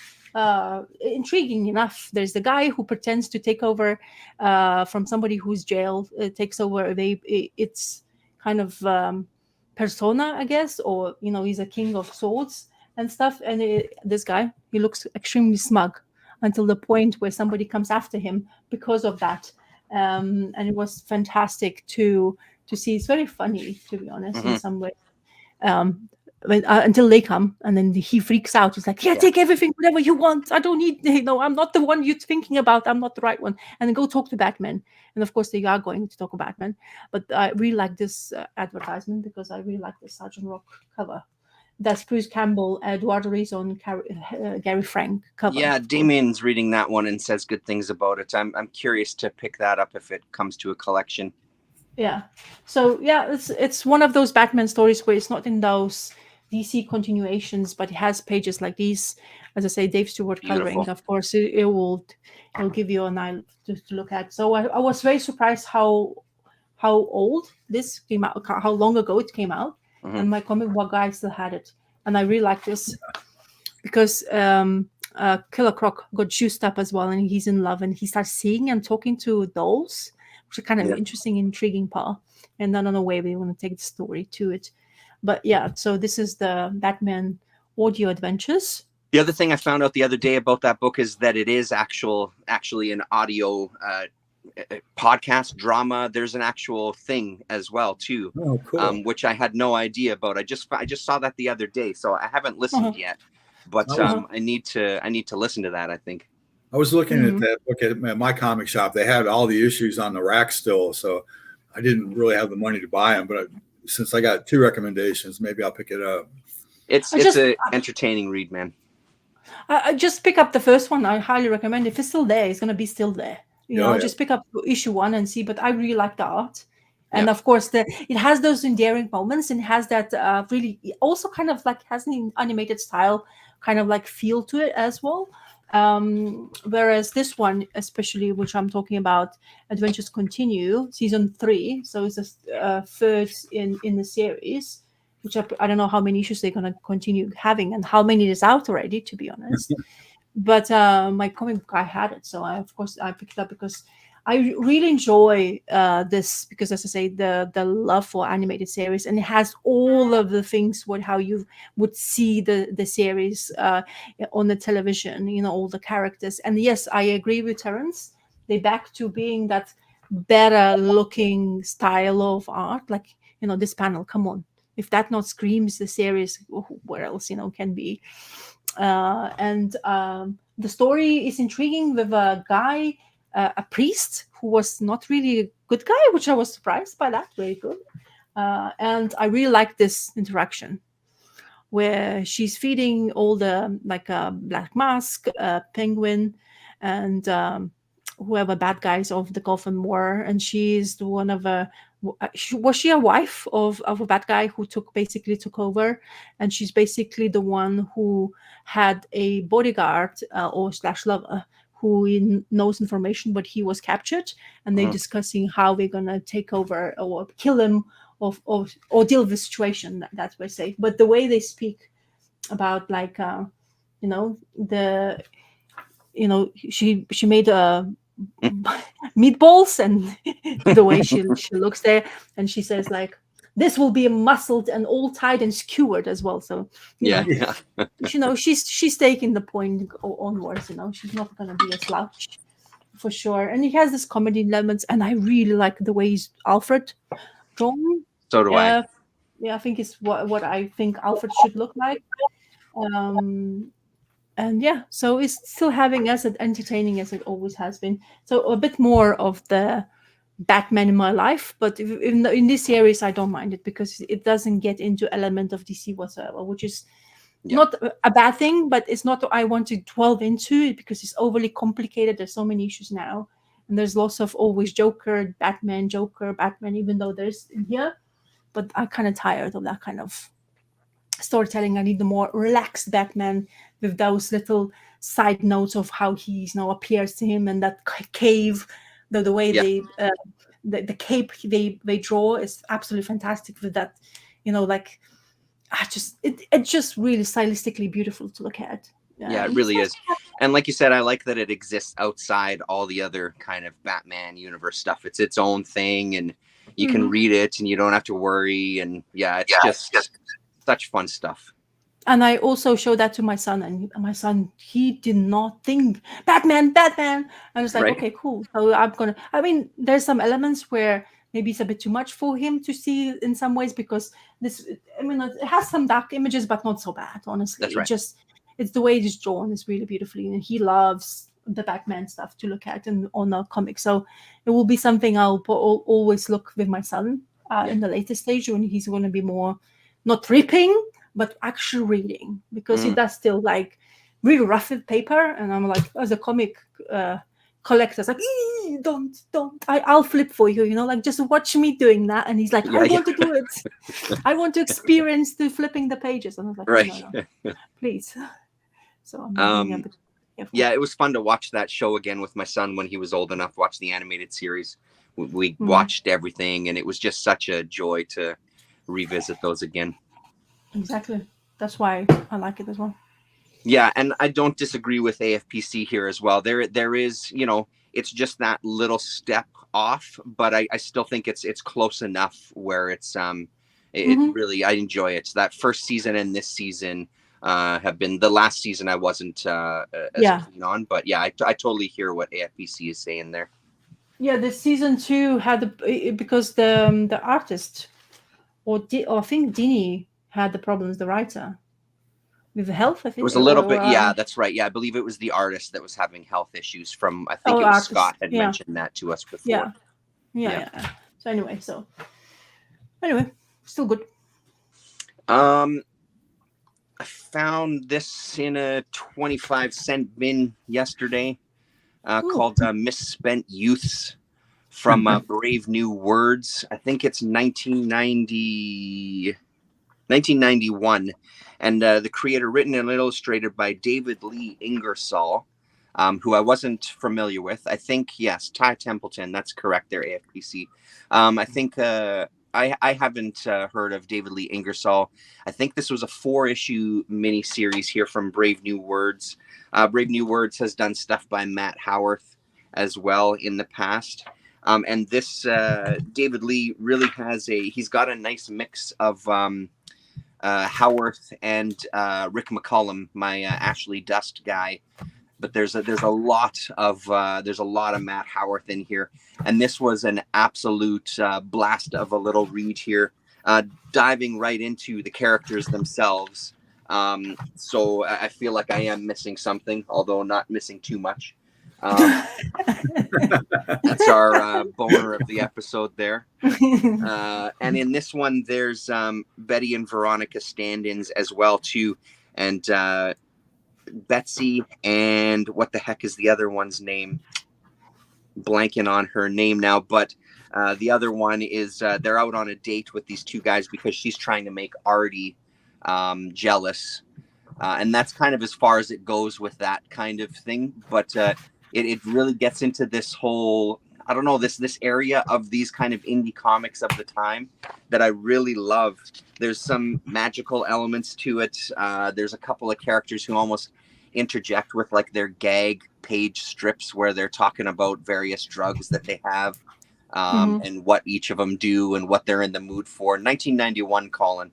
Intriguing enough. There's the guy who pretends to take over from somebody who's jailed, takes over. It's kind of persona, I guess, or he's a king of swords and stuff. And this guy, he looks extremely smug until the point where somebody comes after him because of that. And it was fantastic to see. It's very funny, to be honest, in some way. Until they come, and then he freaks out. He's like, yeah, take everything, whatever you want. I don't need, I'm not the one you're thinking about. I'm not the right one. And then go talk to Batman. And of course, they are going to talk to Batman. But I really like this advertisement because I really like the Sergeant Rock cover. That's Bruce Campbell, Eduardo Rizzo, and Gary Frank cover. Yeah, Damien's reading that one and says good things about it. I'm curious to pick that up if it comes to a collection. Yeah. So yeah, it's one of those Batman stories where it's not in those DC continuations, but it has pages like these. As I say, Dave Stewart coloring. Of course, it'll give you an eye to look at. So I was very surprised how old this came out, how long ago it came out, and my comic book guy still had it. And I really like this because Killer Croc got juiced up as well, and he's in love, and he starts seeing and talking to dolls, which is kind of interesting, intriguing part. And I don't know where we want to take the story to it. But yeah, so this is the Batman audio adventures. The other thing I found out the other day about that book is that it is actually an audio podcast drama. There's an actual thing as well too, cool. Which I had no idea about. I just saw that the other day, so I haven't listened yet. But I need to listen to that, I think. I was looking at that book at my comic shop. They had all the issues on the rack still, so I didn't really have the money to buy them, but since I got 2 recommendations, maybe I'll pick it up. It's an entertaining read, man. I just pick up the first one. I highly recommend. If it's still there, it's going to be still there. Just pick up issue 1 and see. But I really like the art. And of course, it has those endearing moments, and has that really also kind of like has an animated style kind of like feel to it as well. Whereas this one, especially, which I'm talking about, Adventures Continue, season 3. So it's a third in the series, which I don't know how many issues they're going to continue having and how many is out already, to be honest. But my comic book, I had it. So I picked it up because I really enjoy this because, as I say, the love for animated series, and it has all of the things how you would see the series on the television, all the characters. And yes, I agree with Terrence. They back to being that better looking style of art. Like, this panel, come on. If that not screams the series, where else, can be. And the story is intriguing with a guy, a priest who was not really a good guy, which I was surprised by that. Very good. And I really like this interaction where she's feeding all the Black Mask, Penguin, and whoever bad guys of the Gotham War. And she's one of was she a wife of a bad guy who took over, and she's basically the one who had a bodyguard or / lover who knows information, but he was captured, and they're discussing how we're gonna take over or kill him or deal with the situation. That's what I say. But the way they speak about she made meatballs, and the way she looks there, and she says this will be muscled and all tied and skewered as well. So she's taking the point onwards. She's not going to be a slouch for sure. And he has this comedy elements, and I really like the way he's Alfred drawn. So do I. Yeah, I think it's what I think Alfred should look like. And yeah, so it's still having as entertaining as it always has been. So a bit more of the Batman in my life, but in this series I don't mind it because it doesn't get into element of DC whatsoever, which is not a bad thing, but it's not I want to delve into it because it's overly complicated. There's so many issues now, and there's lots of always Joker, Batman, even though there's in here, but I'm kind of tired of that kind of storytelling. I need the more relaxed Batman with those little side notes of how he's now appears to him, and that cave, the way they the cape they draw is absolutely fantastic with that, like it's just really stylistically beautiful to look at. Yeah, it really is. And like you said, I like that it exists outside all the other kind of Batman universe stuff. It's its own thing, and you can read it and you don't have to worry. And it's just such fun stuff. And I also showed that to my son, and my son, he did not think Batman. And I was like, okay, cool. So there's some elements where maybe it's a bit too much for him to see in some ways, because it has some dark images, but not so bad, honestly. That's right. It's the way it is drawn is really beautifully, and he loves the Batman stuff to look at on a comic. So it will be something I'll always look with my son in the later stage when he's going to be more not ripping, but actually reading, because he does still like really rough paper, and I'm like, as a comic collector, like, don't, I'll flip for you, like just watch me doing that. And he's like, I want to do it. I want to experience the flipping the pages. And I was like, no, please. So I'm being a bit careful. Yeah, it was fun to watch that show again with my son when he was old enough to watch the animated series. We watched everything, and it was just such a joy to revisit those again. Exactly. That's why I like it as well. Yeah, and I don't disagree with AFPC here as well. There is, it's just that little step off, but I still think it's close enough where it's really, I enjoy it. So that first season and this season have been the last season I wasn't as keen on, but yeah, I totally hear what AFPC is saying there. Yeah, the season 2 had because the artist or I think Dini had the problems, the writer, with health. I think it was a little bit. Yeah, that's right. Yeah, I believe it was the artist that was having health issues from. I think it was Scott had mentioned that to us before. Yeah. So anyway, still good. I found this in a 25-cent bin yesterday, called Misspent Youths from Brave New Words. I think it's 1991. And the creator, written and illustrated by David Lee Ingersoll, who I wasn't familiar with. I think, yes, Ty Templeton. That's correct there, AFPC. I think I haven't heard of David Lee Ingersoll. I think this was a 4-issue miniseries here from Brave New Words. Brave New Words has done stuff by Matt Howarth as well in the past. And this David Lee really he's got a nice mix of Howarth and Rick McCullum, my Ashley Dust guy. But there's a lot of Matt Howarth in here, and this was an absolute blast of a little read here, diving right into the characters themselves. So I feel like I am missing something, although not missing too much. That's our boner of the episode there. And in this one, there's Betty and Veronica stand-ins as well too, and Betsy and what the heck is the other one's name? Blanking on her name now, but the other one is they're out on a date with these two guys because she's trying to make Artie jealous, and that's kind of as far as it goes with that kind of thing. But it really gets into this whole, I don't know, this area of these kind of indie comics of the time that I really love. There's some magical elements to it. There's a couple of characters who almost interject with like their gag page strips where they're talking about various drugs that they have, and what each of them do and what they're in the mood for. 1991, Colin.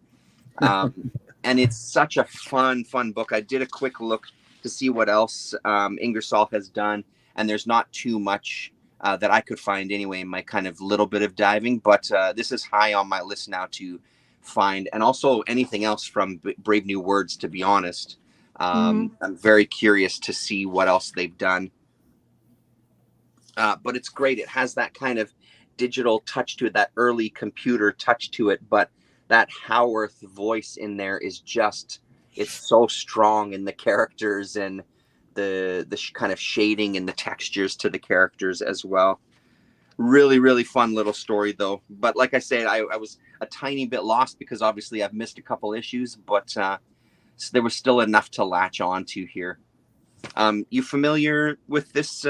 And it's such a fun book. I did a quick look to see what else Ingersoll has done, and there's not too much that I could find anyway in my kind of little bit of diving. But this is high on my list now to find, and also anything else from Brave New Words, to be honest. I'm very curious to see what else they've done. But it's great. It has that kind of digital touch to it, that early computer touch to it, but that Howarth voice in there is just, it's so strong in the characters and the kind of shading and the textures to the characters as well. Really, really fun little story though. But like I said, I was a tiny bit lost because obviously I've missed a couple issues, but so there was still enough to latch on to here. You familiar with this,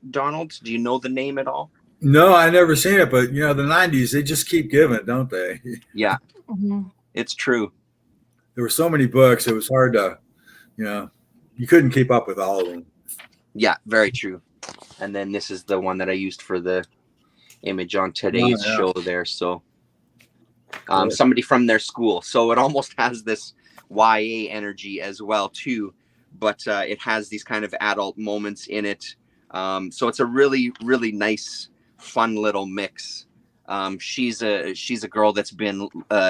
Donald? Do you know the name at all? No, I never seen it, but the 90s, they just keep giving it, don't they? Yeah, it's true. There were so many books, it was hard to, you couldn't keep up with all of them. Yeah, very true. And then this is the one that I used for the image on today's show there. So somebody from their school. So it almost has this YA energy as well too, but it has these kind of adult moments in it. So it's a really, really nice, fun little mix. She's a girl that's been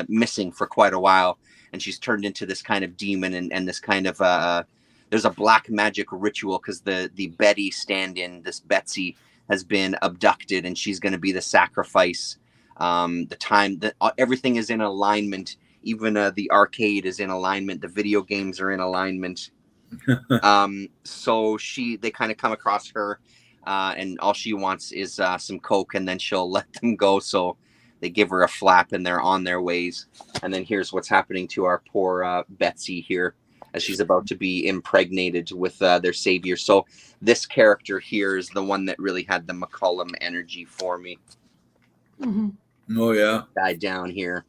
missing for quite a while, and she's turned into this kind of demon and this kind of there's a black magic ritual because the Betty stand-in, this Betsy, has been abducted, and she's going to be the sacrifice. The time that everything is in alignment, even the arcade is in alignment, the video games are in alignment. So they kind of come across her, and all she wants is some coke, and then she'll let them go. So they give her a flap and they're on their ways. And then here's what's happening to our poor Betsy here as she's about to be impregnated with their savior. So this character here is the one that really had the McCullum energy for me. Oh yeah, died down here.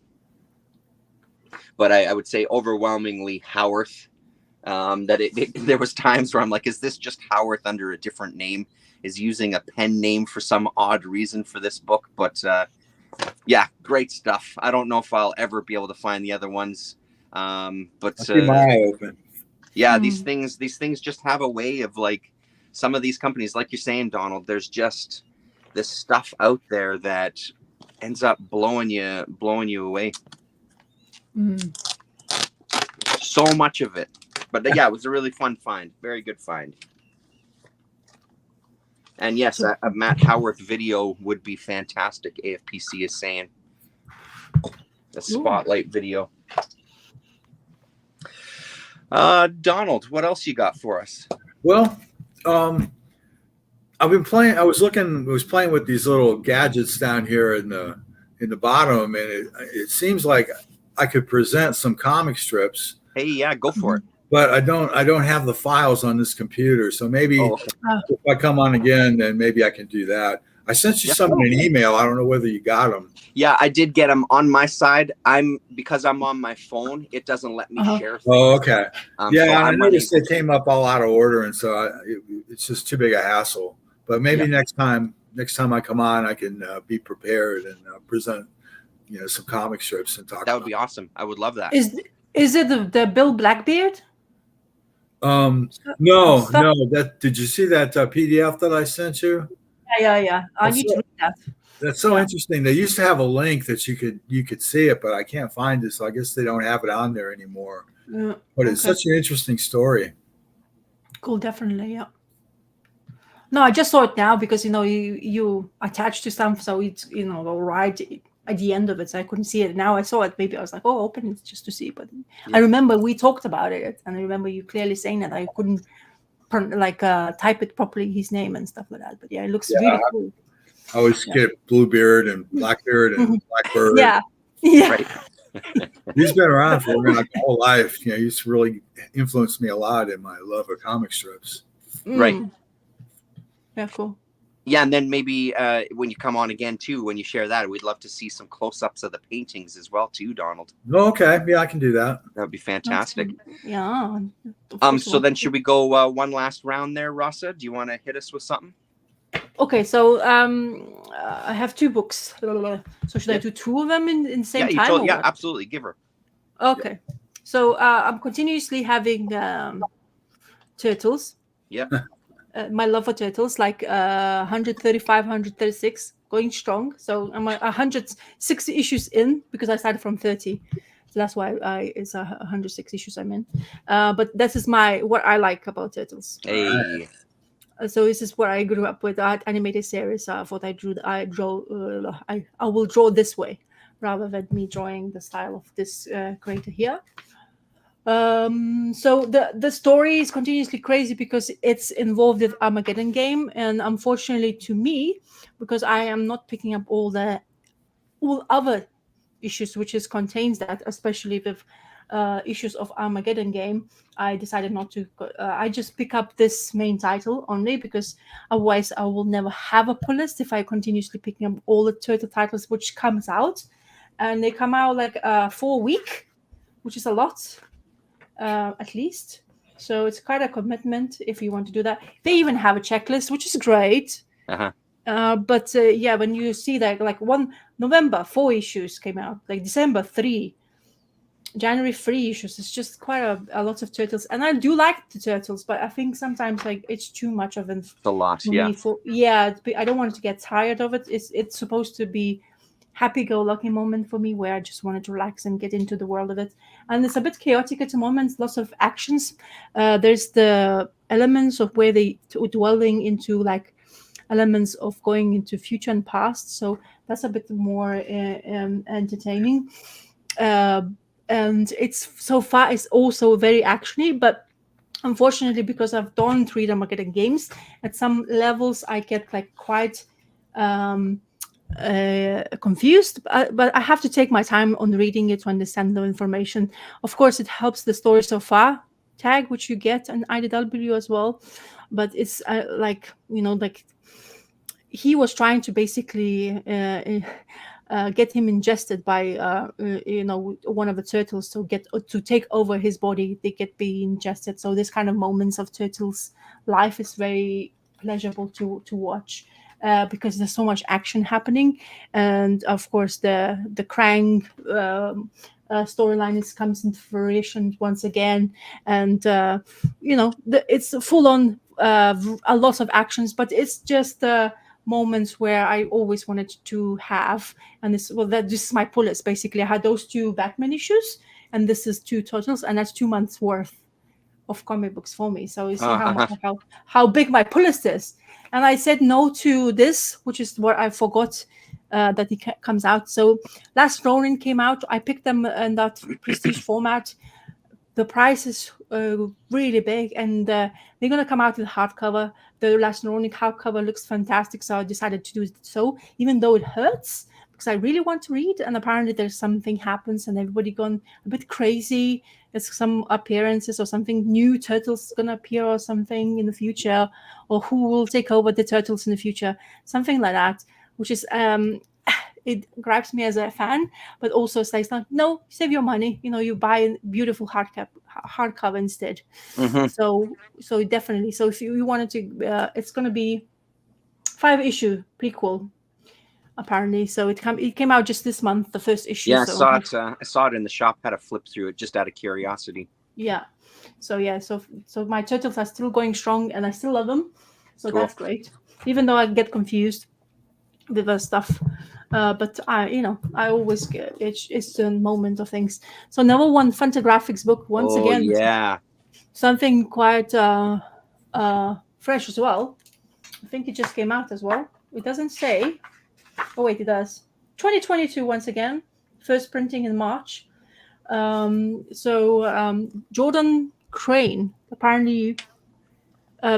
But I would say overwhelmingly Howarth. There was times where I'm like, is this just Howarth under a different name? Is using a pen name for some odd reason for this book? But yeah, great stuff. I don't know if I'll ever be able to find the other ones. But keep my eye open. Yeah, these things just have a way of, like, some of these companies, like you're saying, Donald, there's just this stuff out there that ends up blowing you away. So much of it. But yeah, it was a really fun find. Very good find. And yes, a Matt Howarth video would be fantastic, AFPC is saying. A spotlight video. Donald, what else you got for us? Well, I've been playing. I was playing with these little gadgets down here in the bottom, and it seems like I could present some comic strips. Hey, yeah, go for it. But I don't have the files on this computer, so maybe if I come on again, then maybe I can do that. I sent you some in an email. I don't know whether you got them. Yeah, I did get them on my side. Because I'm on my phone, it doesn't let me share things. Oh, okay. Yeah, so I noticed they came up all out of order, and so it's just too big a hassle. But maybe next time I come on, I can be prepared and present, some comic strips and talk. That would be awesome. I would love that. Is it the Bill Blackbeard? No. Did you see that PDF that I sent you? Yeah. I need to read that. That's so interesting. They used to have a link that you could see it, but I can't find it, so I guess they don't have it on there anymore. But it's such an interesting story. Cool, definitely, yeah. No, I just saw it now because you attached to something, so it's right at the end of it, so I couldn't see it. Now I saw it. Maybe I was like, open it just to see. But I remember we talked about it, and I remember you clearly saying that I couldn't type it properly, his name and stuff like that. But yeah, it looks really cool. I always get Bluebeard and Blackbeard and Blackbird. Yeah. Right. He's been around for my whole life. He's really influenced me a lot in my love of comic strips. Right. Yeah, cool. Yeah, and then maybe when you come on again too, when you share that, we'd love to see some close-ups of the paintings as well too, Donald. Oh, okay. Yeah, I can do that. That would be fantastic. Yeah. So then should we go one last round there, Rasa? Do you want to hit us with something? Okay, so I have 2 books. So should I do 2 of them in the same time? Yeah, absolutely. Give her. Okay. So I'm continuously having turtles. Yeah. my love for turtles, like 135, 136, going strong. So I'm 160 issues in because I started from 30. So that's why it's 106 issues I'm in. But this is what I like about turtles. Hey. So this is what I grew up with, animated series. I thought I will draw this way rather than me drawing the style of this creator here. So the story is continuously crazy because it's involved with Armageddon game, and unfortunately to me, because I am not picking up all other issues which contains that, especially with issues of Armageddon game, I decided not to. I just pick up this main title only because otherwise I will never have a pull list if I continuously picking up all the turtle titles which comes out, and they come out like 4 a week, which is a lot. At least. So it's quite a commitment if you want to do that. They even have a checklist, which is great. But yeah, when you see that, like November, 4 issues came out, like December, 3, January, 3 issues. It's just quite a lot of turtles. And I do like the turtles, but I think sometimes like it's too much of It's a lot, yeah. I don't want to get tired of it. It's supposed to be happy-go-lucky moment for me where I just wanted to relax and get into the world of it. And it's a bit chaotic at the moment, lots of actions. There's the elements of where they dwelling into like elements of going into future and past. So that's a bit more entertaining. And it's so far it's also very actiony, but unfortunately, because I've don't read Armageddon games, at some levels I get like quite confused, but I have to take my time on reading it to understand the information. Of course, it helps the story so far tag, which you get an IDW as well, but it's like he was trying to basically get him ingested by one of the turtles to take over his body. They get be ingested. So this kind of moments of turtles' life is very pleasurable to watch. Because there's so much action happening, and of course the Krang storyline comes into fruition once again, and it's full on a lot of actions, but it's just moments where I always wanted to have, and this is my pull list basically. I had those 2 Batman issues, and this is 2 totals, and that's 2 months worth of comic books for me. So you see how big my pull list is. And I said no to this, which is what I forgot that it comes out. So Last Ronin came out. I picked them in that prestige format. The price is really big, and they're going to come out in hardcover. The Last Ronin hardcover looks fantastic, so I decided to do it so, even though it hurts, because I really want to read, and apparently there's something happens, and everybody gone a bit crazy. There's some appearances or something, new turtles going to appear or something in the future, or who will take over the turtles in the future, something like that, which is it grabs me as a fan, but also says, no, save your money. You buy a beautiful hardcover instead. Mm-hmm. So definitely. So if you wanted to, it's going to be 5-issue prequel, apparently. So it came out just this month, the first issue. Yeah, so. I saw it in the shop. Had to flip through it just out of curiosity. Yeah. So my turtles are still going strong, and I still love them. So cool. That's great. Even though I get confused with the stuff. But I always get it's a moment of things. So number 1 Fantagraphics book once again. Yeah. Something quite fresh as well. I think it just came out as well. It doesn't say. Oh wait, it does. 2022 once again. First printing in March. Jordan Crane, apparently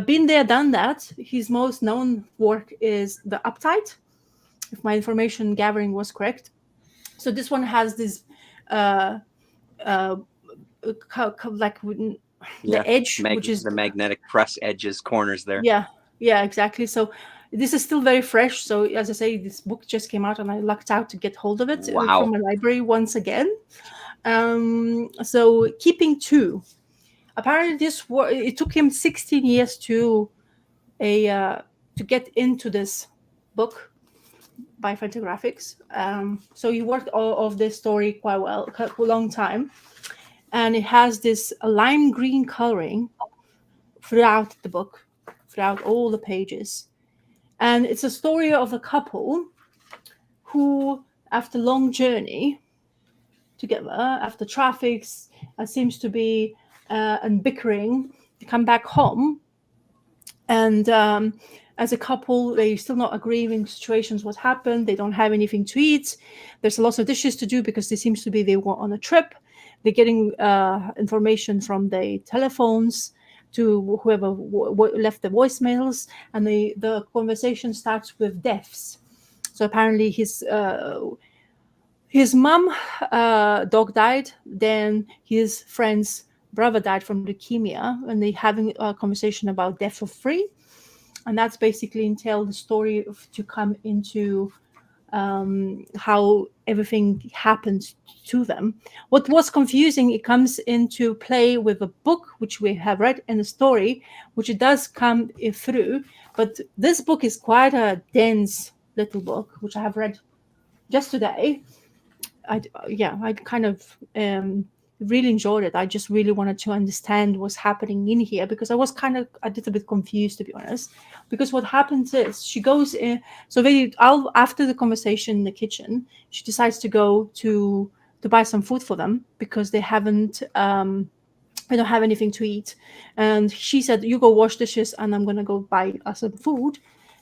been there, done that. His most known work is The Uptight, if my information gathering was correct. So this one has this the edge, which is the magnetic press edges, corners there. Yeah, exactly. So this is still very fresh. So as I say, this book just came out, and I lucked out to get hold of it from a library once again. So Keeping 2. Apparently, it took him 16 years to get into this book by Fantagraphics. So he worked of this story quite well, a long time, and it has this lime green coloring throughout the book, throughout all the pages. And it's a story of a couple who, after a long journey together, after traffic seems to be and bickering, they come back home. And as a couple, they're still not agreeing situations what happened. They don't have anything to eat. There's lots of dishes to do because it seems to be they were on a trip. They're getting information from their telephones to whoever left the voicemails, and the conversation starts with deaths. So apparently his mom dog died, then his friend's brother died from leukemia, and they're having a conversation about death for free. And that's basically entail the story to come into how everything happened to them. What was confusing, it comes into play with a book which we have read, and a story which it does come through. But this book is quite a dense little book, which I have read just today. I kind of really enjoyed it. I just really wanted to understand what's happening in here, because I was kind of a little bit confused, to be honest. Because what happens is she goes in, so after the conversation in the kitchen, she decides to go to buy some food for them because they haven't they don't have anything to eat. And she said, you go wash dishes and I'm going to go buy some food.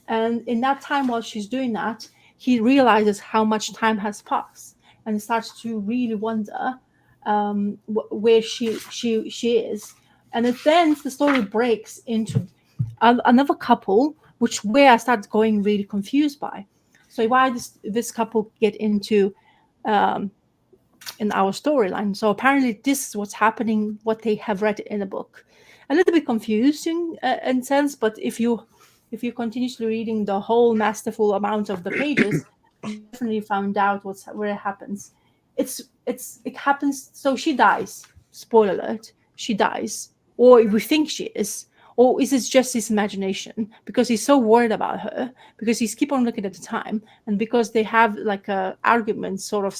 And in that time, while she's doing that, he realizes how much time has passed and starts to really wonder where she is. And then the story breaks into another couple, where I started going really confused by. So why does this couple get into in our storyline? So apparently this is what's happening, what they have read in the book. A little bit confusing in sense, but if you continuously reading the whole masterful amount of the pages, you definitely found out where it happens. It happens. So she dies. Spoiler alert: she dies, or we think she is, or is it just his imagination? Because he's so worried about her, because he's keep on looking at the time, and because they have like a argument sort of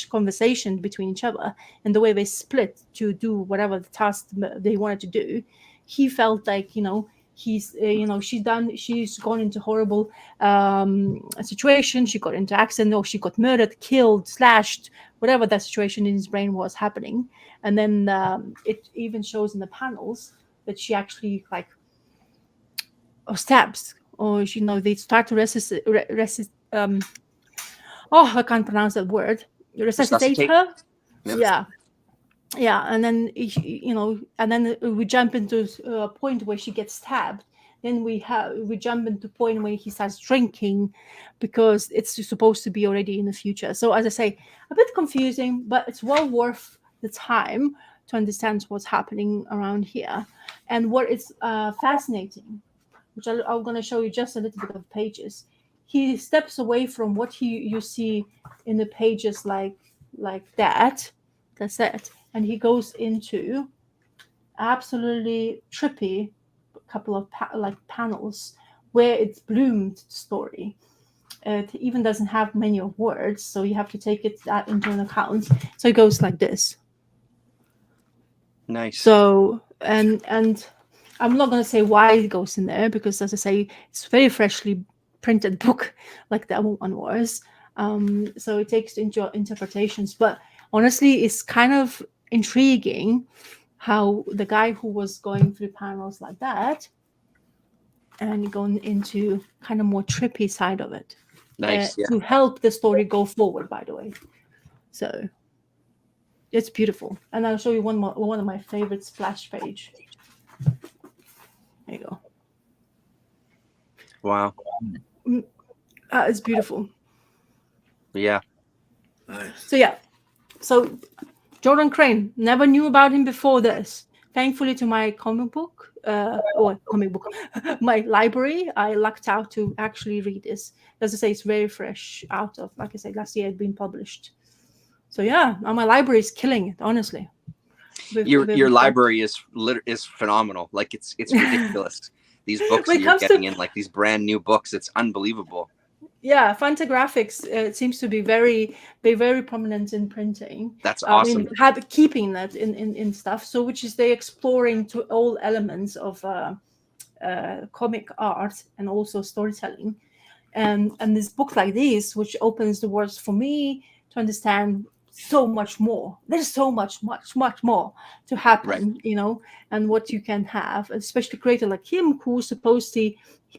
/ conversation between each other, and the way they split to do whatever the task they wanted to do, he felt like she's gone into horrible situation. She got into accident, or she got murdered, killed, slashed, whatever that situation in his brain was happening. And then it even shows in the panels that she actually stabs, or they start to I can't pronounce that word. Resuscitate her. Yep. Yeah, and then and then we jump into a point where she gets stabbed. Then we jump into a point where he starts drinking, because it's supposed to be already in the future. So as I say, a bit confusing, but it's well worth the time to understand what's happening around here. And what is fascinating, which I'm going to show you just a little bit of pages. He steps away from what you see in the pages like that. That's it. And he goes into absolutely trippy couple of panels where it's bloomed story. It even doesn't have many of words, so you have to take that into an account. So it goes like this. Nice. So and I'm not going to say why it goes in there, because as I say, it's a very freshly printed book, like that one was. So it takes into interpretations, but honestly, it's kind of intriguing how the guy who was going through panels like that and going into kind of more trippy side of it. Nice. To help the story go forward, by the way. So it's beautiful. And I'll show you one of my favorite splash page. There you go. Wow. It's beautiful. Yeah. Nice. So Jordan Crane, never knew about him before this. Thankfully, to my my library, I lucked out to actually read this. As I say, it's very fresh out of, like I said, last year it had been published. So now my library is killing it, honestly. Your library is phenomenal. Like it's ridiculous. These books that you're getting in, like these brand new books, it's unbelievable. Yeah, Fantagraphics it seems to be very prominent in printing. That's awesome. Keeping that in stuff. So which is they exploring to all elements of comic art and also storytelling. And this book like this, which opens the words for me to understand so much more. There's so much more to happen, and what you can have, especially a creator like him who's supposed to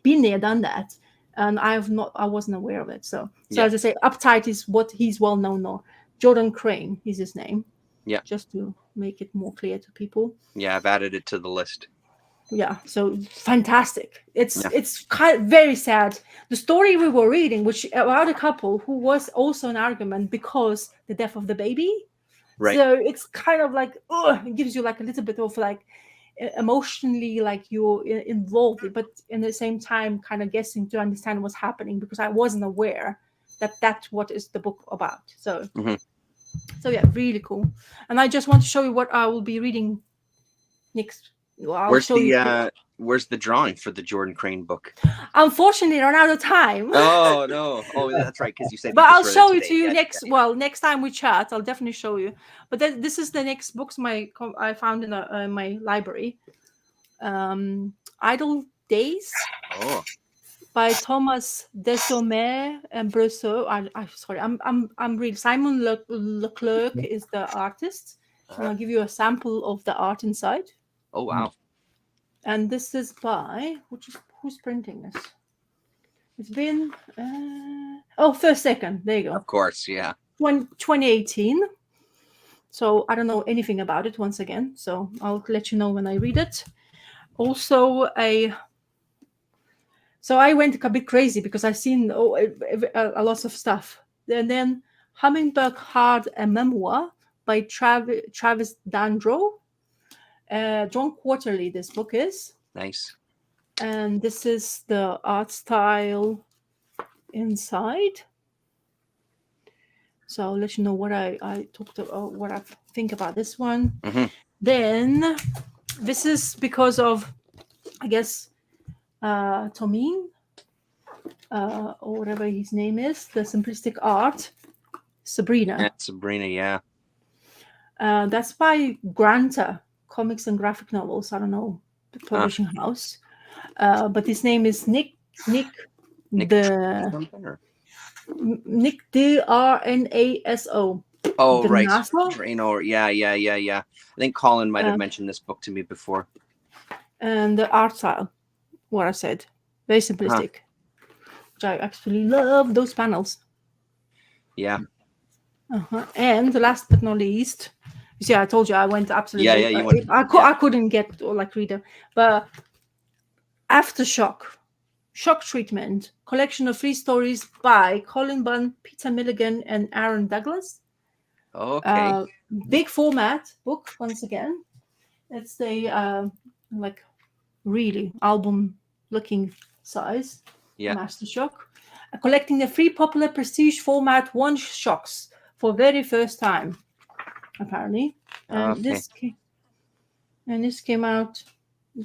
been there, done that. And I wasn't aware of it. So as I say, Uptight is what he's well known for. Jordan Crane is his name. Yeah. Just to make it more clear to people. Yeah, I've added it to the list. Yeah, so fantastic. It's kind of very sad. The story we were reading, which about a couple who was also an argument because the death of the baby. Right. So it's kind of like, it gives you like a little bit of like emotionally like you're involved, but in the same time kind of guessing to understand what's happening, because I wasn't aware that that's what is the book about. So so yeah, really cool. And I just want to show you what I will be reading next. Well, where's the drawing for the Jordan Crane book? Unfortunately, run out of time. Oh no! Oh, that's right, because you said. But I'll show it to you next. Well, next time we chat, I'll definitely show you. But this is the next books I found in my library. Idle Days. Oh. By Thomas Desaumers and Brosseau. I'm reading. Simon Leclerc is the artist. And I'll give you a sample of the art inside. Oh wow! And this is by who's printing this? It's been First Second. There you go. Of course, yeah. 2018. So I don't know anything about it once again. So I'll let you know when I read it. Also So I went a bit crazy because I've seen a lot of stuff. And then Hummingbird Hard, a memoir by Travis Dandro. John Quarterly, this book is. Nice. And this is the art style inside. So I'll let you know what I talked about, what I think about this one. Then this is because of, I guess, Tomine, or whatever his name is, the simplistic art, Sabrina. Yeah, Sabrina, yeah. That's by Granta Comics and Graphic Novels. I don't know the publishing house, but his name is Nick Drnaso. Oh, right. Drano. Yeah. I think Colin might have mentioned this book to me before. And the art style, what I said, very simplistic, which I absolutely love those panels. Yeah. And last but not least, you see, I told you I went absolutely. Yeah. You went. I couldn't get read them, but Aftershock, Shock Treatment, collection of 3 stories by Colin Bunn, Peter Milligan, and Aaron Douglas. Okay. Big format book once again. It's the like really album looking size. Yeah. Mastershock, collecting the 3 popular prestige format one shocks for very first time, apparently. And this came out.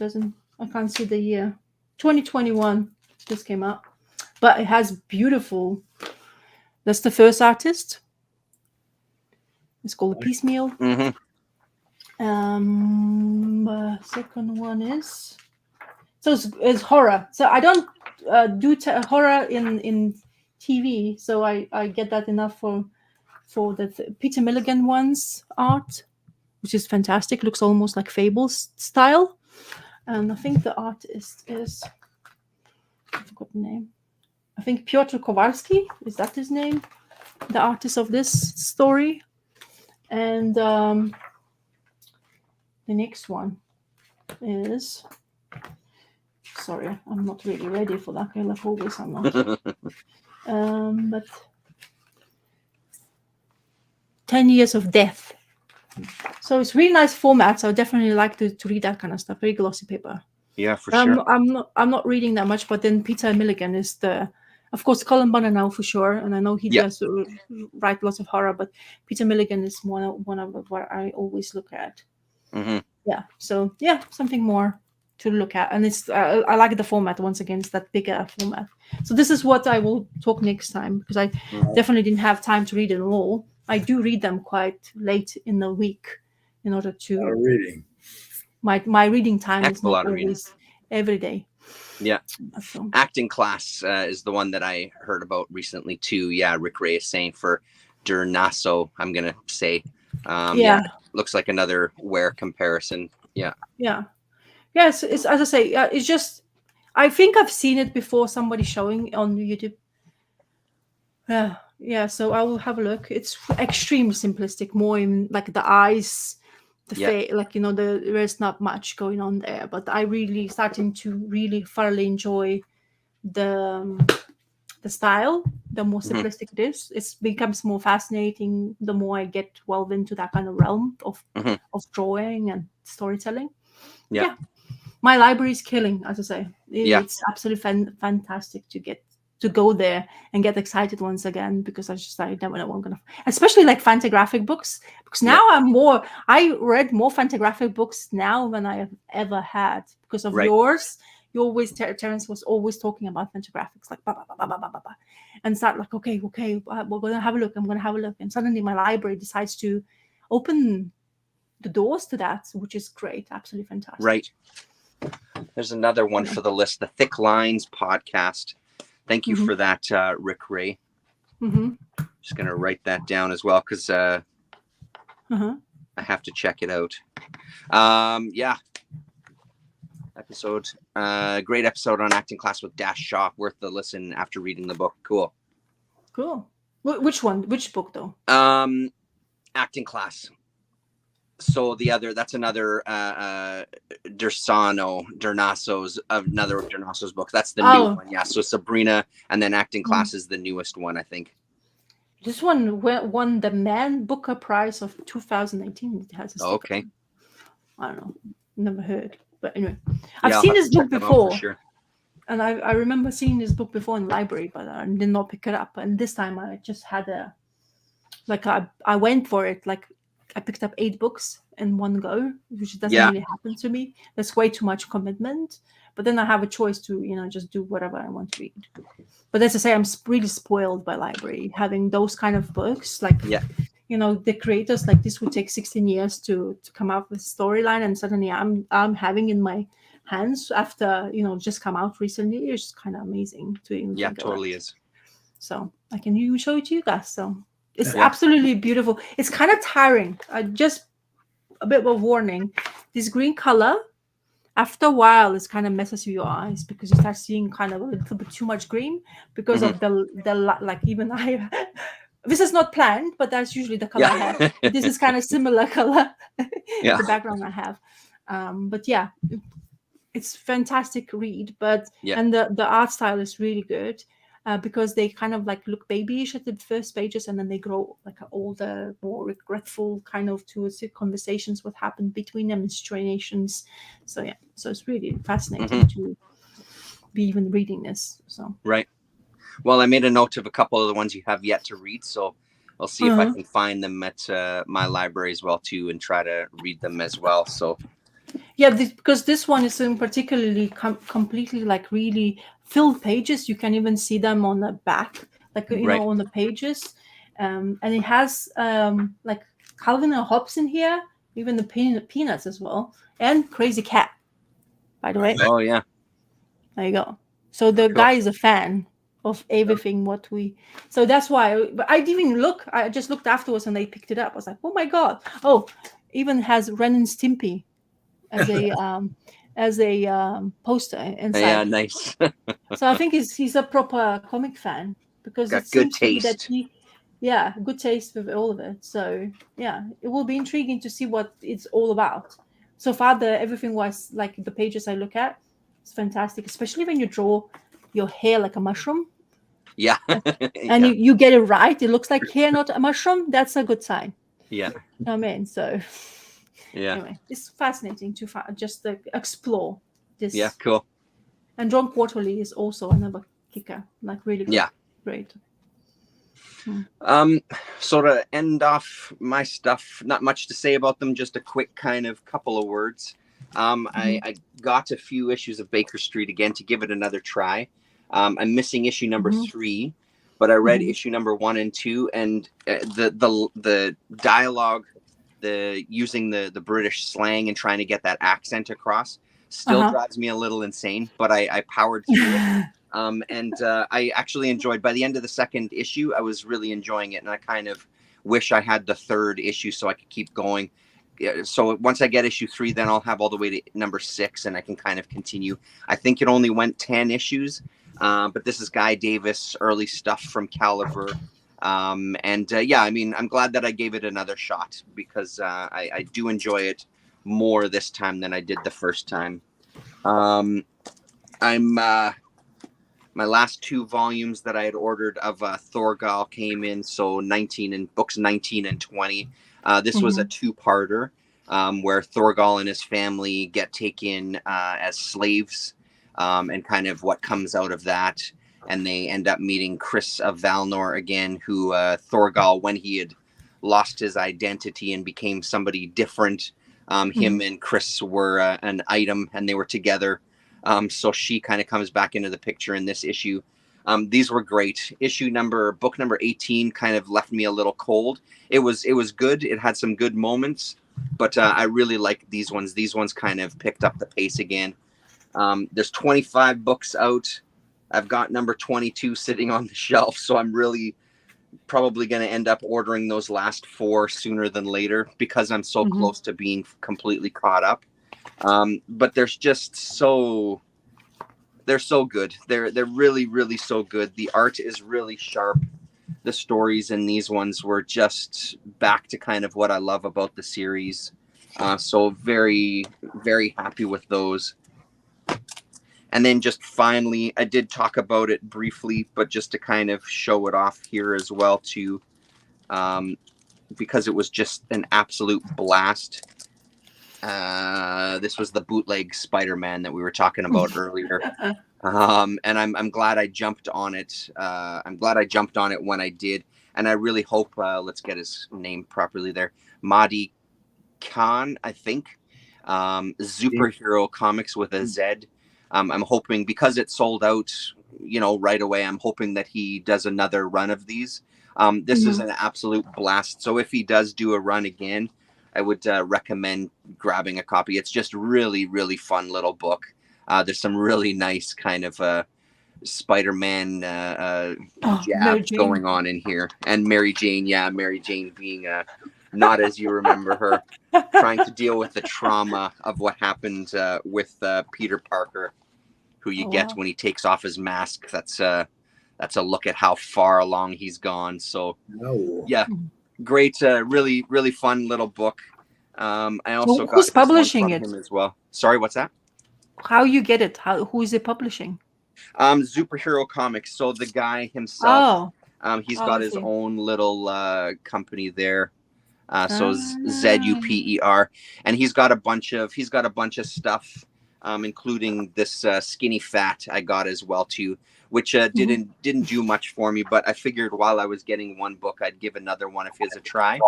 I can't see the year. 2021. This came out, but it has beautiful. That's the first artist. It's called The Piecemeal. Second one is it's horror. So I don't do horror in TV, so I get that enough for the Peter Milligan one's art, which is fantastic. Looks almost like Fables style, and I think the artist is, I forgot the name. I think Piotr Kowalski, is that his name? The artist of this story. And the next one is, sorry, I'm not really ready for that. Like always, I'm not. But 10 Years of Death. So it's really nice format. So I definitely like to read that kind of stuff. Very glossy paper. Yeah, for sure. I'm not reading that much, but then Peter Milligan is of course, Colin Bunn now for sure, and I know he does write lots of horror, but Peter Milligan is one of what I always look at. Yeah, so something more to look at, and it's I like the format once again. It's that bigger format. So this is what I will talk next time, because I definitely didn't have time to read it all. I do read them quite late in the week in order to reading. My reading time is not always every day. Yeah. So. Acting Class is the one that I heard about recently too. Yeah, Rick Ray is saying for Dernaso, I'm gonna say. Looks like another wear comparison. Yeah. Yes, it's as I say, it's just, I think I've seen it before, somebody showing on YouTube. Yeah, so I will have a look. It's extremely simplistic, more in like the eyes, the face, like, there's not much going on there, but I really starting to really thoroughly enjoy the style. The more simplistic it is, it becomes more fascinating the more I get delved into that kind of realm of drawing and storytelling. Yeah. My library is killing, as I say. It's absolutely fantastic to go there and get excited once again, because I never know what I'm gonna, especially like Fantagraphic books, because now I read more Fantagraphic books now than I have ever had, because of yours. You always, Terence was always talking about Fantagraphics, like bah, bah, bah, bah, bah, bah, bah, and start like, okay, we're gonna have a look. I'm gonna have a look, and suddenly my library decides to open the doors to that, which is great, absolutely fantastic. Right. There's another one for the list, the Thick Lines podcast. Thank you for that, Rick Ray. Just gonna write that down as well, because I have to check it out. Episode, great episode on Acting Class with Dash Shaw, worth the listen after reading the book. Cool. Which one? Which book though? Acting Class. So that's another Dernaso's another of Dernaso's books. That's the new one. Yeah. So Sabrina, and then Acting Class is the newest one, I think. This one won the Man Booker Prize of 2018. It has a sticker. Okay. I don't know. Never heard. But anyway, I've seen this book before. Sure. And I remember seeing this book before in the library, but I did not pick it up. And this time I just had I went for it. Like, I picked up 8 books in one go, which doesn't really happen to me. That's way too much commitment. But then I have a choice to, just do whatever I want to read. But as I say, I'm really spoiled by library, having those kind of books. Like, the creators, like, this would take 16 years to come up with a storyline, and suddenly I'm having in my hands after, just come out recently. It's just kind of amazing to even think totally about. Is. So I can show it to you guys. So it's absolutely beautiful. It's kind of tiring. Just a bit of a warning. This green color, after a while, it kind of messes with your eyes, because you start seeing kind of a little bit too much green because of the like, even I. This is not planned, but that's usually the color I have. This is kind of similar color, the background I have. But it's fantastic read. But and the art style is really good, because they kind of like look babyish at the first pages, and then they grow like older, more regretful kind of towards the conversations what happened between them and situations. So it's really fascinating to be even reading this. So right. Well, I made a note of a couple of the ones you have yet to read, so I'll see if I can find them at my library as well too, and try to read them as well. So because this one is in particularly completely like really filled pages. You can even see them on the back, like on the pages, and it has like Calvin and Hobbes in here, even the Peanuts as well, and Crazy Cat, by the way. Oh yeah, there you go. So the guy is a fan of everything so that's why. But I didn't even look. I just looked afterwards and they picked it up. I was like, oh my god. Even has Ren and Stimpy as a poster inside. Yeah, nice. So I think he's a proper comic fan, because got it good seems to be taste. Good taste with all of it. So it will be intriguing to see what it's all about. So far, everything was like the pages I look at. It's fantastic, especially when you draw your hair like a mushroom. Yeah. And you get it right. It looks like hair, not a mushroom. That's a good sign. Yeah. You know what I mean? So anyway, it's fascinating to just explore this. Yeah, cool. And John Quarterly is also another kicker. Like, really good. Yeah. Great. So to end off my stuff, not much to say about them, just a quick kind of couple of words. I got a few issues of Baker Street again to give it another try. I'm missing issue number 3, but I read issue number 1 and 2, and the dialogue, using the British slang and trying to get that accent across Still drives me a little insane, but I powered through it. And I actually enjoyed, by the end of the second issue, I was really enjoying it. And I kind of wish I had the third issue so I could keep going. So once I get issue 3, then I'll have all the way to number 6 and I can kind of continue. I think it only went 10 issues, but this is Guy Davis, early stuff from Caliber. Yeah, I mean, I'm glad that I gave it another shot because I do enjoy it more this time than I did the first time. My last 2 volumes that I had ordered of Thorgal came in, so books 19 and 20. This was a 2-parter where Thorgal and his family get taken as slaves and kind of what comes out of that. And they end up meeting Chris of Valnor again, who Thorgal, when he had lost his identity and became somebody different, him and Chris were an item and they were together. So she kind of comes back into the picture in this issue. These were great. Book number 18 kind of left me a little cold. It was good. It had some good moments, but I really liked these ones. These ones kind of picked up the pace again. There's 25 books out. I've got number 22 sitting on the shelf, so I'm really probably going to end up ordering those last 4 sooner than later because I'm so close to being completely caught up. But they're so good. They're really, really so good. The art is really sharp. The stories in these ones were just back to kind of what I love about the series. So very, very happy with those. And then just finally, I did talk about it briefly, but just to kind of show it off here as well too, because it was just an absolute blast. This was the bootleg Spider-Man that we were talking about earlier. And I'm glad I jumped on it. I'm glad I jumped on it when I did. And I really hope, let's get his name properly there. Mahdi Khan, I think. Superhero Comics with a Z. I'm hoping, because it sold out, right away, I'm hoping that he does another run of these. This is an absolute blast. So if he does do a run again, I would recommend grabbing a copy. It's just really, really fun little book. There's some really nice kind of Spider-Man jabs going on in here. And Mary Jane, Mary Jane being not as you remember her, trying to deal with the trauma of what happened with Peter Parker, who you get when he takes off his mask. That's a look at how far along he's gone. So, great, really, really fun little book. I also got who's publishing it him as well. Sorry, what's that? How you get it? Who is it publishing? Superhero Comics. So the guy himself, he's got his own little company there. So Zuper, and he's got a bunch of stuff, including this Skinny Fat I got as well too, which didn't do much for me, but I figured while I was getting one book, I'd give another one of his a try.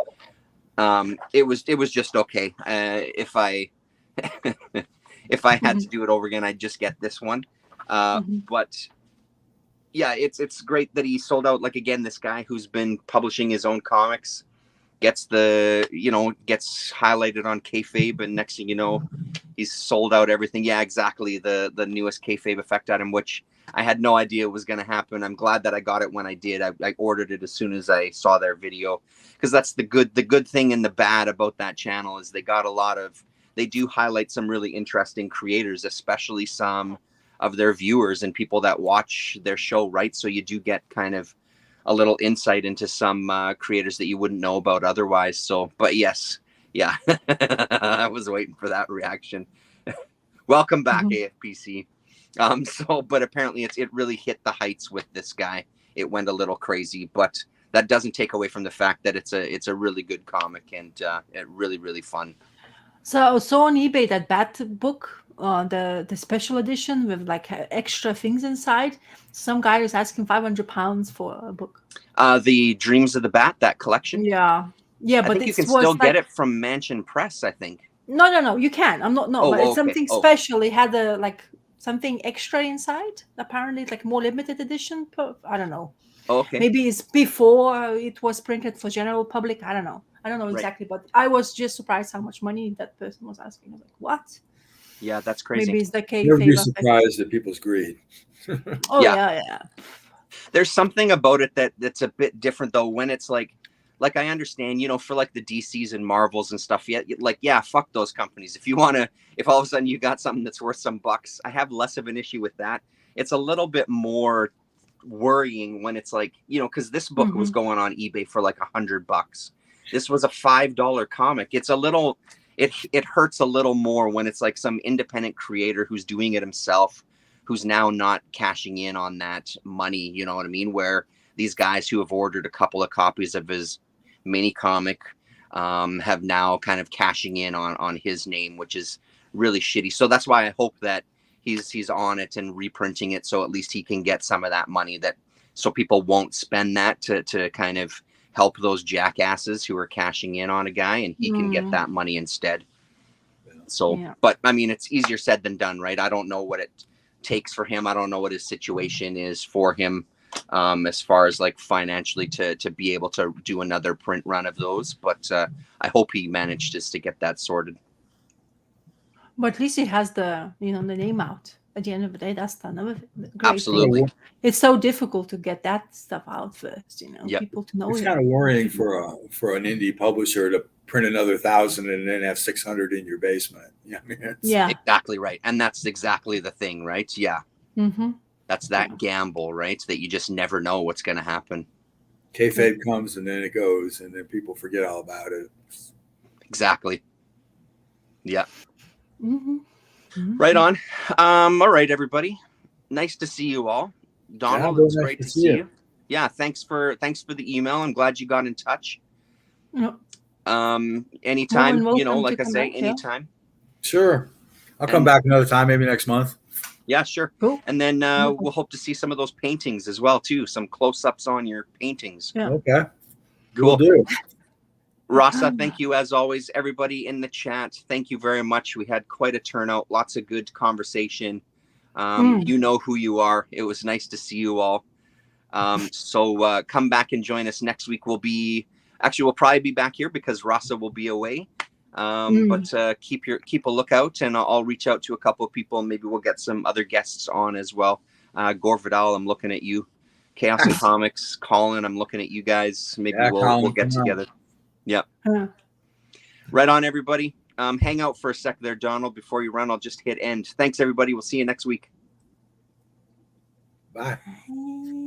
It was just okay. If I had to do it over again, I'd just get this one. But yeah, it's great that he sold out. Like, again, this guy who's been publishing his own comics gets highlighted on kayfabe, and next thing you know, he's sold out everything. Yeah, exactly. The newest kayfabe effect item, which I had no idea was going to happen. I'm glad that I got it when I did. I ordered it as soon as I saw their video, because that's the good thing and the bad about that channel is they do highlight some really interesting creators, especially some of their viewers and people that watch their show, right? So you do get kind of a little insight into some creators that you wouldn't know about otherwise. So, but yes, yeah, I was waiting for that reaction. Welcome back, AFPC. But apparently it really hit the heights with this guy. It went a little crazy, but that doesn't take away from the fact that it's a really good comic and really, really fun. So I saw on eBay that Bat book, the special edition with like extra things inside. Some guy is asking £500 for a book. The Dreams of the Bat, that collection. Yeah, but I think you can still get it from Mansion Press, I think. No, you can. But it's something special. It had something extra inside. Apparently, it's like more limited edition. I don't know. Okay. Maybe it's before it was printed for general public. I don't know exactly, but I was just surprised how much money that person was asking. I was like, what? Yeah, that's crazy. Maybe it's the Never be kayfabe effect. surprised at people's greed. Oh Yeah. yeah. There's something about it that's a bit different though, when it's like I understand, you know, for like the DCs and Marvels and stuff, yeah, fuck those companies. If all of a sudden you got something that's worth some bucks, I have less of an issue with that. It's a little bit more worrying when it's like, you know, because this book was going on eBay for like $100. This was a $5 comic. It's a little, it hurts a little more when it's like some independent creator who's doing it himself, who's now not cashing in on that money. You know what I mean? Where these guys who have ordered a couple of copies of his mini comic have now kind of cashing in on his name, which is really shitty. So that's why I hope that he's on it and reprinting it, so at least he can get some of that money, that so people won't spend that to kind of help those jackasses who are cashing in on a guy, and he can get that money instead. So, but I mean, it's easier said than done, right? I don't know what it takes for him. I don't know what his situation is for him as far as like financially to be able to do another print run of those. But I hope he managed just to get that sorted. But at least he has the name out. At the end of the day, that's another great Absolutely thing. It's so difficult to get that stuff out first, people to know. It's kind of worrying for an indie publisher to print another 1,000 and then have 600 in your basement. I mean, exactly right, and that's exactly the thing, right? Yeah, that's that gamble, right? That you just never know what's going to happen. Kayfabe comes and then it goes, and then people forget all about it. Exactly. Yeah. Right on. All right, everybody. Nice to see you all. Donald, it's great to see you. Yeah, thanks for the email. I'm glad you got in touch. Yep. Anytime, like I say, anytime. Sure. I'll come back another time, maybe next month. Yeah, sure. Cool. And then we'll hope to see some of those paintings as well, too. Some close-ups on your paintings. Yeah. Okay. Cool. Will do. Rasa, thank you as always. Everybody in the chat, thank you very much. We had quite a turnout, lots of good conversation. You know who you are. It was nice to see you all. So come back and join us next week. We'll probably be back here because Rasa will be away. But keep a lookout, and I'll reach out to a couple of people, and maybe we'll get some other guests on as well. Gore Vidal, I'm looking at you. Chaos and Comics, Colin, I'm looking at you guys. Maybe we'll get together. Yep. Right on, everybody. Hang out for a sec there, Donald. Before you run, I'll just hit end. Thanks, everybody. We'll see you next week. Bye.